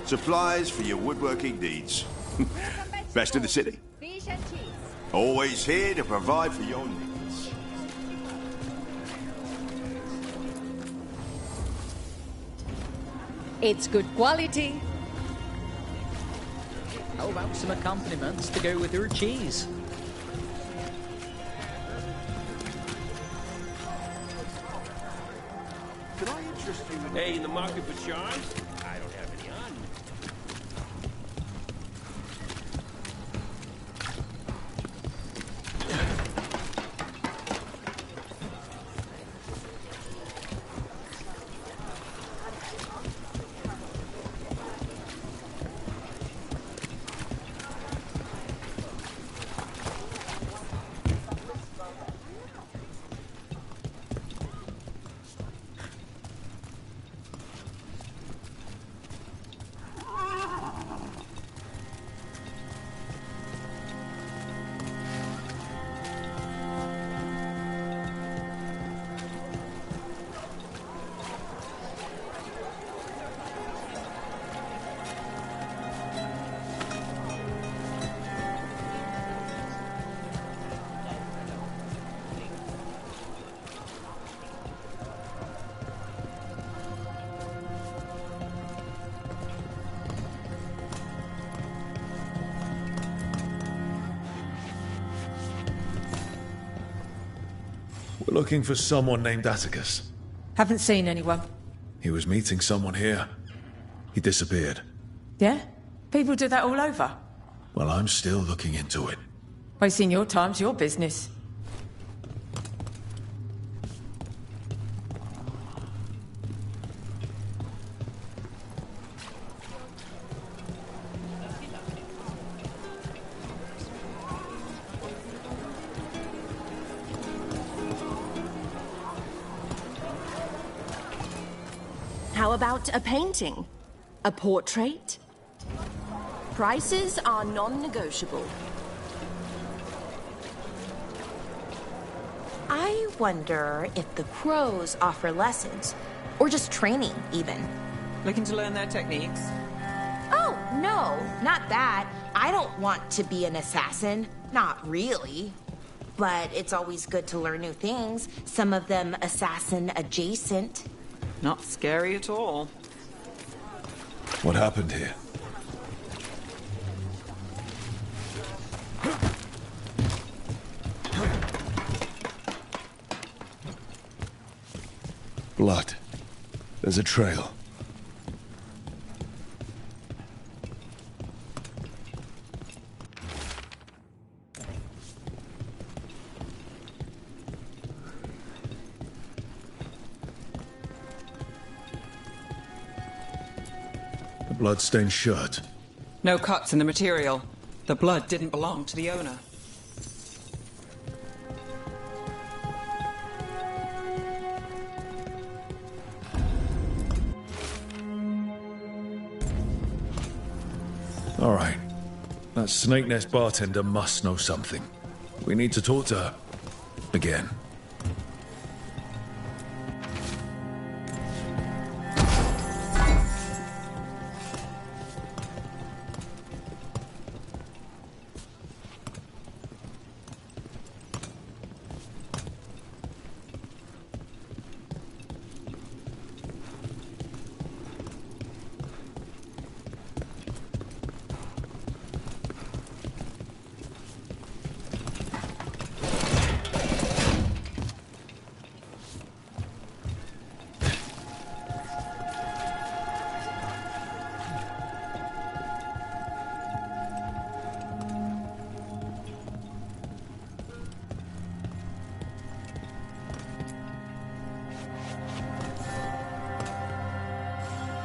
Speaker 19: Supplies for your woodworking needs. Best in the city. Always here to provide for your needs.
Speaker 20: It's good quality. How about some accompaniments to go with your cheese?
Speaker 8: Could I interest you in... Hey, in the market for charms? I don't have any on.
Speaker 4: We're looking for someone named Atticus.
Speaker 13: Haven't seen anyone.
Speaker 4: He was meeting someone here. He disappeared.
Speaker 13: Yeah? People do that all over.
Speaker 4: Well, I'm still looking into it.
Speaker 13: Wasting your time's your business.
Speaker 5: How about a painting? A portrait? Prices are non-negotiable. I wonder if the crows offer lessons. Or just training, even.
Speaker 13: Looking to learn their techniques?
Speaker 5: Oh, no, not that. I don't want to be an assassin. Not really. But it's always good to learn new things. Some of them assassin adjacent.
Speaker 13: Not scary at all.
Speaker 4: What happened here? Blood. There's a trail. The blood-stained shirt.
Speaker 13: No cuts in the material. The blood didn't belong to the owner.
Speaker 4: All right. That Snake Nest bartender must know something. We need to talk to her. Again.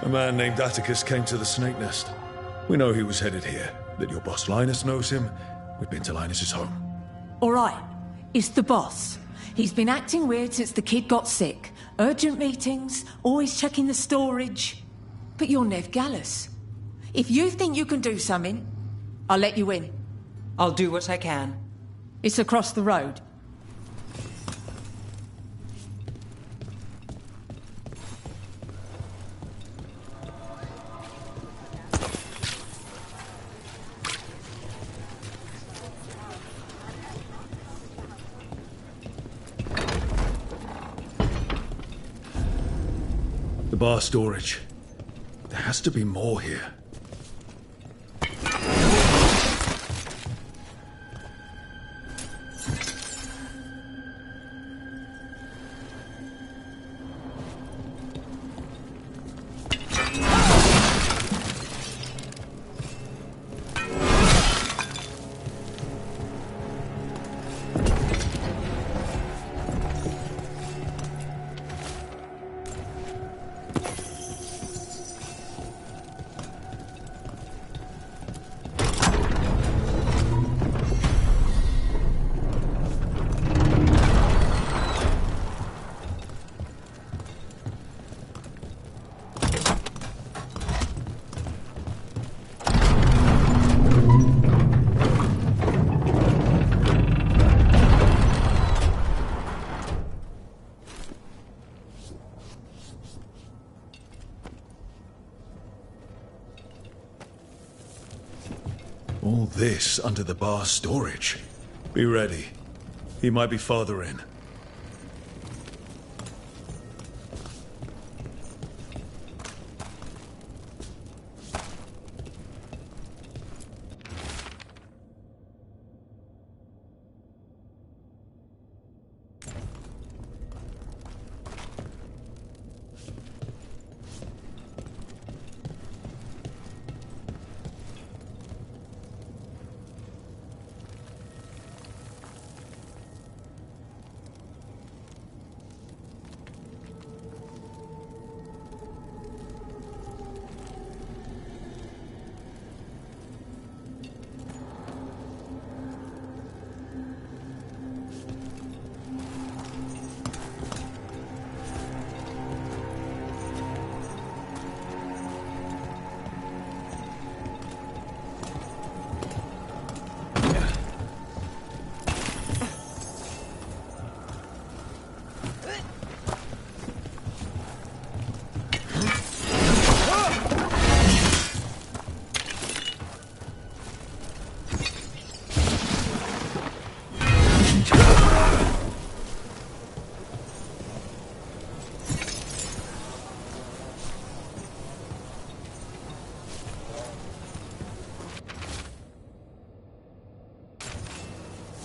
Speaker 4: A man named Atticus came to the Snake Nest. We know he was headed here, that your boss Linus knows him. We've been to Linus's home.
Speaker 18: All right, it's the boss. He's been acting weird since the kid got sick. Urgent meetings, always checking the storage. But you're Nev Gallus. If you think you can do something, I'll let you in.
Speaker 13: I'll do what I can.
Speaker 18: It's across the road.
Speaker 4: The bar storage. There has to be more here. All this under the bar storage. Be ready. He might be farther in.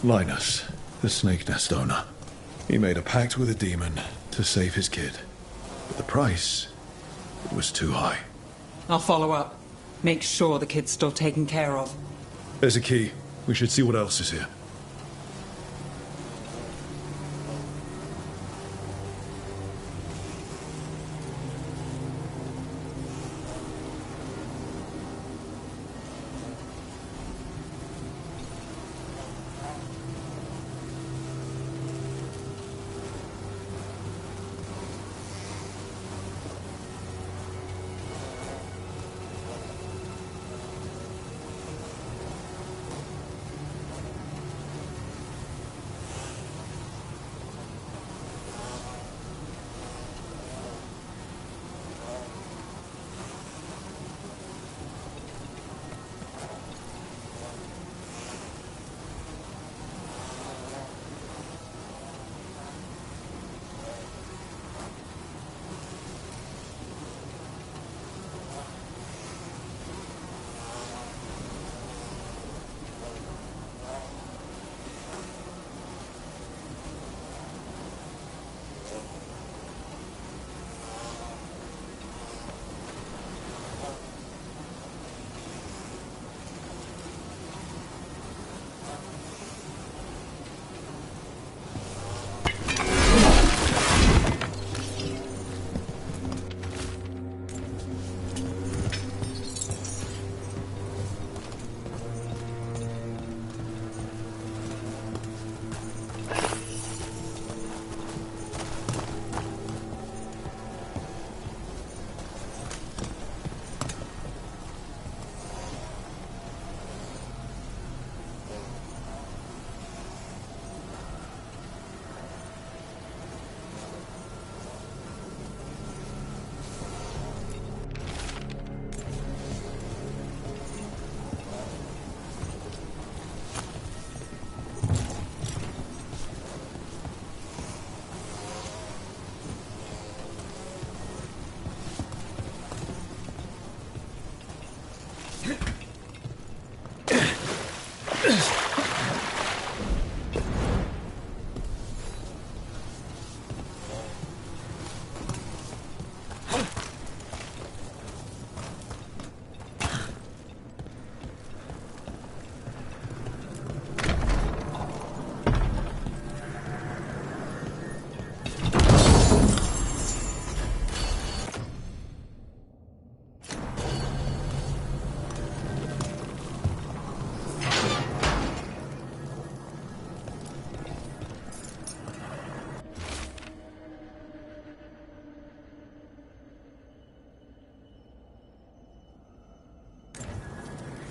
Speaker 4: Linus, the snake nest owner. He made a pact with a demon to save his kid. But the price, it was too high.
Speaker 13: I'll follow up. Make sure the kid's still taken care of.
Speaker 4: There's a key. We should see what else is here.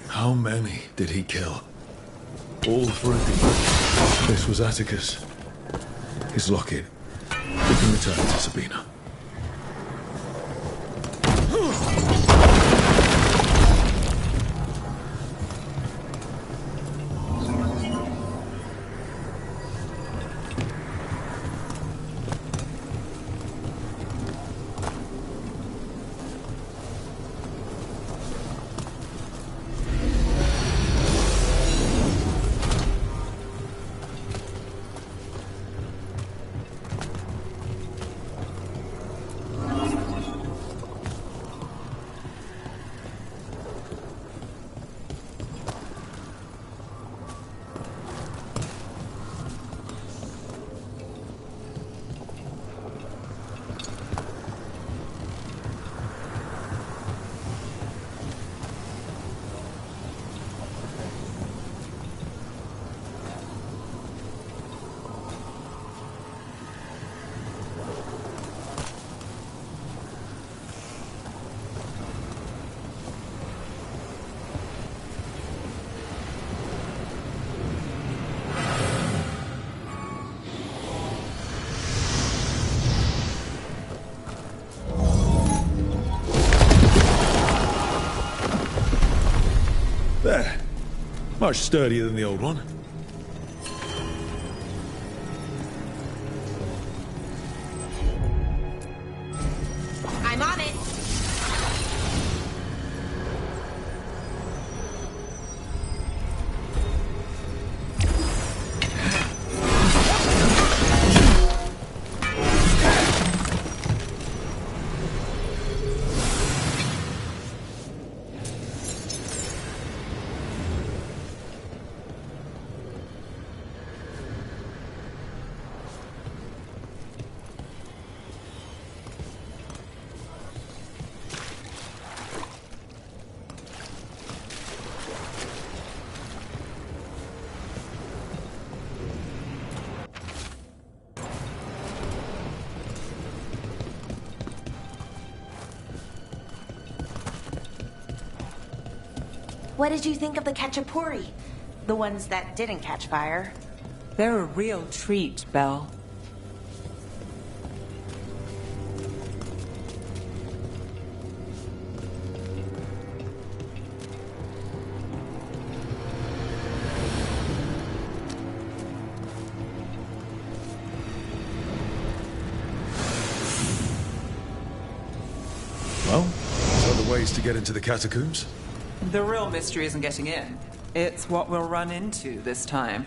Speaker 4: How many did he kill? All for a demon. This was Atticus. His locket. We can return to Sabina. There. Much sturdier than the old one.
Speaker 5: I'm on it. What did you think of the Khachapuri? The ones that didn't catch fire?
Speaker 13: They're a real treat, Belle.
Speaker 4: Well, so the ways to get into the catacombs?
Speaker 13: The real mystery isn't getting in. It's what we'll run into this time.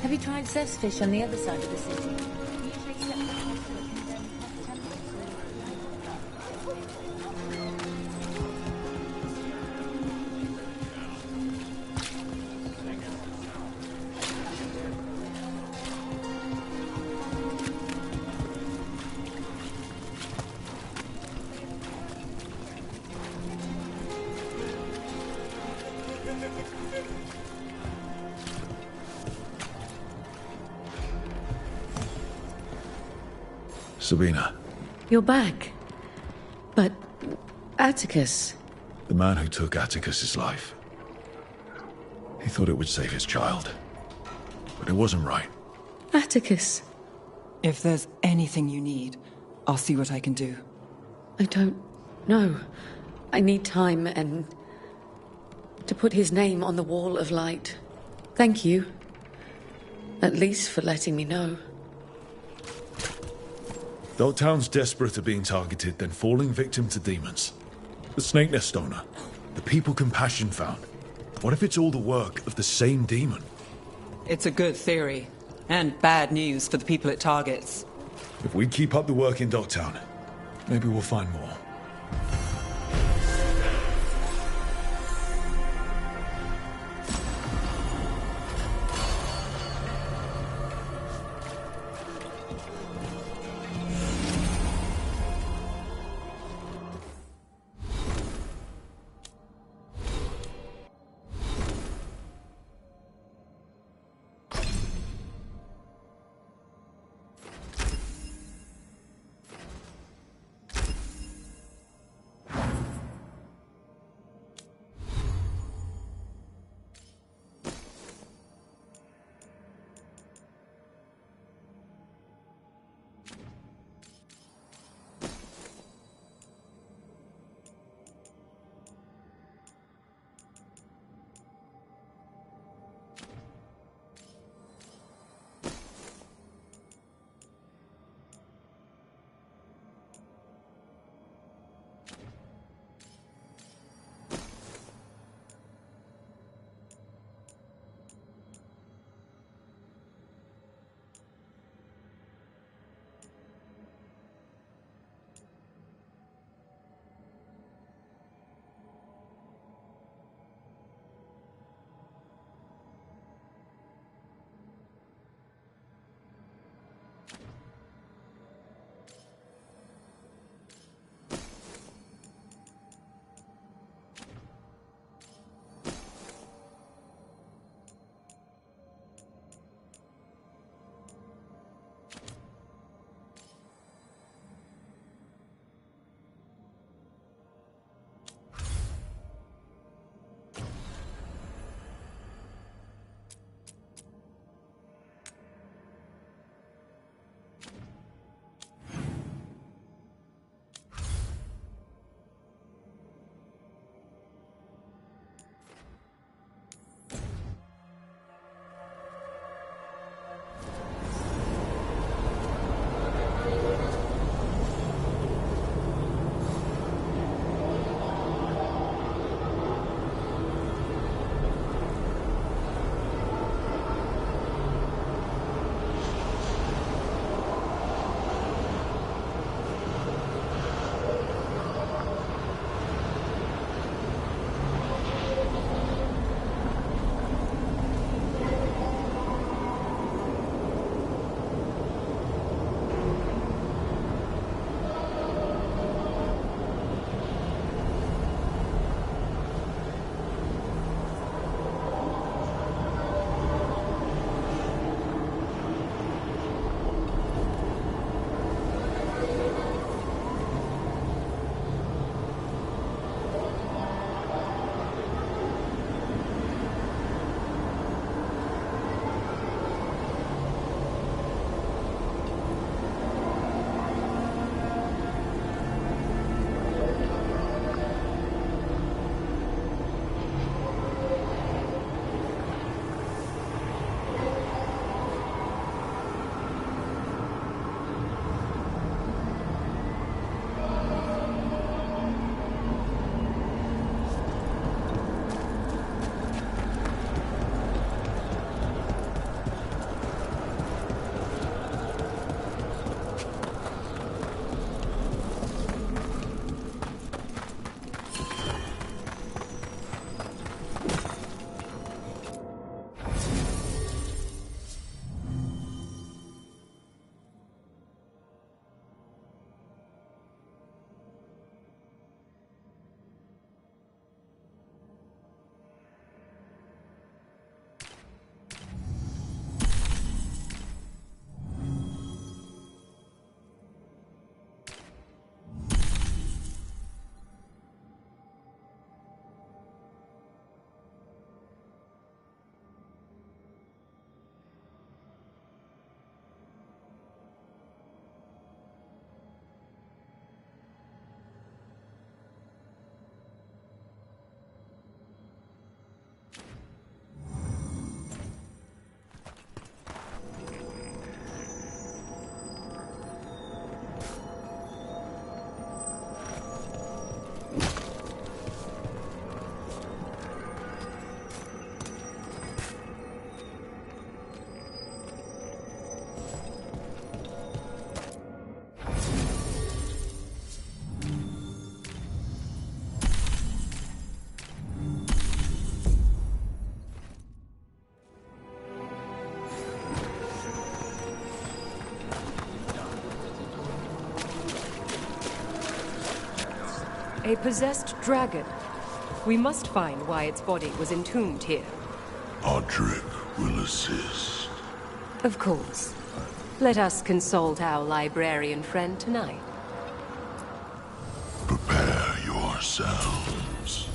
Speaker 18: Have you tried Zeph's fish on the other side of the city?
Speaker 4: Sabina,
Speaker 17: You're back. But Atticus...
Speaker 4: the man who took Atticus's life. He thought it would save his child. But it wasn't right.
Speaker 17: Atticus.
Speaker 13: If there's anything you need, I'll see what I can do.
Speaker 17: I don't know. I need time and... to put his name on the wall of light. Thank you. At least for letting me know.
Speaker 4: Though town's desperate at being targeted, then falling victim to demons. The Snake Nest owner. The people Compassion found. What if it's all the work of the same demon?
Speaker 13: It's a good theory, and bad news for the people it targets.
Speaker 4: If we keep up the work in Dogtown, maybe we'll find more.
Speaker 21: A possessed dragon. We must find why its body was entombed here.
Speaker 22: Audric will assist.
Speaker 21: Of course. Let us consult our librarian friend tonight.
Speaker 22: Prepare yourselves.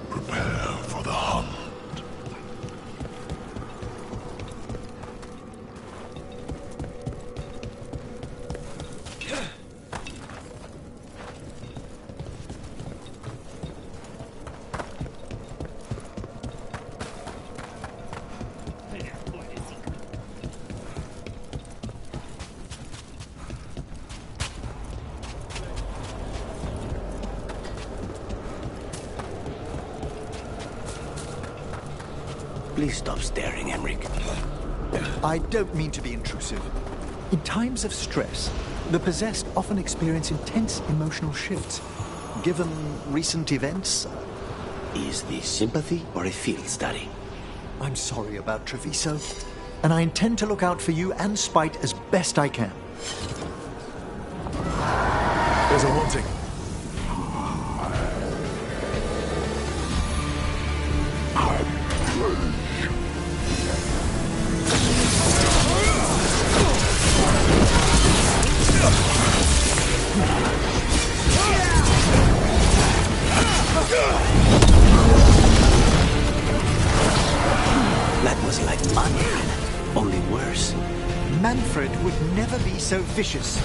Speaker 22: Prepare for the hunt.
Speaker 14: Please stop staring, Emmerich.
Speaker 2: I don't mean to be intrusive. In times of stress, the possessed often experience intense emotional shifts. Given recent events...
Speaker 14: Is this sympathy or a field study?
Speaker 2: I'm sorry about Treviso, and I intend to look out for you and Spite as best I can.
Speaker 4: There's a haunting.
Speaker 14: That was like Manfred, only worse.
Speaker 2: Manfred would never be so vicious.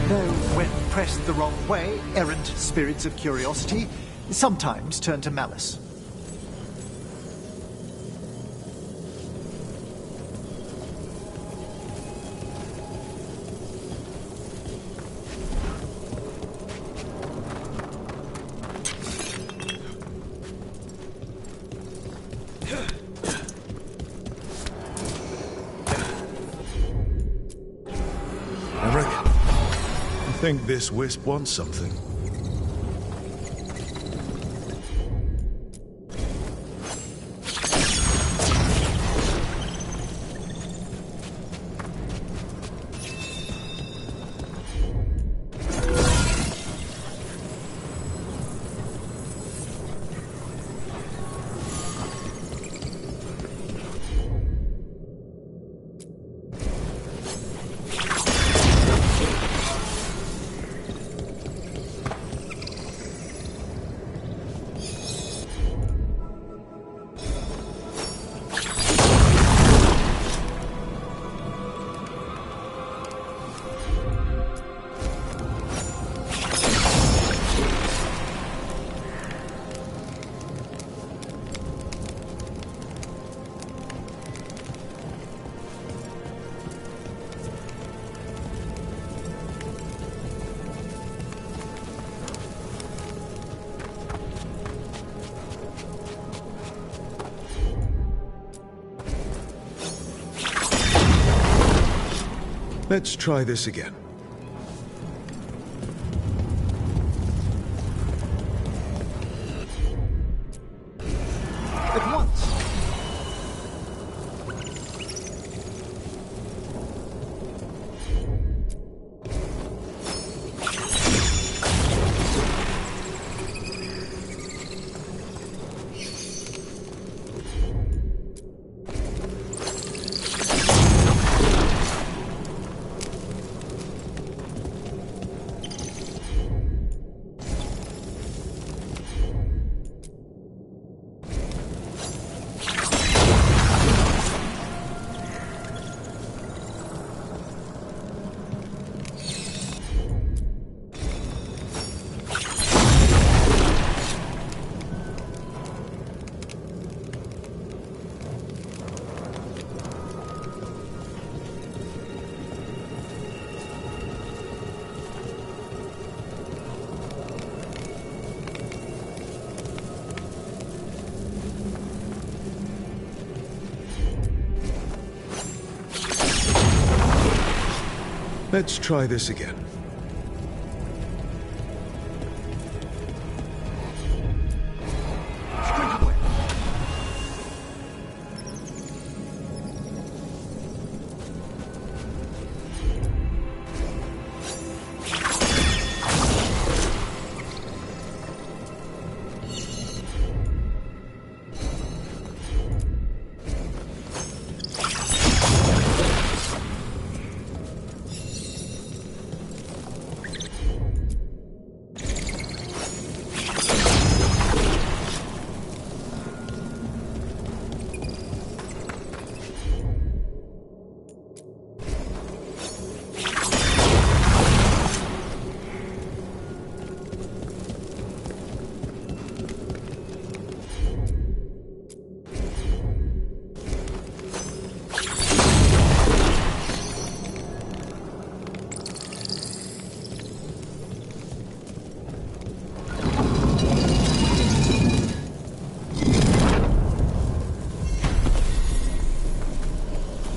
Speaker 2: Though, when pressed the wrong way, errant spirits of curiosity sometimes turn to malice.
Speaker 4: I think this wisp wants something. Let's try this again.
Speaker 2: At once.
Speaker 4: Let's try this again.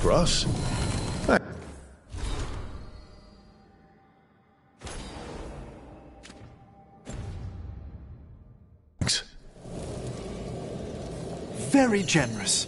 Speaker 4: For us? Thanks.
Speaker 2: Very generous.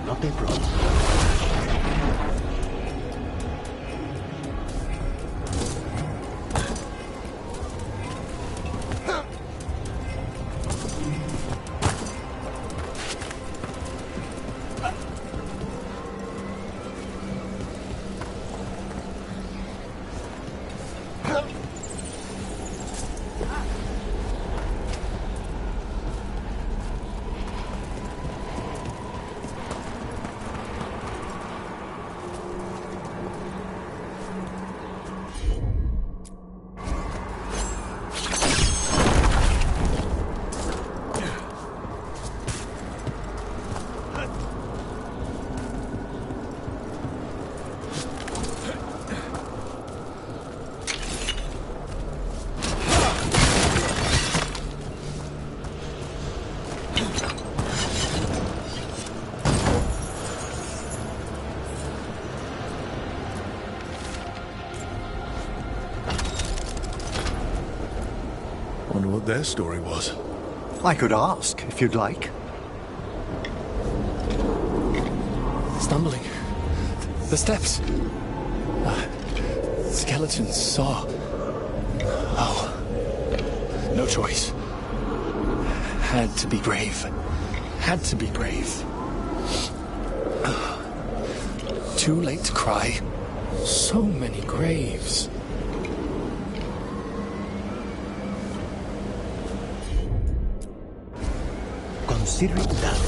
Speaker 14: Not a problem.
Speaker 4: Wonder what their story was.
Speaker 2: I could ask, if you'd like.
Speaker 11: Stumbling. The steps. Skeletons saw. Oh. No choice. Had to be brave. Had to be brave. Too late to cry. So many graves.
Speaker 14: Consider it done.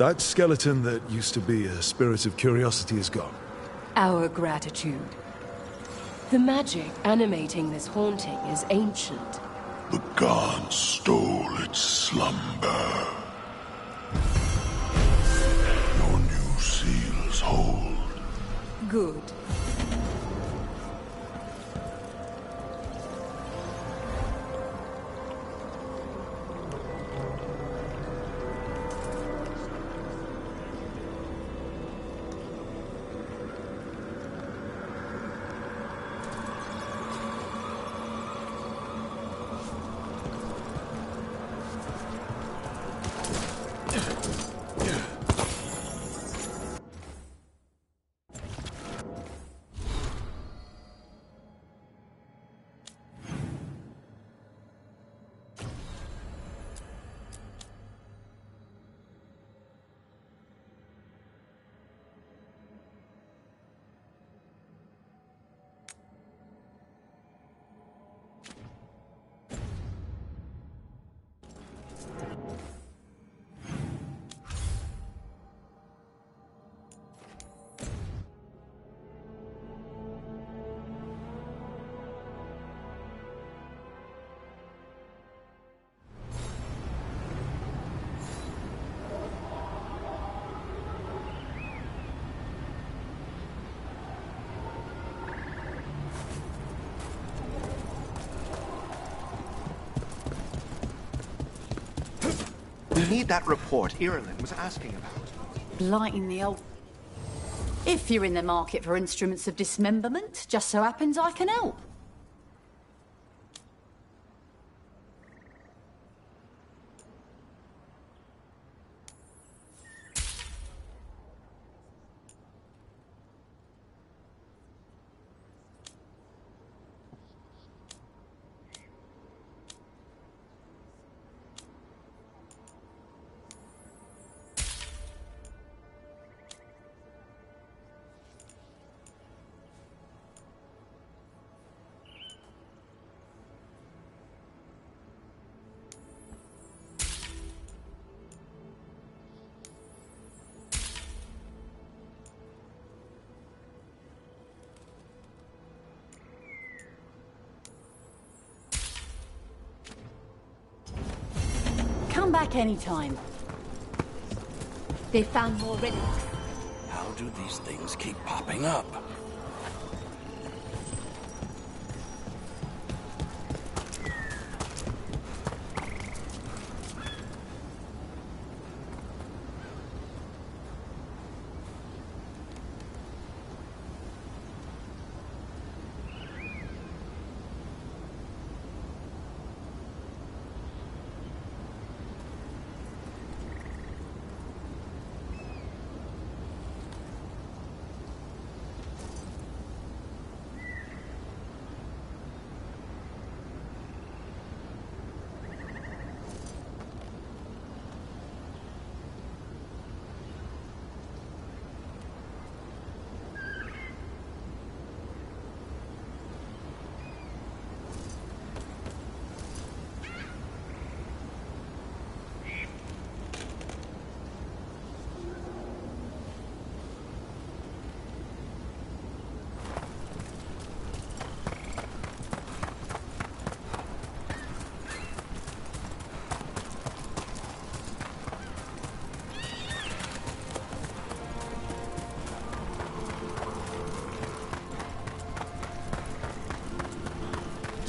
Speaker 4: That skeleton that used to be a spirit of curiosity is gone.
Speaker 21: Our gratitude. The magic animating this haunting is ancient.
Speaker 22: The gods stole its slumber. Your new seals hold.
Speaker 21: Good.
Speaker 2: We need that report Irilyn was asking about.
Speaker 7: Blighting the old... If you're in the market for instruments of dismemberment, just so happens I can help. Come back anytime. They found more relics.
Speaker 14: How do these things keep popping up?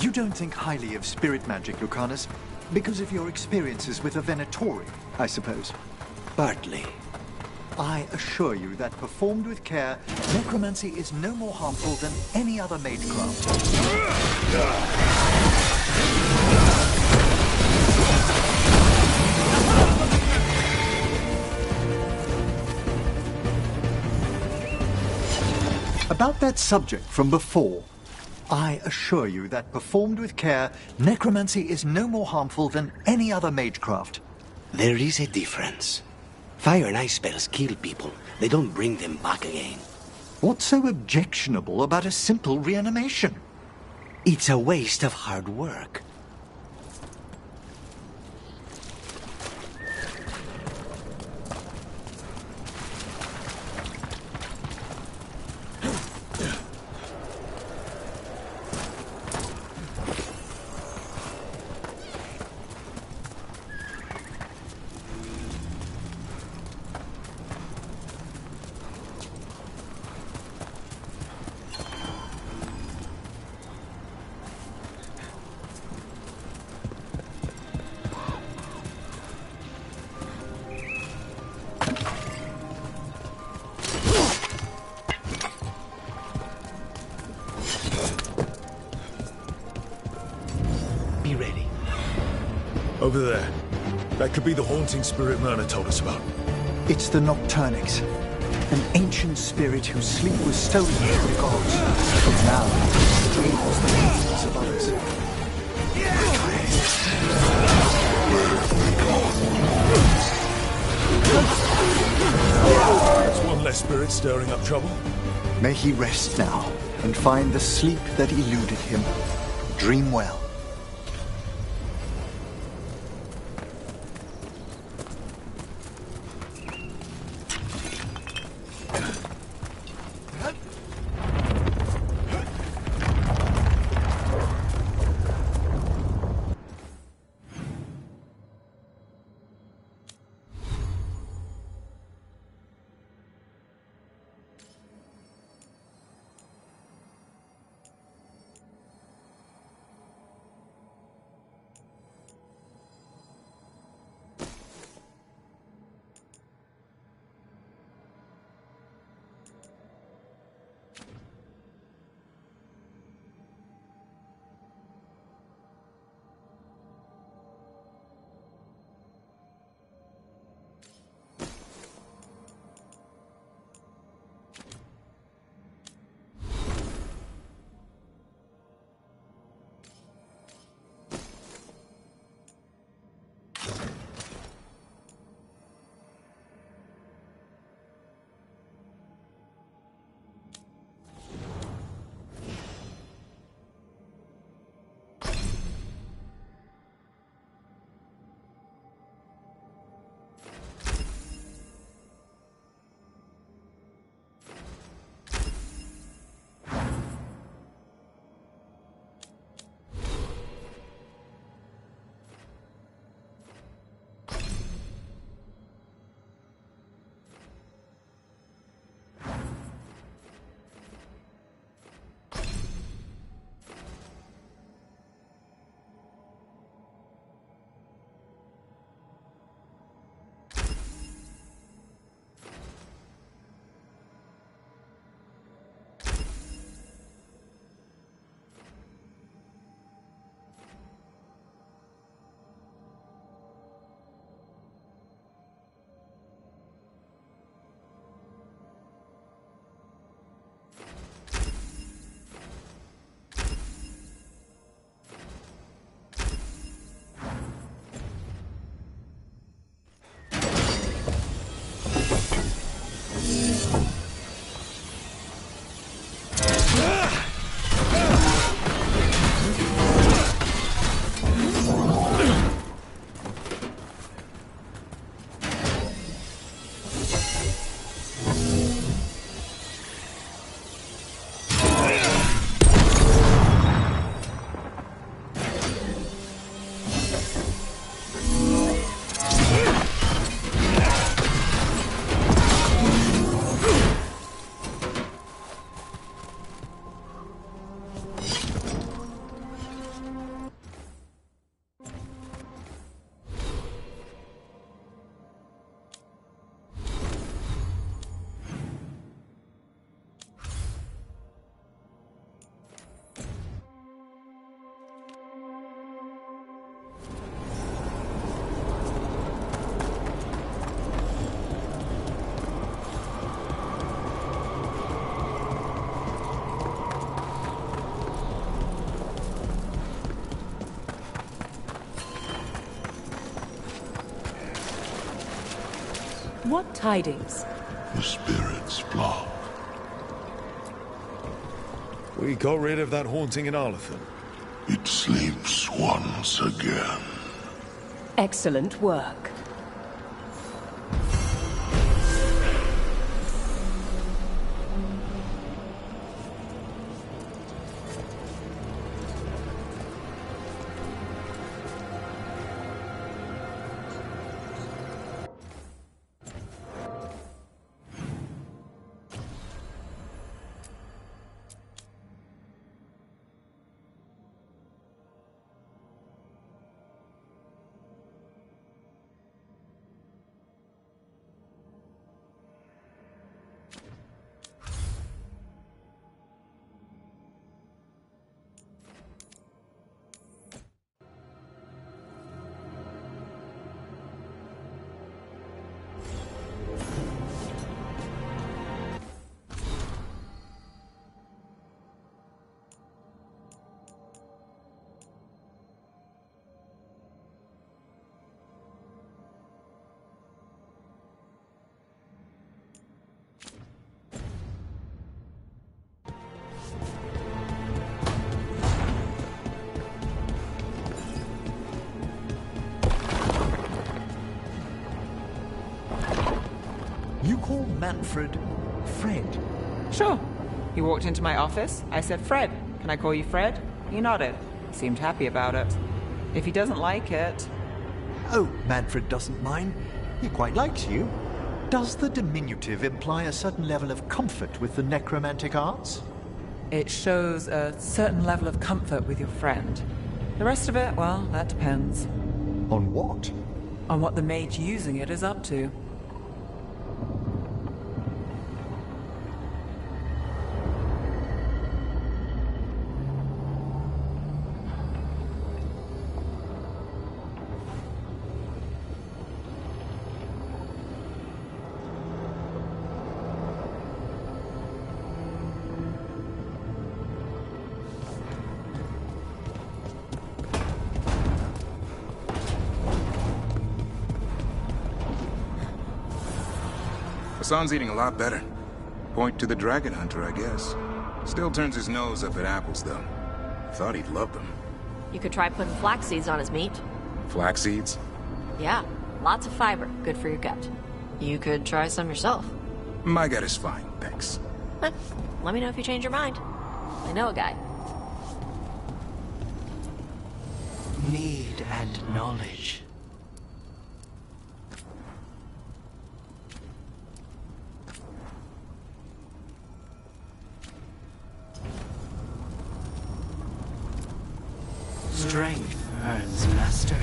Speaker 2: You don't think highly of spirit magic, Lucanus, because of your experiences with a Venatori, I suppose.
Speaker 14: Partly.
Speaker 2: I assure you that performed with care, necromancy is no more harmful than any other magecraft. About that subject from before, I assure you that performed with care, necromancy is no more harmful than any other magecraft.
Speaker 14: There is a difference. Fire and ice spells kill people. They don't bring them back again.
Speaker 2: What's so objectionable about a simple reanimation?
Speaker 14: It's a waste of hard work.
Speaker 4: Over there. That could be the haunting spirit Myrna told us about.
Speaker 2: It's the Nocturnix, an ancient spirit whose sleep was stolen from the gods, but now dreams the movements of others.
Speaker 4: That's one less spirit stirring up trouble.
Speaker 2: May he rest now and find the sleep that eluded him. Dream well.
Speaker 21: What tidings?
Speaker 22: The spirit's flock.
Speaker 4: We got rid of that haunting in Arlathan.
Speaker 22: It sleeps once again.
Speaker 21: Excellent work.
Speaker 2: You call Manfred Fred?
Speaker 13: Sure. He walked into my office. I said, Fred, can I call you Fred? He nodded. Seemed happy about it. If he doesn't like it...
Speaker 2: Oh, Manfred doesn't mind. He quite likes you. Does the diminutive imply a certain level of comfort with the necromantic arts?
Speaker 13: It shows a certain level of comfort with your friend. The rest of it, well, that depends.
Speaker 2: On what?
Speaker 13: On what the mage using it is up to.
Speaker 1: Hassan's eating a lot better. Point to the dragon hunter, I guess. Still turns his nose up at apples, though. Thought he'd love them.
Speaker 12: You could try putting flax seeds on his meat.
Speaker 1: Flax seeds?
Speaker 12: Yeah, lots of fiber, good for your gut. You could try some yourself.
Speaker 1: My gut is fine, thanks.
Speaker 12: Let me know if you change your mind. I know a guy.
Speaker 14: Need and knowledge. Strength earns mastery.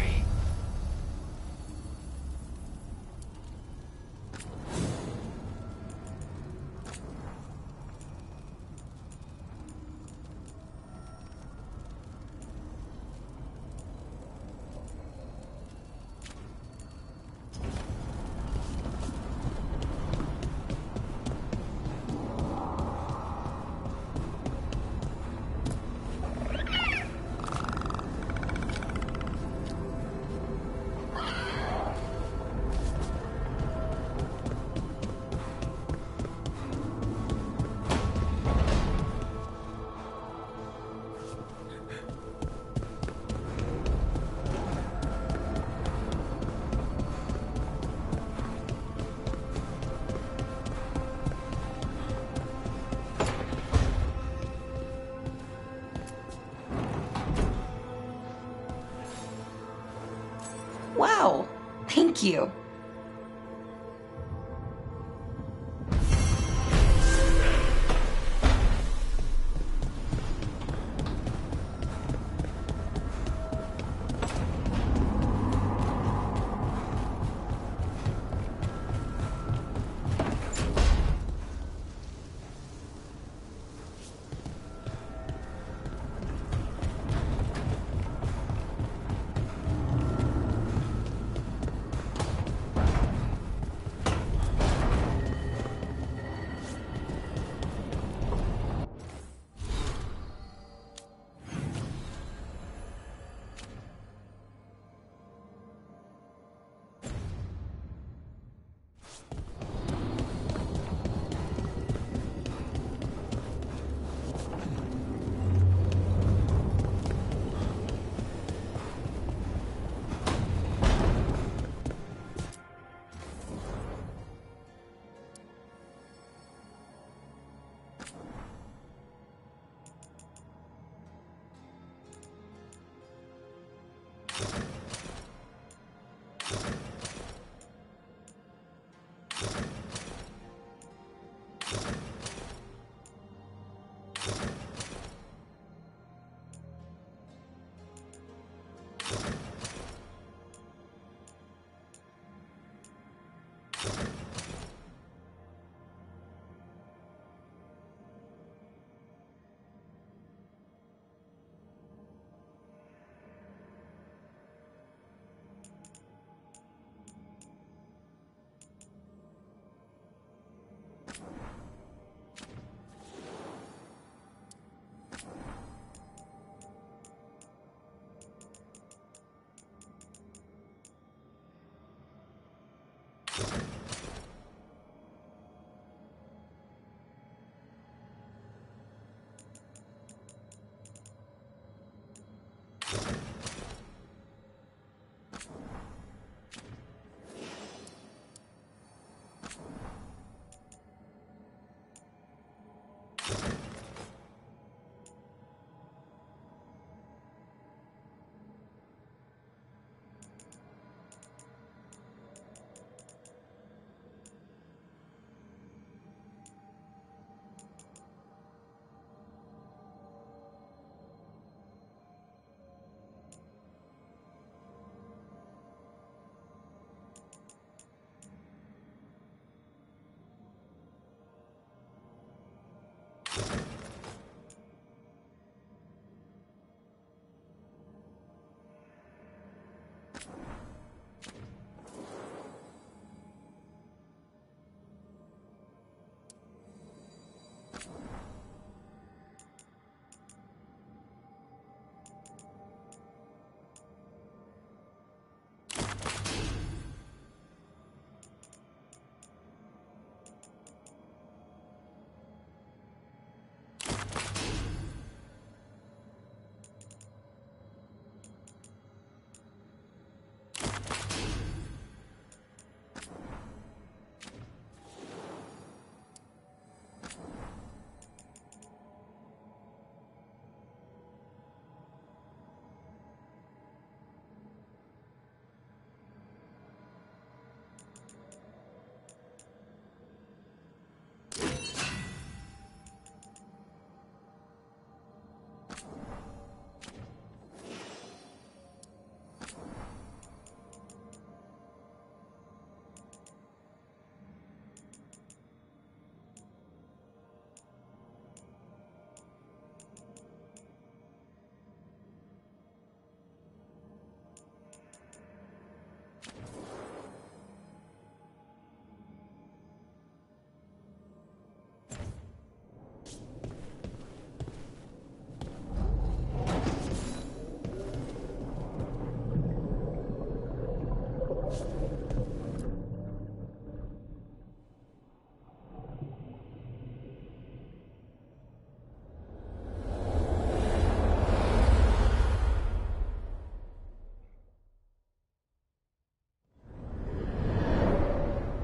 Speaker 5: Wow, thank you.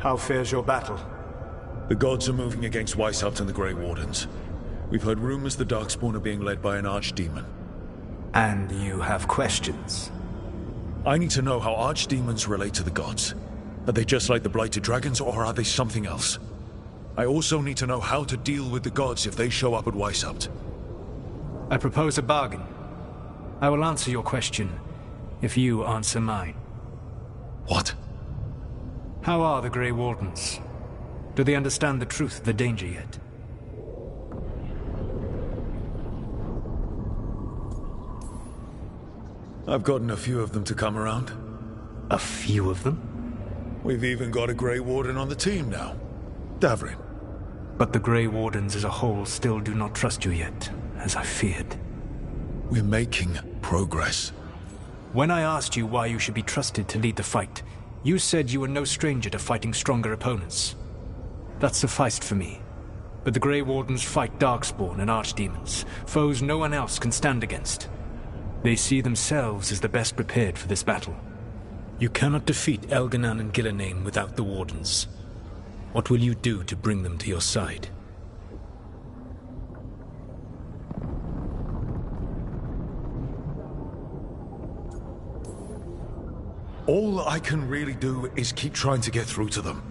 Speaker 11: How fares your battle?
Speaker 4: The gods are moving against Weishaupt and the Grey Wardens. We've heard rumors the Darkspawn are being led by an archdemon.
Speaker 11: And you have questions?
Speaker 4: I need to know how archdemons relate to the gods. Are they just like the Blighted Dragons, or are they something else? I also need to know how to deal with the gods if they show up at Weishaupt.
Speaker 11: I propose a bargain. I will answer your question if you answer mine.
Speaker 4: What?
Speaker 11: How are the Grey Wardens? Do they understand the truth of the danger yet?
Speaker 4: I've gotten a few of them to come around.
Speaker 11: A few of them?
Speaker 4: We've even got a Grey Warden on the team now. Davrin.
Speaker 11: But the Grey Wardens as a whole still do not trust you yet, as I feared.
Speaker 4: We're making progress.
Speaker 11: When I asked you why you should be trusted to lead the fight, you said you were no stranger to fighting stronger opponents. That sufficed for me. But the Grey Wardens fight Darkspawn and Archdemons, foes no one else can stand against. They see themselves as the best prepared for this battle. You cannot defeat Elganan and Gillenane without the Wardens. What will you do to bring them to your side?
Speaker 4: All I can really do is keep trying to get through to them.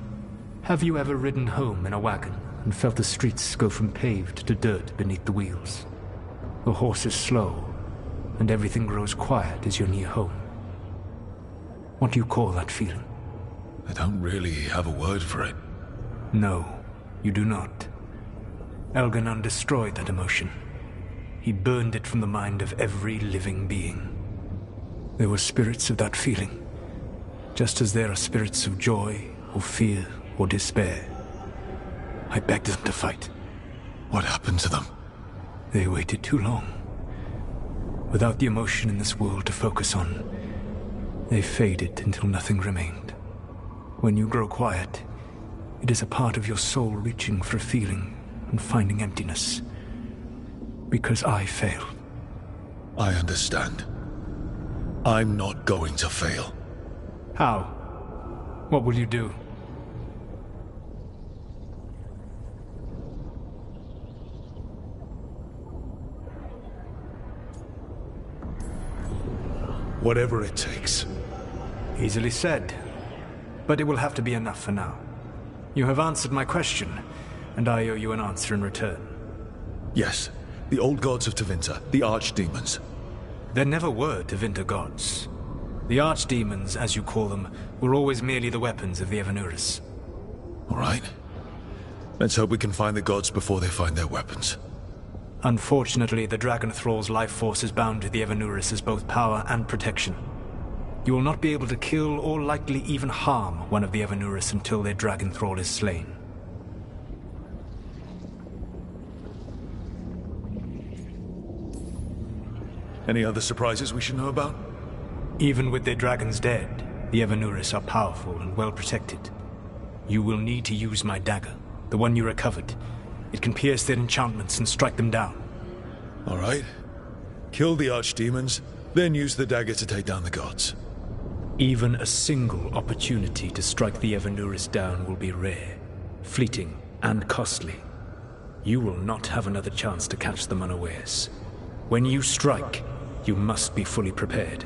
Speaker 11: Have you ever ridden home in a wagon and felt the streets go from paved to dirt beneath the wheels? The horse is slow, and everything grows quiet as you're near home. What do you call that feeling?
Speaker 4: I don't really have a word for it.
Speaker 11: No, you do not. Elganan destroyed that emotion. He burned it from the mind of every living being. There were spirits of that feeling, just as there are spirits of joy, or fear, or despair. I begged them to fight.
Speaker 4: What happened to them?
Speaker 11: They waited too long. Without the emotion in this world to focus on, they faded until nothing remained. When you grow quiet, it is a part of your soul reaching for a feeling and finding emptiness. Because I failed.
Speaker 4: I understand. I'm not going to fail.
Speaker 11: How? What will you do?
Speaker 4: Whatever it takes.
Speaker 11: Easily said. But it will have to be enough for now. You have answered my question, and I owe you an answer in return.
Speaker 4: Yes, the old gods of Tevinter, the archdemons.
Speaker 11: There never were Tevinter gods. The archdemons, as you call them, were always merely the weapons of the Evanuris.
Speaker 4: All right. Let's hope we can find the gods before they find their weapons.
Speaker 11: Unfortunately, the Dragon Thrall's life force is bound to the Evanuris as both power and protection. You will not be able to kill or likely even harm one of the Evanuris until their Dragon Thrall is slain.
Speaker 4: Any other surprises we should know about?
Speaker 11: Even with their dragons dead, the Evanuris are powerful and well protected. You will need to use my dagger, the one you recovered. It can pierce their enchantments and strike them down.
Speaker 4: All right. Kill the archdemons, then use the dagger to take down the gods.
Speaker 11: Even a single opportunity to strike the Evanuris down will be rare, fleeting, and costly. You will not have another chance to catch them unawares. When you strike, you must be fully prepared.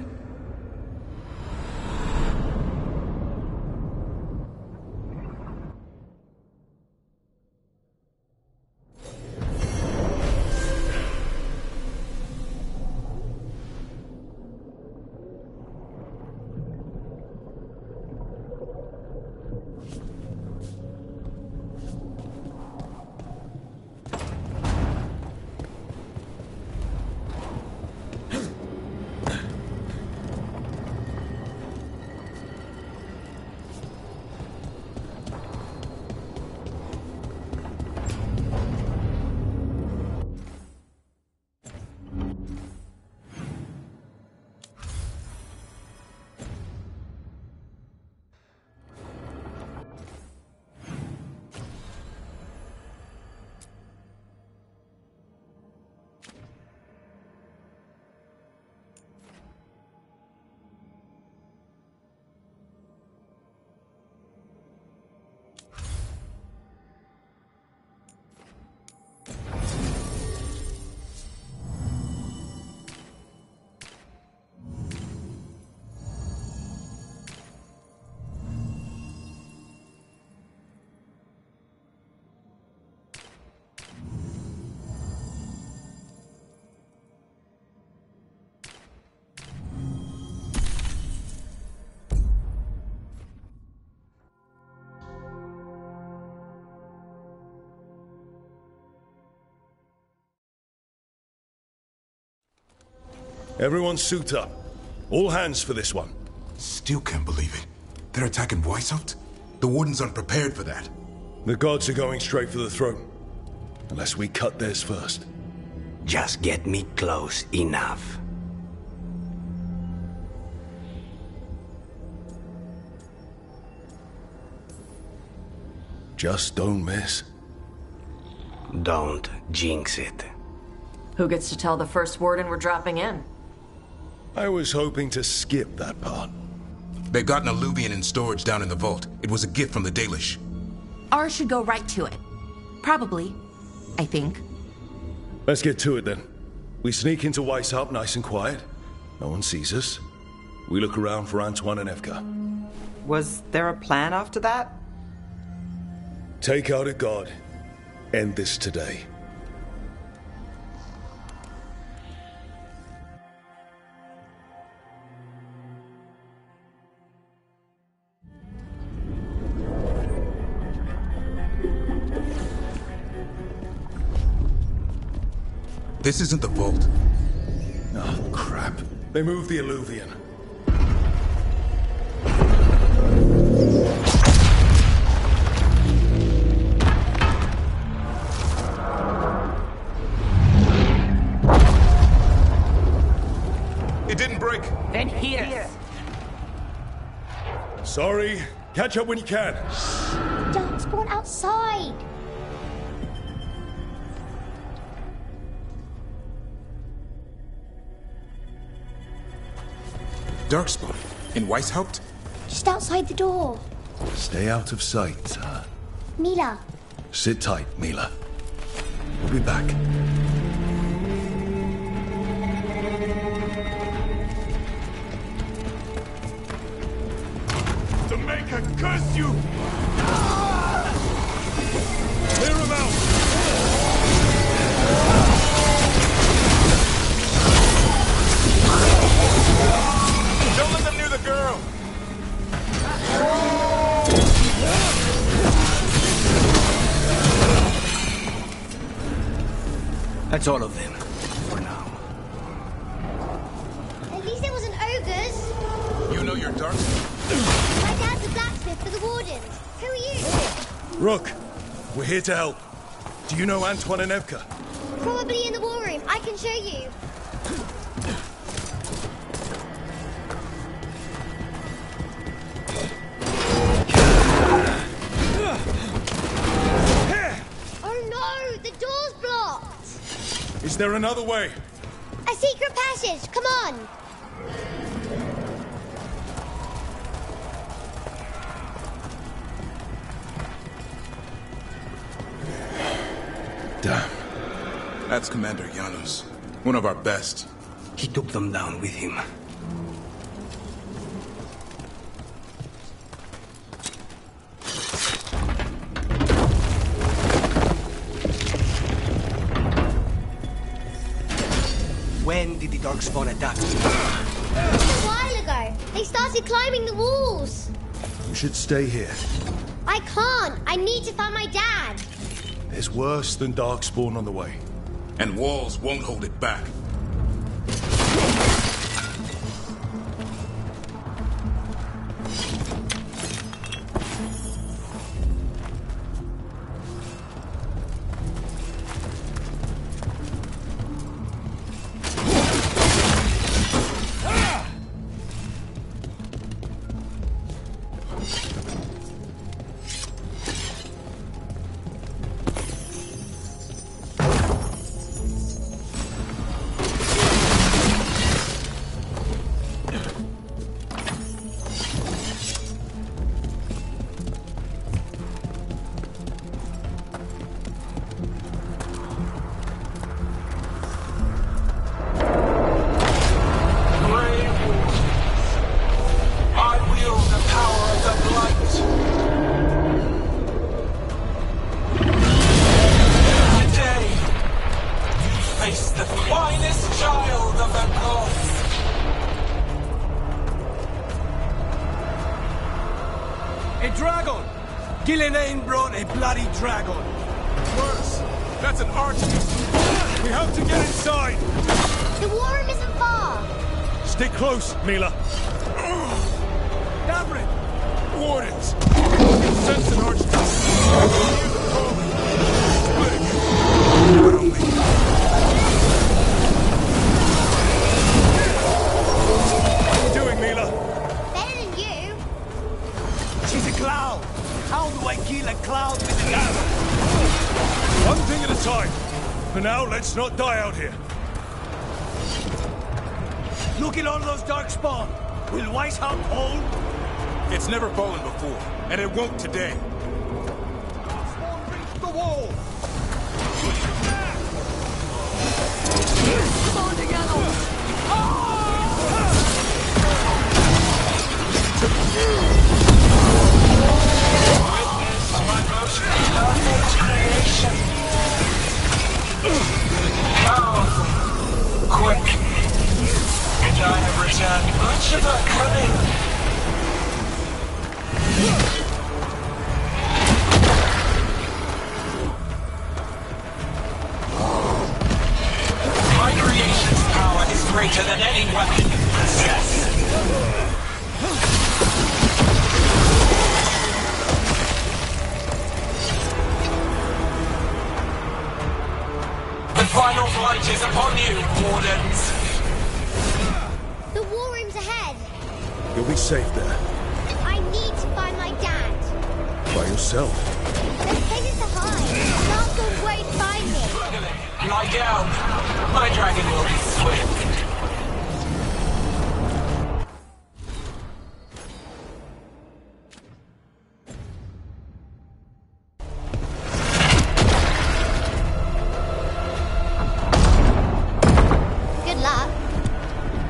Speaker 4: Everyone suit up. All hands for this one.
Speaker 1: Still can't believe it. They're attacking Weishaupt? The Wardens aren't prepared for that.
Speaker 4: The gods are going straight for the throne. Unless we cut theirs first.
Speaker 14: Just get me close enough.
Speaker 4: Just don't miss.
Speaker 14: Don't jinx it.
Speaker 12: Who gets to tell the first warden we're dropping in?
Speaker 4: I was hoping to skip that part.
Speaker 1: They've got an alluvian in storage down in the vault. It was a gift from the Dalish.
Speaker 5: Ours should go right to it. Probably. I think.
Speaker 4: Let's get to it then. We sneak into Weishaupt nice and quiet. No one sees us. We look around for Antoine and Evka.
Speaker 13: Was there a plan after that?
Speaker 4: Take out a god. End this today.
Speaker 1: This isn't the vault.
Speaker 4: Oh, crap. They moved the alluvian.
Speaker 1: It didn't break.
Speaker 20: Then here.
Speaker 4: Sorry. Catch up when you can.
Speaker 15: Darkspawn outside.
Speaker 1: Darkspawn? In Weishaupt?
Speaker 15: Just outside the door.
Speaker 4: Stay out of sight.
Speaker 15: Mila.
Speaker 4: Sit tight, Mila. We'll be back.
Speaker 16: The Maker curse you!
Speaker 4: Clear him out!
Speaker 16: Don't let them near the girl!
Speaker 14: That's all of them, for now.
Speaker 15: At least it wasn't ogres.
Speaker 1: You know your Darkspawn?
Speaker 15: My dad's a blacksmith for the Wardens. Who are you?
Speaker 4: Rook, we're here to help. Do you know Antoine and Evka?
Speaker 15: Probably in the war room. I can show you. Oh no! The door's blocked!
Speaker 4: Is there another way?
Speaker 15: A secret passage! Come on!
Speaker 1: Damn. That's Commander Janos. One of our best.
Speaker 14: He took them down with him. When did the Darkspawn attack?
Speaker 15: A while ago. They started climbing the walls.
Speaker 4: You should stay here.
Speaker 15: I can't. I need to find my dad.
Speaker 4: There's worse than Darkspawn on the way.
Speaker 1: And walls won't hold it back.
Speaker 14: Gillenane brought a bloody dragon.
Speaker 16: Worse. That's an archist. We have to get inside.
Speaker 15: The war room isn't far.
Speaker 4: Stay close, Mila.
Speaker 16: Davrin!
Speaker 4: Wardens! Sense an archdemon. What are you doing, Mila?
Speaker 15: Better than you.
Speaker 14: She's a cloud. How do I kill a cloud with a gun?
Speaker 4: One thing at a time. For now, let's not die out here.
Speaker 14: Look at all those dark spawn. Will Weishaupt hold?
Speaker 1: It's never fallen before, and it won't today.
Speaker 14: The wall!
Speaker 18: Come on, together!
Speaker 6: Witness my most perfect creation. Powerful, quick, and I have returned much of our cunning. My creation's power is greater than any weapon you possess. The final fight is upon you, Wardens.
Speaker 15: The war room's ahead.
Speaker 4: You'll be safe there.
Speaker 15: I need to find my dad.
Speaker 4: By yourself.
Speaker 15: There's places to hide. Darkthorn won't find me.
Speaker 6: Lie down. My dragon will be swift.
Speaker 15: Good luck.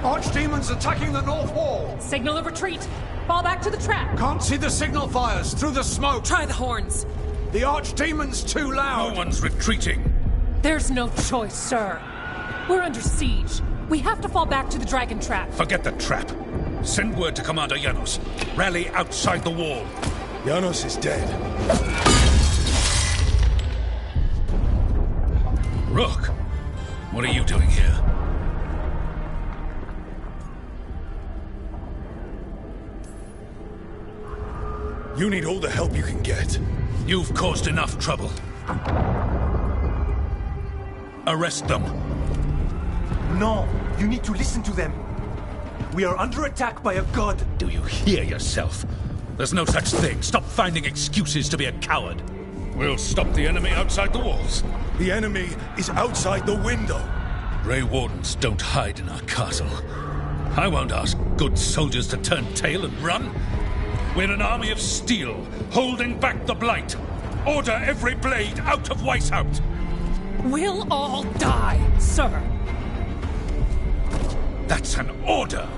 Speaker 16: Archdemons attacking the north wall.
Speaker 21: Signal of retreat. Fall back to the trap.
Speaker 16: Can't see the signal fires through the smoke.
Speaker 21: Try the horns.
Speaker 16: The Archdemon's too loud.
Speaker 1: No one's retreating.
Speaker 21: There's no choice, sir. We're under siege. We have to fall back to the dragon trap.
Speaker 1: Forget the trap. Send word to Commander Janos. Rally outside the wall.
Speaker 4: Janos is dead.
Speaker 1: Rook, what are you doing here?
Speaker 4: You need all the help you can get.
Speaker 1: You've caused enough trouble. Arrest them.
Speaker 14: No, you need to listen to them. We are under attack by a god.
Speaker 1: Do you hear yourself? There's no such thing. Stop finding excuses to be a coward. We'll stop the enemy outside the walls.
Speaker 4: The enemy is outside the window.
Speaker 1: Grey Wardens don't hide in our castle. I won't ask good soldiers to turn tail and run. We're an army of steel, holding back the blight. Order every blade out of Weishaupt.
Speaker 21: We'll all die, sir.
Speaker 1: That's an order,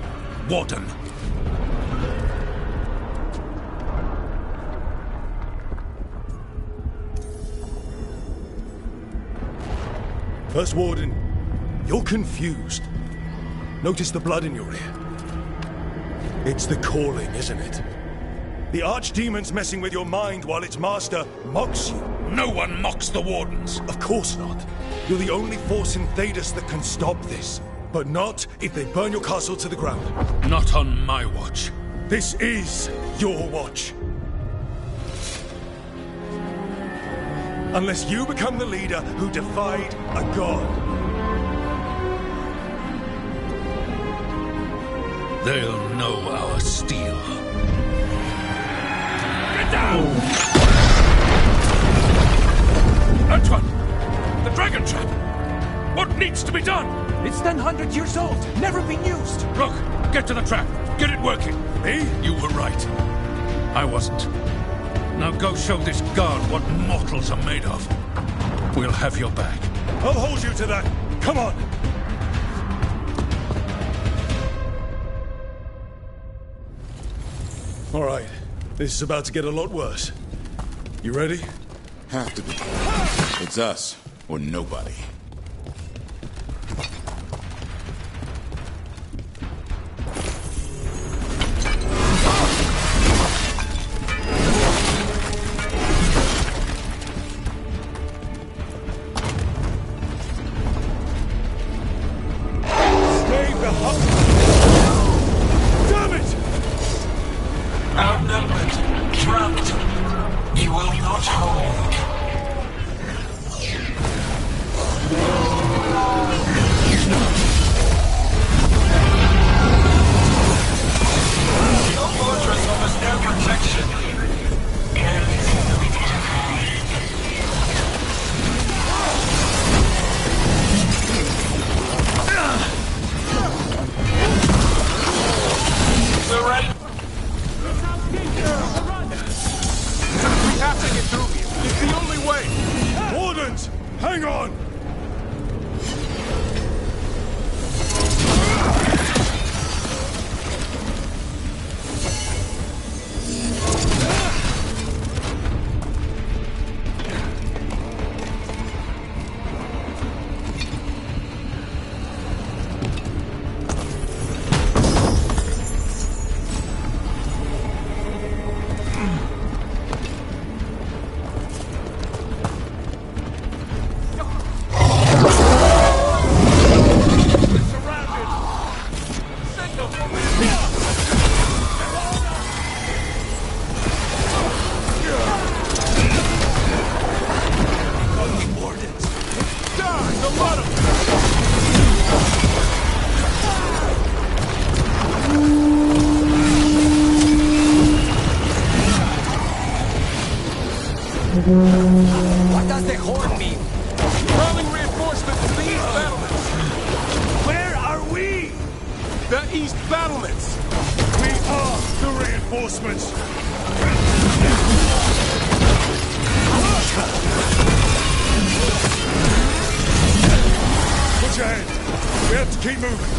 Speaker 1: Warden.
Speaker 4: First Warden, you're confused. Notice the blood in your ear. It's the calling, isn't it? The Archdemon's messing with your mind while its master mocks you.
Speaker 1: No one mocks the Wardens.
Speaker 4: Of course not. You're the only force in Thedas that can stop this. But not if they burn your castle to the ground.
Speaker 1: Not on my watch.
Speaker 4: This is your watch. Unless you become the leader who defied a god.
Speaker 1: They'll know our steel. Get down! Antoine! The dragon trap! What needs to be done?
Speaker 14: It's 100 years old, never been used.
Speaker 1: Rook, get to the trap. Get it working.
Speaker 4: Me?
Speaker 1: You were right. I wasn't. Now go show this guard what mortals are made of. We'll have your back.
Speaker 4: I'll hold you to that. Come on. All right. This is about to get a lot worse. You ready?
Speaker 1: Have to be. It's us or nobody.
Speaker 4: Stay behind.
Speaker 6: outnumbered, trapped. You will not hold. Your fortress offers no protection. Surrender.
Speaker 4: We have to get through here. It's the only way. Wardens, hang on.
Speaker 16: What does the horn mean?
Speaker 4: Calling reinforcements to the east battlements.
Speaker 16: Where are we?
Speaker 4: The east battlements. We are the reinforcements. Put your hands. We have to keep moving.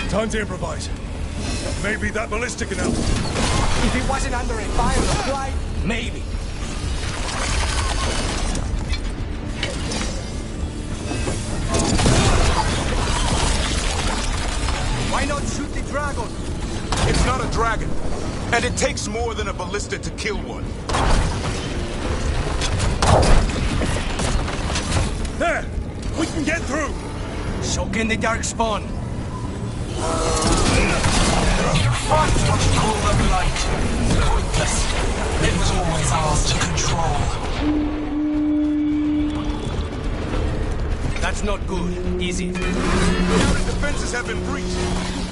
Speaker 4: Time to improvise. Maybe that ballistic can help.
Speaker 16: If it wasn't under a fire of flight, maybe. Why not shoot the dragon?
Speaker 1: It's not a dragon. And it takes more than a ballista to kill one.
Speaker 4: There! We can get through!
Speaker 16: Soak in the dark spawn.
Speaker 6: You fight what's called the light. Pointless. It was always ours to control.
Speaker 16: That's not good, is it?
Speaker 1: Outer defenses have been breached.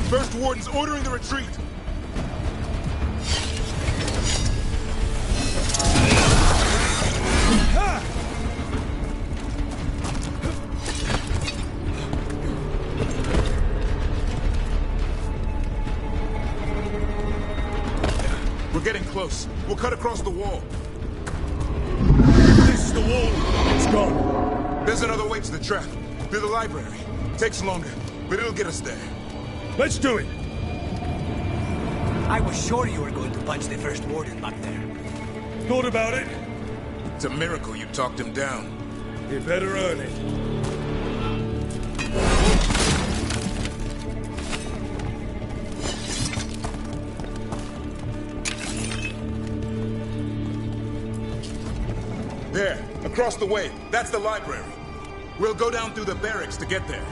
Speaker 1: First Warden's ordering the retreat. We're getting close. We'll cut across the wall.
Speaker 4: This is the wall. It's gone.
Speaker 1: There's another way to the trap. Through the library. Takes longer, but it'll get us there.
Speaker 4: Let's do it.
Speaker 16: I was sure you were going to punch the first warden back there.
Speaker 4: Thought about it.
Speaker 1: It's a miracle you talked him down.
Speaker 4: You better earn it.
Speaker 1: There, across the way. That's the library. We'll go down through the barracks to get there.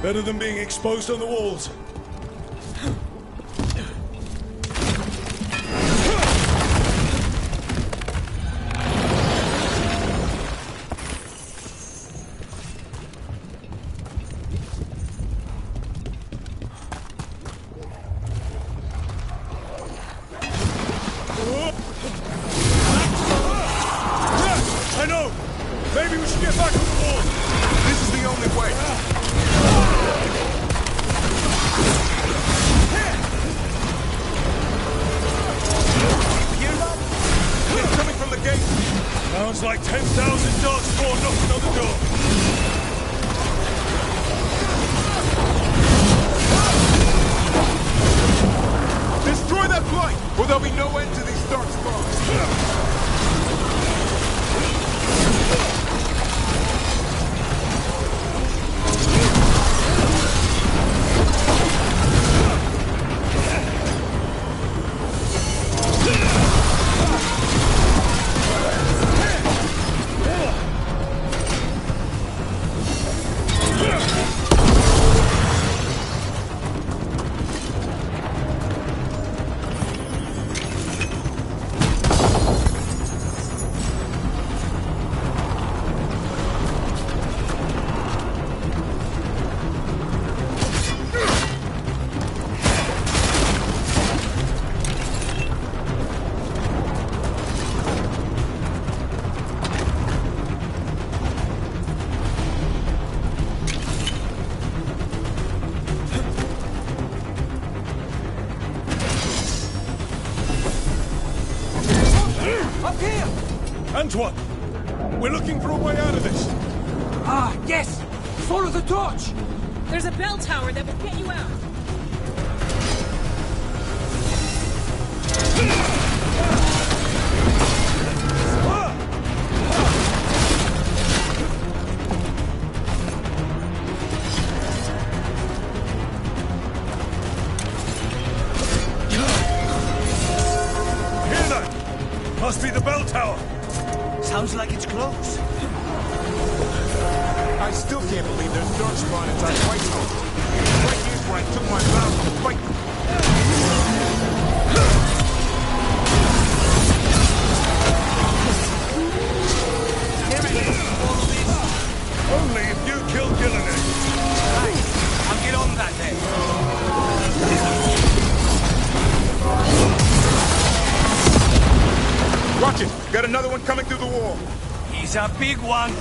Speaker 4: Better than being exposed on the walls.
Speaker 1: I know! Maybe we should get back on the wall! This is the only way. It's coming from the gate.
Speaker 4: Sounds like 10,000 darkspawn knocking on the door.
Speaker 1: Destroy that blight, or there'll be no end to these darkspawns.
Speaker 16: Up here!
Speaker 4: Antoine! We're looking for a way out of this!
Speaker 16: Ah, yes! Follow the torch!
Speaker 21: There's a bell tower that will get you out.
Speaker 4: Hear that? Must be the bell tower!
Speaker 16: Sounds like it's close.
Speaker 1: I still can't believe there's darkspawn inside White House. Right here's where I took my vows to fight them.
Speaker 4: Only if you kill Gillinan.
Speaker 16: I'll get on that then.
Speaker 1: Watch it! Got another one coming through the wall.
Speaker 16: He's a big one.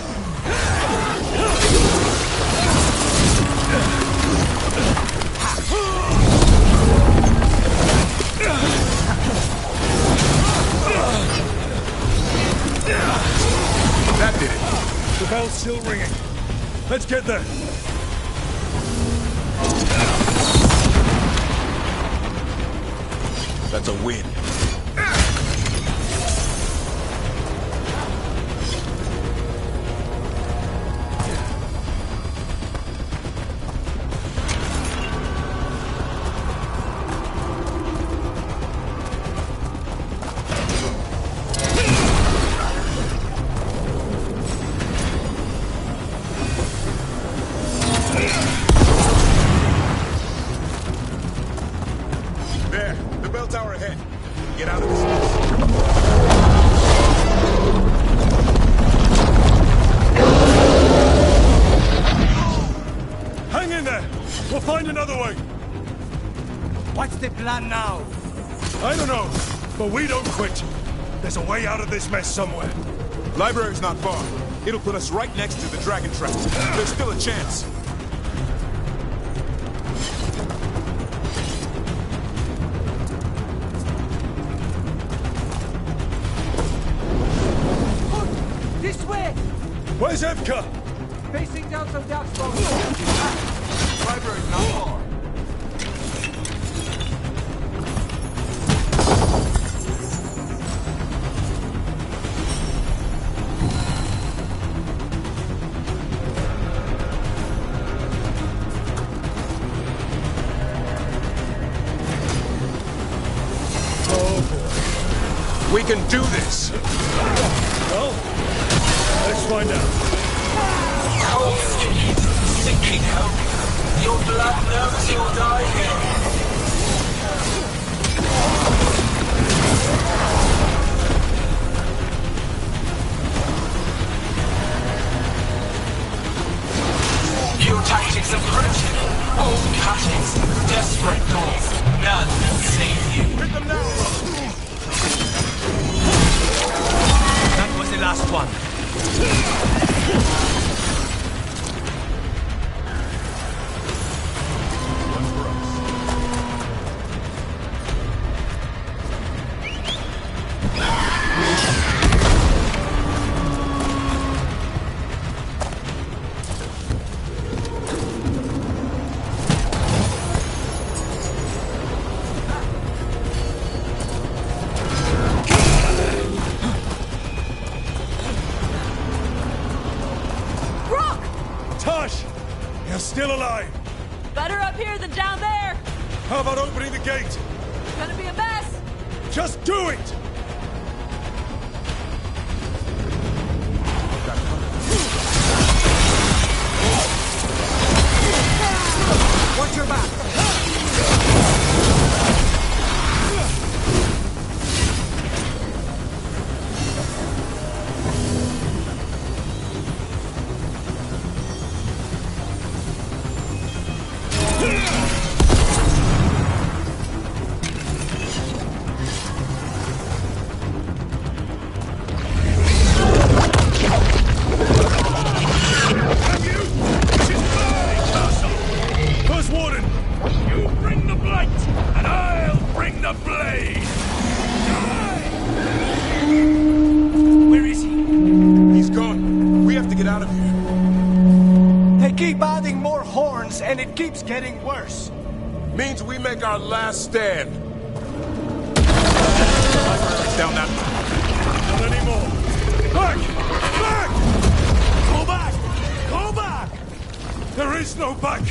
Speaker 1: That did it.
Speaker 4: The bell's still ringing. Let's get there.
Speaker 1: That's a win. There, the bell tower ahead. Get out of this mess.
Speaker 4: Hang in there! We'll find another way!
Speaker 16: What's the plan now?
Speaker 4: I don't know, but we don't quit. There's a way out of this mess somewhere.
Speaker 1: Library's not far. It'll put us right next to the dragon trap. There's still a chance.
Speaker 16: This way!
Speaker 4: Where's Evka?
Speaker 16: Facing down some darkspawn. Library's not far.
Speaker 4: can do this. Well, let's find out.
Speaker 6: Cold-skinned, sinking hope. Your blood knows you'll die here. Your tactics are primitive. Old cuttings, desperate thoughts. None can save you.
Speaker 4: Hit them now!
Speaker 6: That was the last one.
Speaker 4: Still alive!
Speaker 3: Better up here than down there!
Speaker 4: How about opening the gate?
Speaker 3: It's gonna be a mess!
Speaker 4: Just do it!
Speaker 16: Watch your back! And it keeps getting worse.
Speaker 4: Means we make our last stand. Down that. Not anymore. Back! Back! Go back! Go back! There is no back!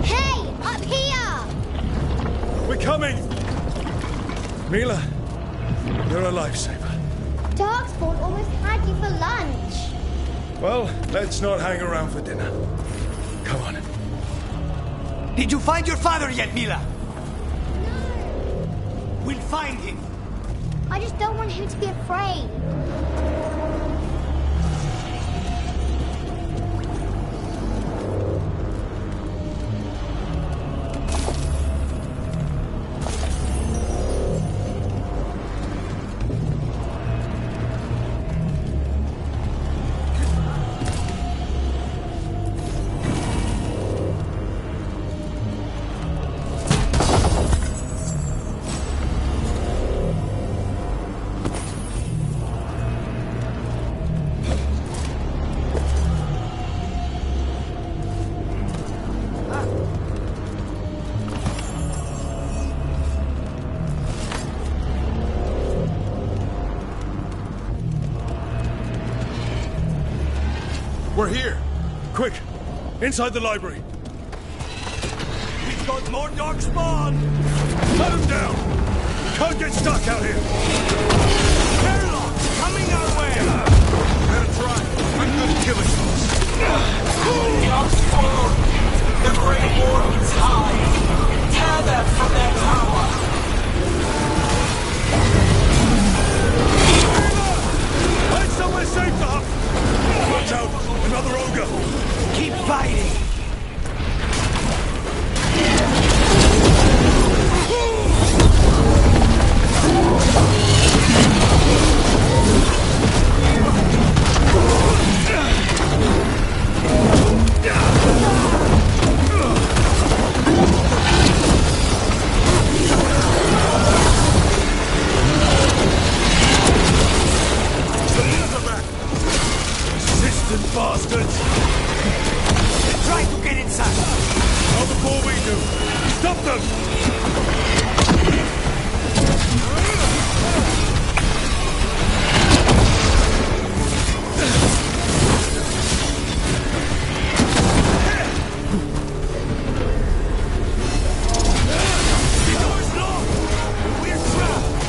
Speaker 15: Hey! Up here!
Speaker 4: We're coming! Mila, you're a lifesaver.
Speaker 15: Darkspawn almost had you for lunch.
Speaker 4: Well, let's not hang around for dinner. Come on.
Speaker 16: Did you find your father yet, Mila? No. We'll find him.
Speaker 15: I just don't want him to be afraid.
Speaker 4: We're here! Quick! Inside the library!
Speaker 16: We've got more darkspawn!
Speaker 4: Cut him down! Can't get stuck out here!
Speaker 16: Airlock! Coming our way!
Speaker 4: Better try! I'm good at killing those!
Speaker 6: Darkspawn! The Great Warden's high! Tear them from their tower!
Speaker 4: Find somewhere safe to hop! Watch out! Another ogre!
Speaker 16: Keep fighting!
Speaker 4: Bastards!
Speaker 16: Try to get inside!
Speaker 4: Not before we do! Stop them!
Speaker 16: The door's locked! We're trapped!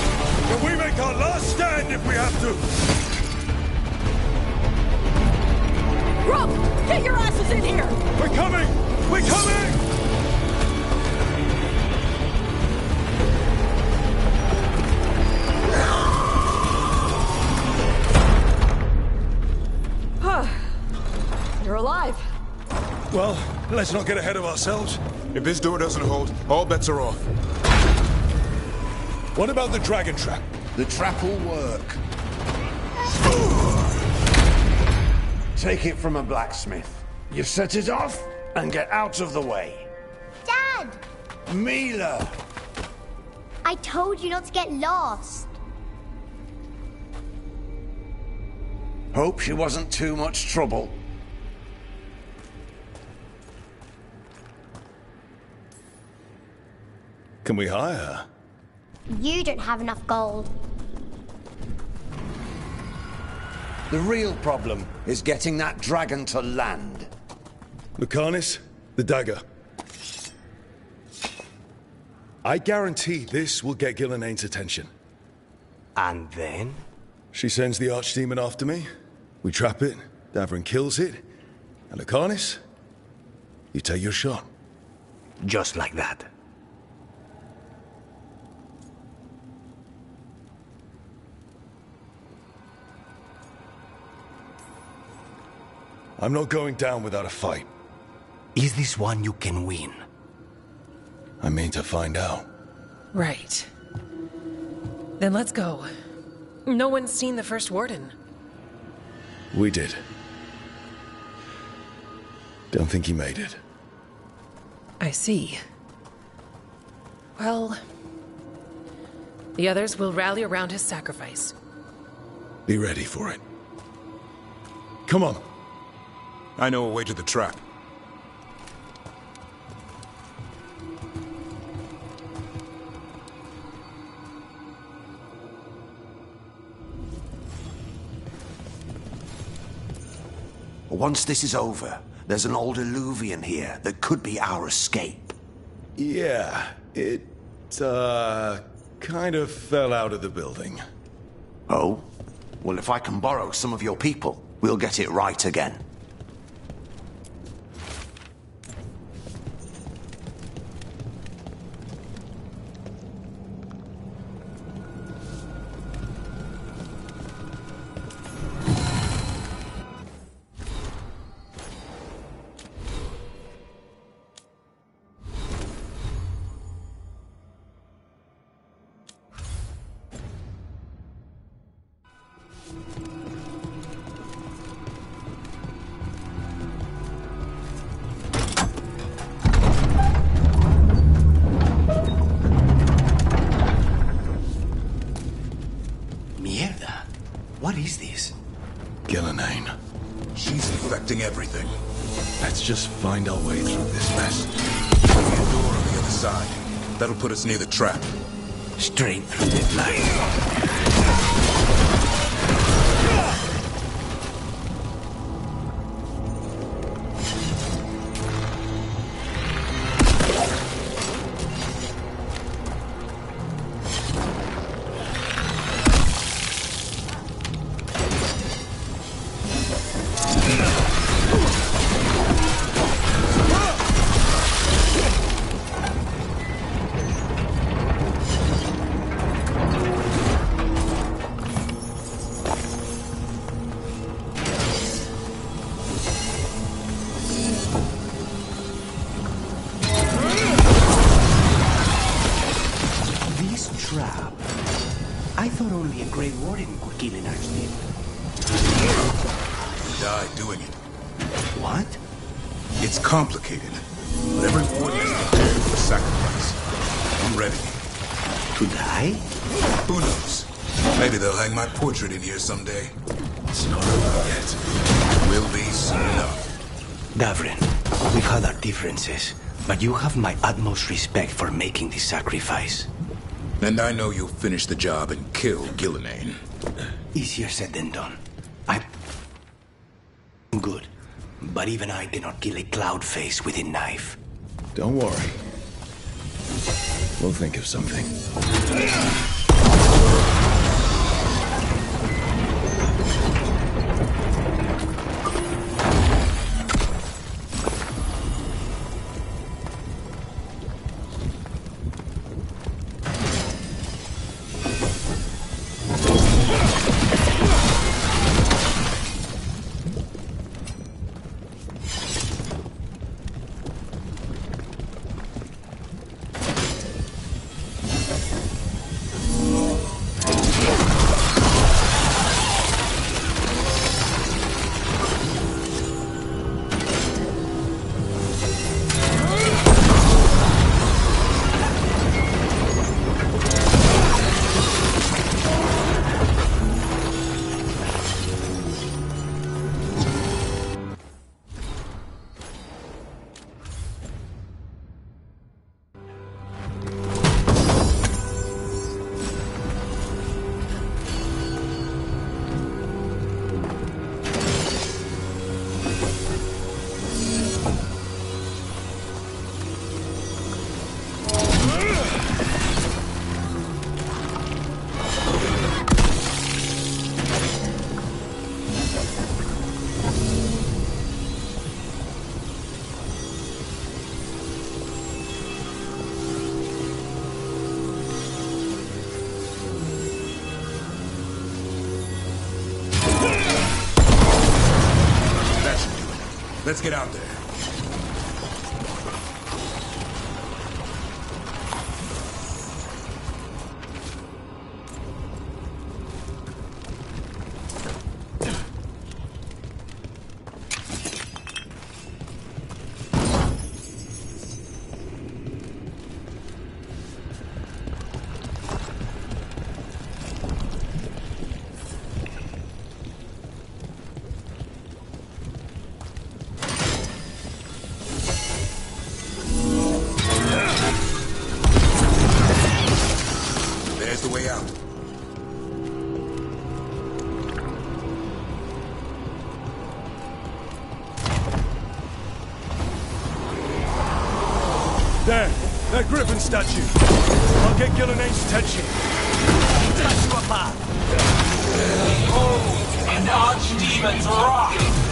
Speaker 4: Well, let's not get ahead of ourselves.
Speaker 1: If this door doesn't hold, all bets are off.
Speaker 4: What about the dragon trap?
Speaker 9: The trap will work. Take it from a blacksmith. You set it off and get out of the way.
Speaker 15: Dad!
Speaker 9: Mila!
Speaker 15: I told you not to get lost.
Speaker 9: Hope she wasn't too much trouble.
Speaker 4: Can we hire her?
Speaker 15: You don't have enough gold.
Speaker 9: The real problem is getting that dragon to land.
Speaker 4: Lucanis, the dagger. I guarantee this will get Gillenaine's attention.
Speaker 14: And then?
Speaker 4: She sends the archdemon after me. We trap it, Davrin kills it. And Lucanis, you take your shot.
Speaker 14: Just like that.
Speaker 4: I'm not going down without a fight.
Speaker 14: Is this one you can win?
Speaker 4: I mean to find out.
Speaker 10: Right. Then let's go. No one's seen the first warden.
Speaker 4: We did. Don't think he made it.
Speaker 10: I see. Well, the others will rally around his sacrifice.
Speaker 4: Be ready for it. Come on.
Speaker 1: I know a way to the trap.
Speaker 9: Once this is over, there's an old Illuvian here that could be our escape.
Speaker 4: Yeah, it, kind of fell out of the building.
Speaker 9: Oh? Well, if I can borrow some of your people, we'll get it right again.
Speaker 14: What is this?
Speaker 4: Gillenaine.
Speaker 1: She's infecting everything.
Speaker 4: Let's just find our way through this mess.
Speaker 1: There'll be a door on the other side. That'll put us near the trap.
Speaker 14: Straight through the light. I thought only a Grey Warden could kill an archdemon.
Speaker 1: You died doing it.
Speaker 14: What?
Speaker 1: It's complicated, but every warden is prepared for the sacrifice. I'm ready.
Speaker 14: To die?
Speaker 1: Who knows? Maybe they'll hang my portrait in here someday.
Speaker 4: It's not over yet.
Speaker 1: Will be soon enough.
Speaker 14: Davrin, we've had our differences, but you have my utmost respect for making this sacrifice.
Speaker 1: And I know you'll finish the job and kill Gillenaine.
Speaker 14: Easier said than done. I'm good, but even I cannot kill a cloud face with a knife.
Speaker 4: Don't worry. We'll think of something.
Speaker 1: Let's get out there. The way out.
Speaker 4: There! That griffin statue! I'll get Gillenay's attention.
Speaker 6: Touch you apart! Behold, an archdemon's wrath!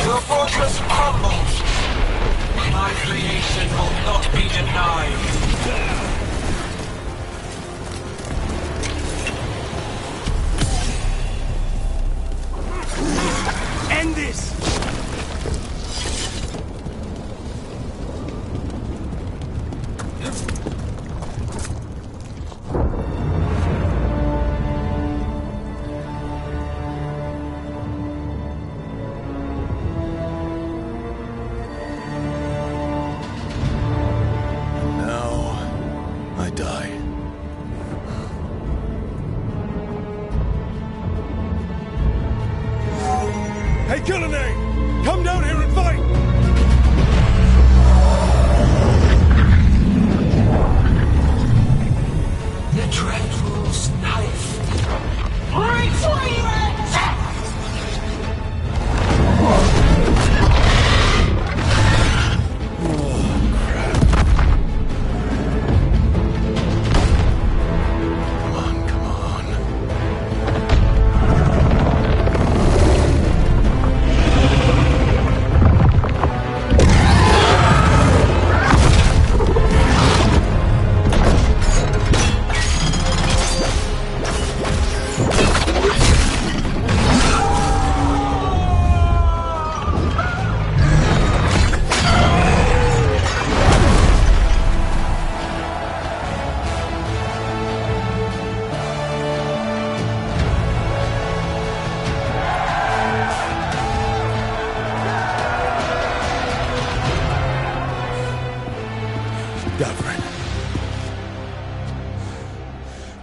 Speaker 6: Your fortress crumbles. My creation will not be denied.
Speaker 14: End this!
Speaker 4: Hey, Gillenay! Come down here and fight!
Speaker 6: The Dreadful's knife. Retrieve it!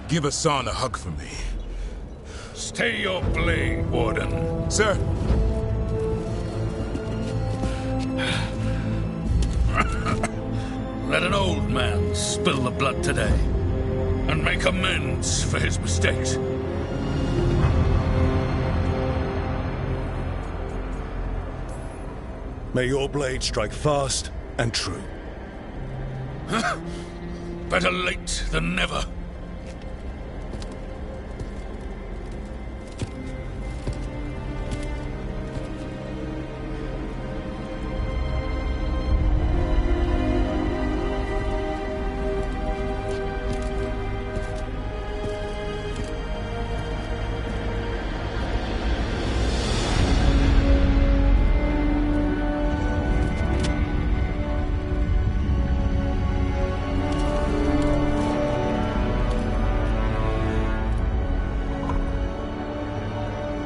Speaker 1: Give Hassan a hug for me.
Speaker 8: Stay your blade, Warden.
Speaker 1: Sir.
Speaker 8: Let an old man spill the blood today, and make amends for his mistakes.
Speaker 4: May your blade strike fast and true.
Speaker 8: Better late than never.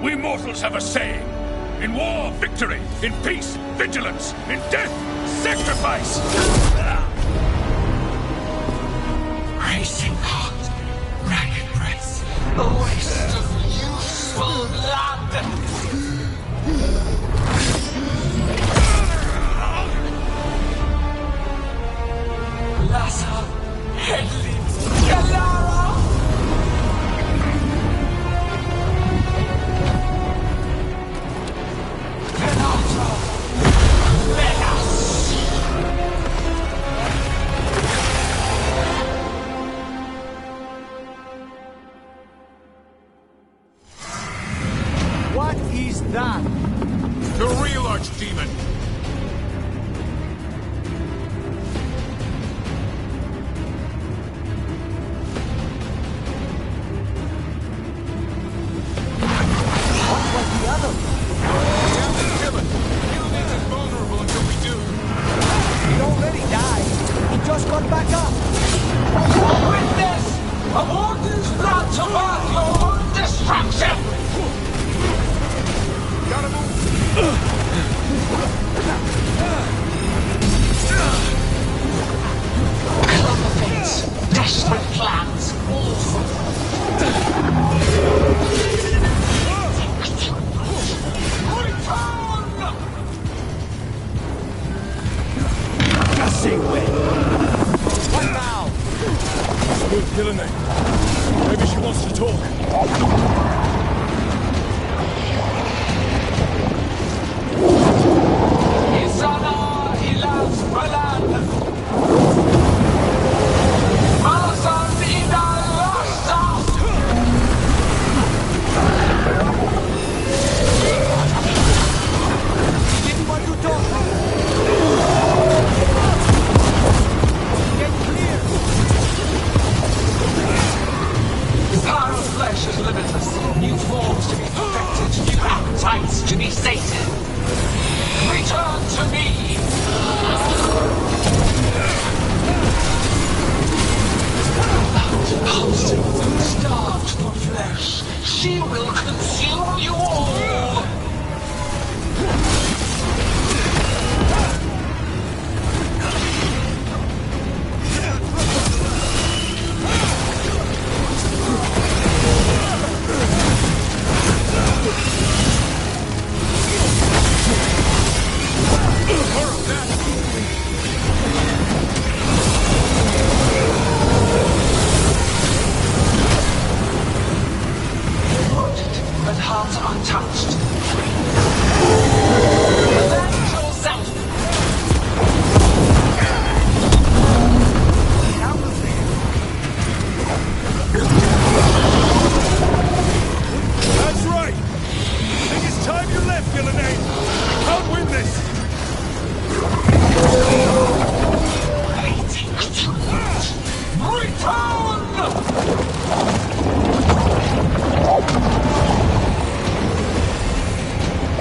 Speaker 8: We mortals have a saying. In war, victory. In peace, vigilance. In death, sacrifice.
Speaker 6: Racing heart, ragged breath, a waste of useful blood. Lassa, headlift, Galara. Penalta, Menas.
Speaker 16: just got back up!
Speaker 6: Witness a warden's blood to birth your destruction!
Speaker 16: Gotta move!
Speaker 6: Clumberface, desperate plans, awful.
Speaker 16: Just say when. What now?
Speaker 4: Smooth killing it. Maybe she wants to talk.
Speaker 6: Isana ilas balan. Malasan idal rasas.
Speaker 16: Didn't want to talk. Get clear.
Speaker 6: Power of flesh is limitless. New forms to be perfected, new appetites to be sated. Return to me! Pulsing, starved for flesh, she will consume you all! But heart untouched. Avenge yourself!
Speaker 16: Out of there.
Speaker 4: That's right! Think it's time you left, Gillenane! Can't win this!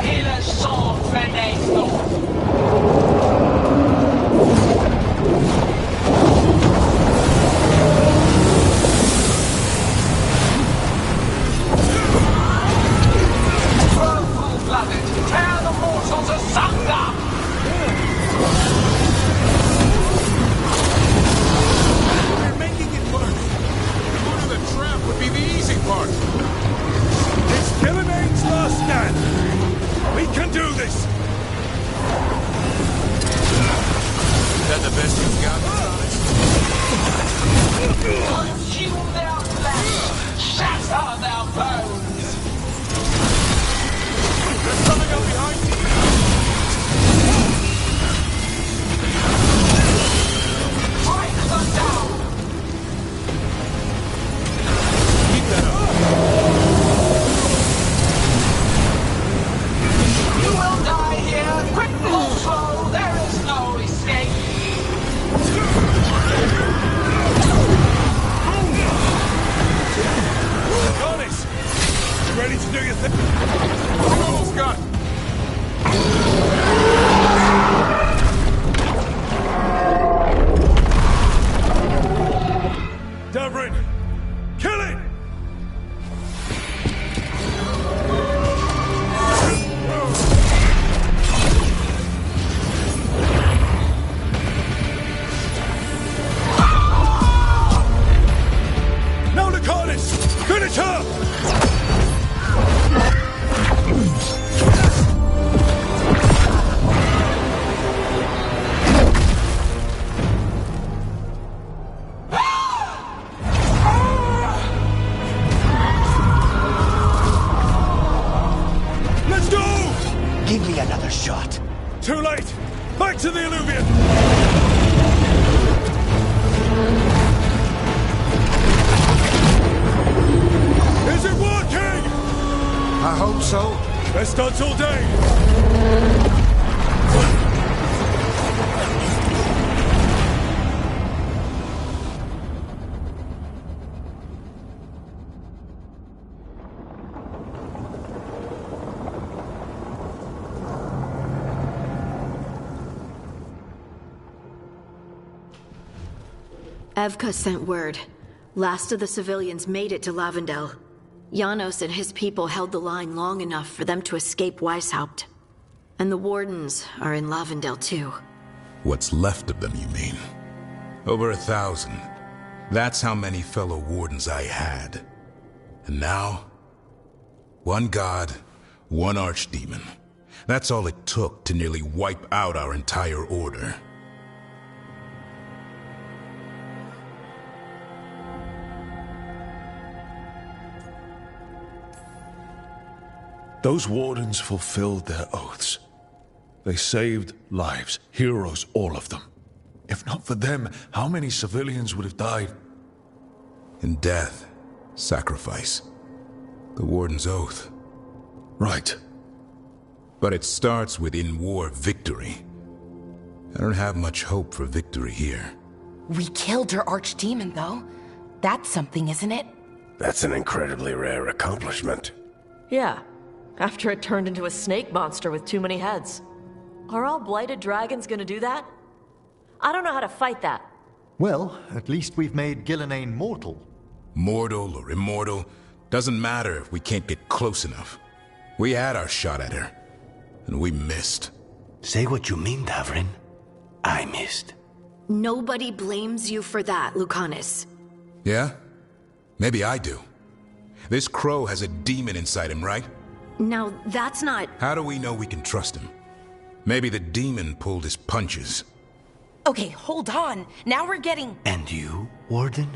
Speaker 6: Il est sans fenêtre. Full-blooded, tear the mortals asunder!
Speaker 16: We're making it work.
Speaker 8: Going to the trap would be the easy part.
Speaker 4: It's Gillenane's last stand! We can do this!
Speaker 8: Is that the best you've got,
Speaker 6: Consume their flesh, shatter their bones!
Speaker 8: They're coming up behind you!
Speaker 6: Break them down!
Speaker 8: Keep that up!
Speaker 6: You will die here, quick or slow, there is no escape!
Speaker 4: Cornish! You ready to do your thing?
Speaker 8: We're almost got it.
Speaker 4: Davrin! Kill it! Now to Cornish! Finish her! Let's go!
Speaker 14: Give me another shot.
Speaker 4: Too late! Back to the Illuvian! Is it working?
Speaker 9: I hope so.
Speaker 4: Best odds all day!
Speaker 12: Evka sent word. Last of the civilians made it to Lavendel. Janos and his people held the line long enough for them to escape Weishaupt. And the Wardens are in Lavendel too.
Speaker 1: What's left of them, you mean? Over 1,000. That's how many fellow Wardens I had. And now, one god, one archdemon. That's all it took to nearly wipe out our entire order.
Speaker 4: Those Wardens fulfilled their oaths. They saved lives, heroes, all of them. If not for them, how many civilians would have died?
Speaker 1: In death, sacrifice. The Warden's oath.
Speaker 4: Right.
Speaker 1: But it starts with in-war victory. I don't have much hope for victory here.
Speaker 5: We killed her archdemon, though. That's something, isn't it?
Speaker 9: That's an incredibly rare accomplishment.
Speaker 12: Yeah, after it turned into a snake monster with too many heads. Are all blighted dragons gonna do that? I don't know how to fight that.
Speaker 2: Well, at least we've made Gillenane mortal.
Speaker 1: Mortal or immortal, doesn't matter if we can't get close enough. We had our shot at her, and we missed.
Speaker 14: Say what you mean, Davrin. I missed.
Speaker 12: Nobody blames you for that, Lucanus.
Speaker 1: Yeah? Maybe I do. This crow has a demon inside him, right?
Speaker 12: Now, that's not...
Speaker 1: How do we know we can trust him? Maybe the demon pulled his punches.
Speaker 5: Okay, hold on. Now we're getting...
Speaker 14: And you, Warden?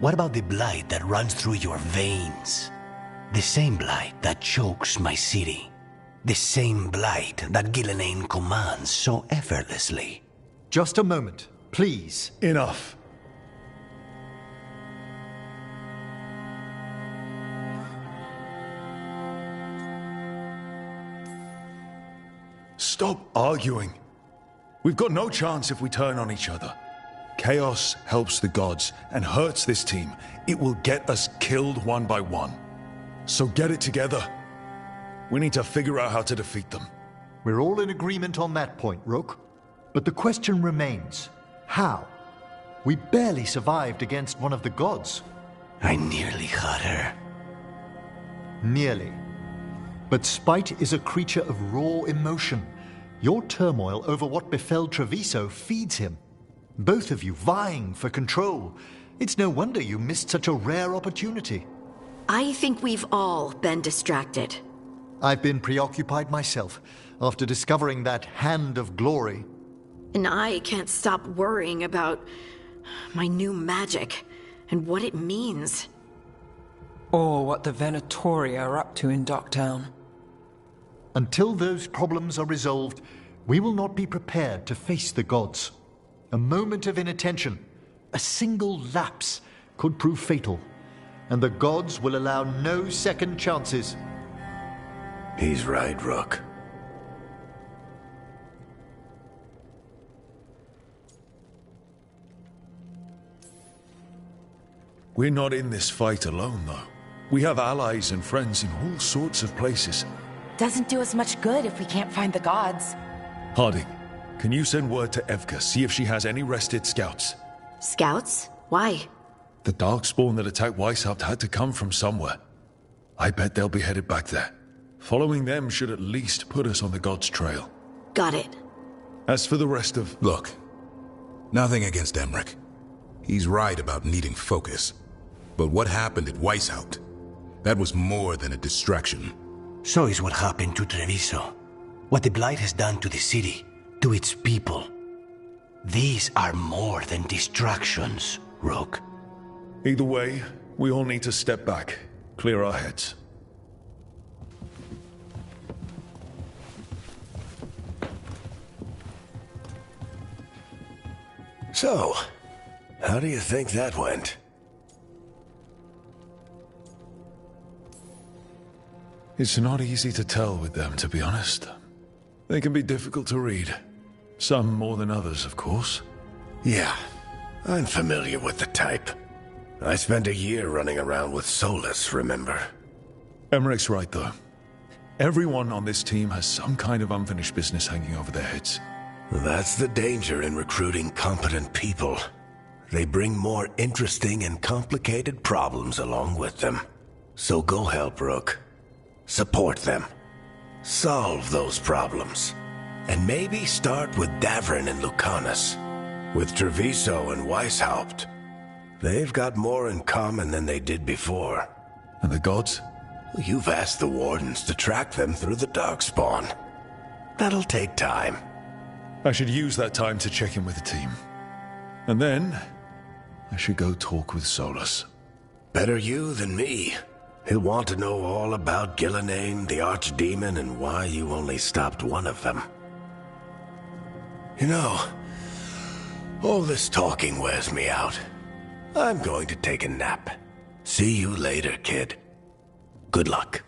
Speaker 14: What about the blight that runs through your veins? The same blight that chokes my city. The same blight that Gillenane commands so effortlessly.
Speaker 2: Just a moment, please.
Speaker 4: Enough. Stop arguing. We've got no chance if we turn on each other. Chaos helps the gods and hurts this team. It will get us killed one by one. So get it together. We need to figure out how to defeat them.
Speaker 2: We're all in agreement on that point, Rook. But the question remains, how? We barely survived against one of the gods.
Speaker 14: I nearly had her.
Speaker 2: Nearly. But spite is a creature of raw emotion. Your turmoil over what befell Treviso feeds him. Both of you vying for control. It's no wonder you missed such a rare opportunity.
Speaker 12: I think we've all been distracted.
Speaker 2: I've been preoccupied myself after discovering that hand of glory.
Speaker 12: And I can't stop worrying about my new magic and what it means.
Speaker 13: Or what the Venatori are up to in Docktown.
Speaker 2: Until those problems are resolved, we will not be prepared to face the gods. A moment of inattention, a single lapse, could prove fatal, and the gods will allow no second chances.
Speaker 9: He's right, Rook.
Speaker 4: We're not in this fight alone, though. We have allies and friends in all sorts of places.
Speaker 5: Doesn't do us much good if we can't find the gods.
Speaker 4: Harding, can you send word to Evka, see if she has any rested scouts?
Speaker 12: Scouts? Why?
Speaker 4: The Darkspawn that attacked Weishaupt had to come from somewhere. I bet they'll be headed back there. Following them should at least put us on the God's trail.
Speaker 12: Got it.
Speaker 4: As for the rest of...
Speaker 1: Look, nothing against Emmerich. He's right about needing focus. But what happened at Weishaupt? That was more than a distraction.
Speaker 14: So is what happened to Treviso. What the Blight has done to the city, to its people. These are more than distractions, Rook.
Speaker 4: Either way, we all need to step back, clear our heads.
Speaker 9: So, how do you think that went?
Speaker 4: It's not easy to tell with them, to be honest. They can be difficult to read. Some more than others, of course.
Speaker 9: Yeah, I'm familiar with the type. I spent a year running around with Solus, remember?
Speaker 4: Emmerich's right, though. Everyone on this team has some kind of unfinished business hanging over their heads.
Speaker 9: That's the danger in recruiting competent people. they bring more interesting and complicated problems along with them. So go help Rook. Support them. Solve those problems. And maybe start with Davrin and Lucanus. With Treviso and Weishaupt. They've got more in common than they did before.
Speaker 4: And the gods?
Speaker 9: You've asked the Wardens to track them through the Darkspawn. That'll take time.
Speaker 4: I should use that time to check in with the team. And then, I should go talk with Solus.
Speaker 9: Better you than me. He'll want to know all about Gillenane, the Archdemon, and why you only stopped one of them. You know, all this talking wears me out. I'm going to take a nap. See you later, kid. Good luck.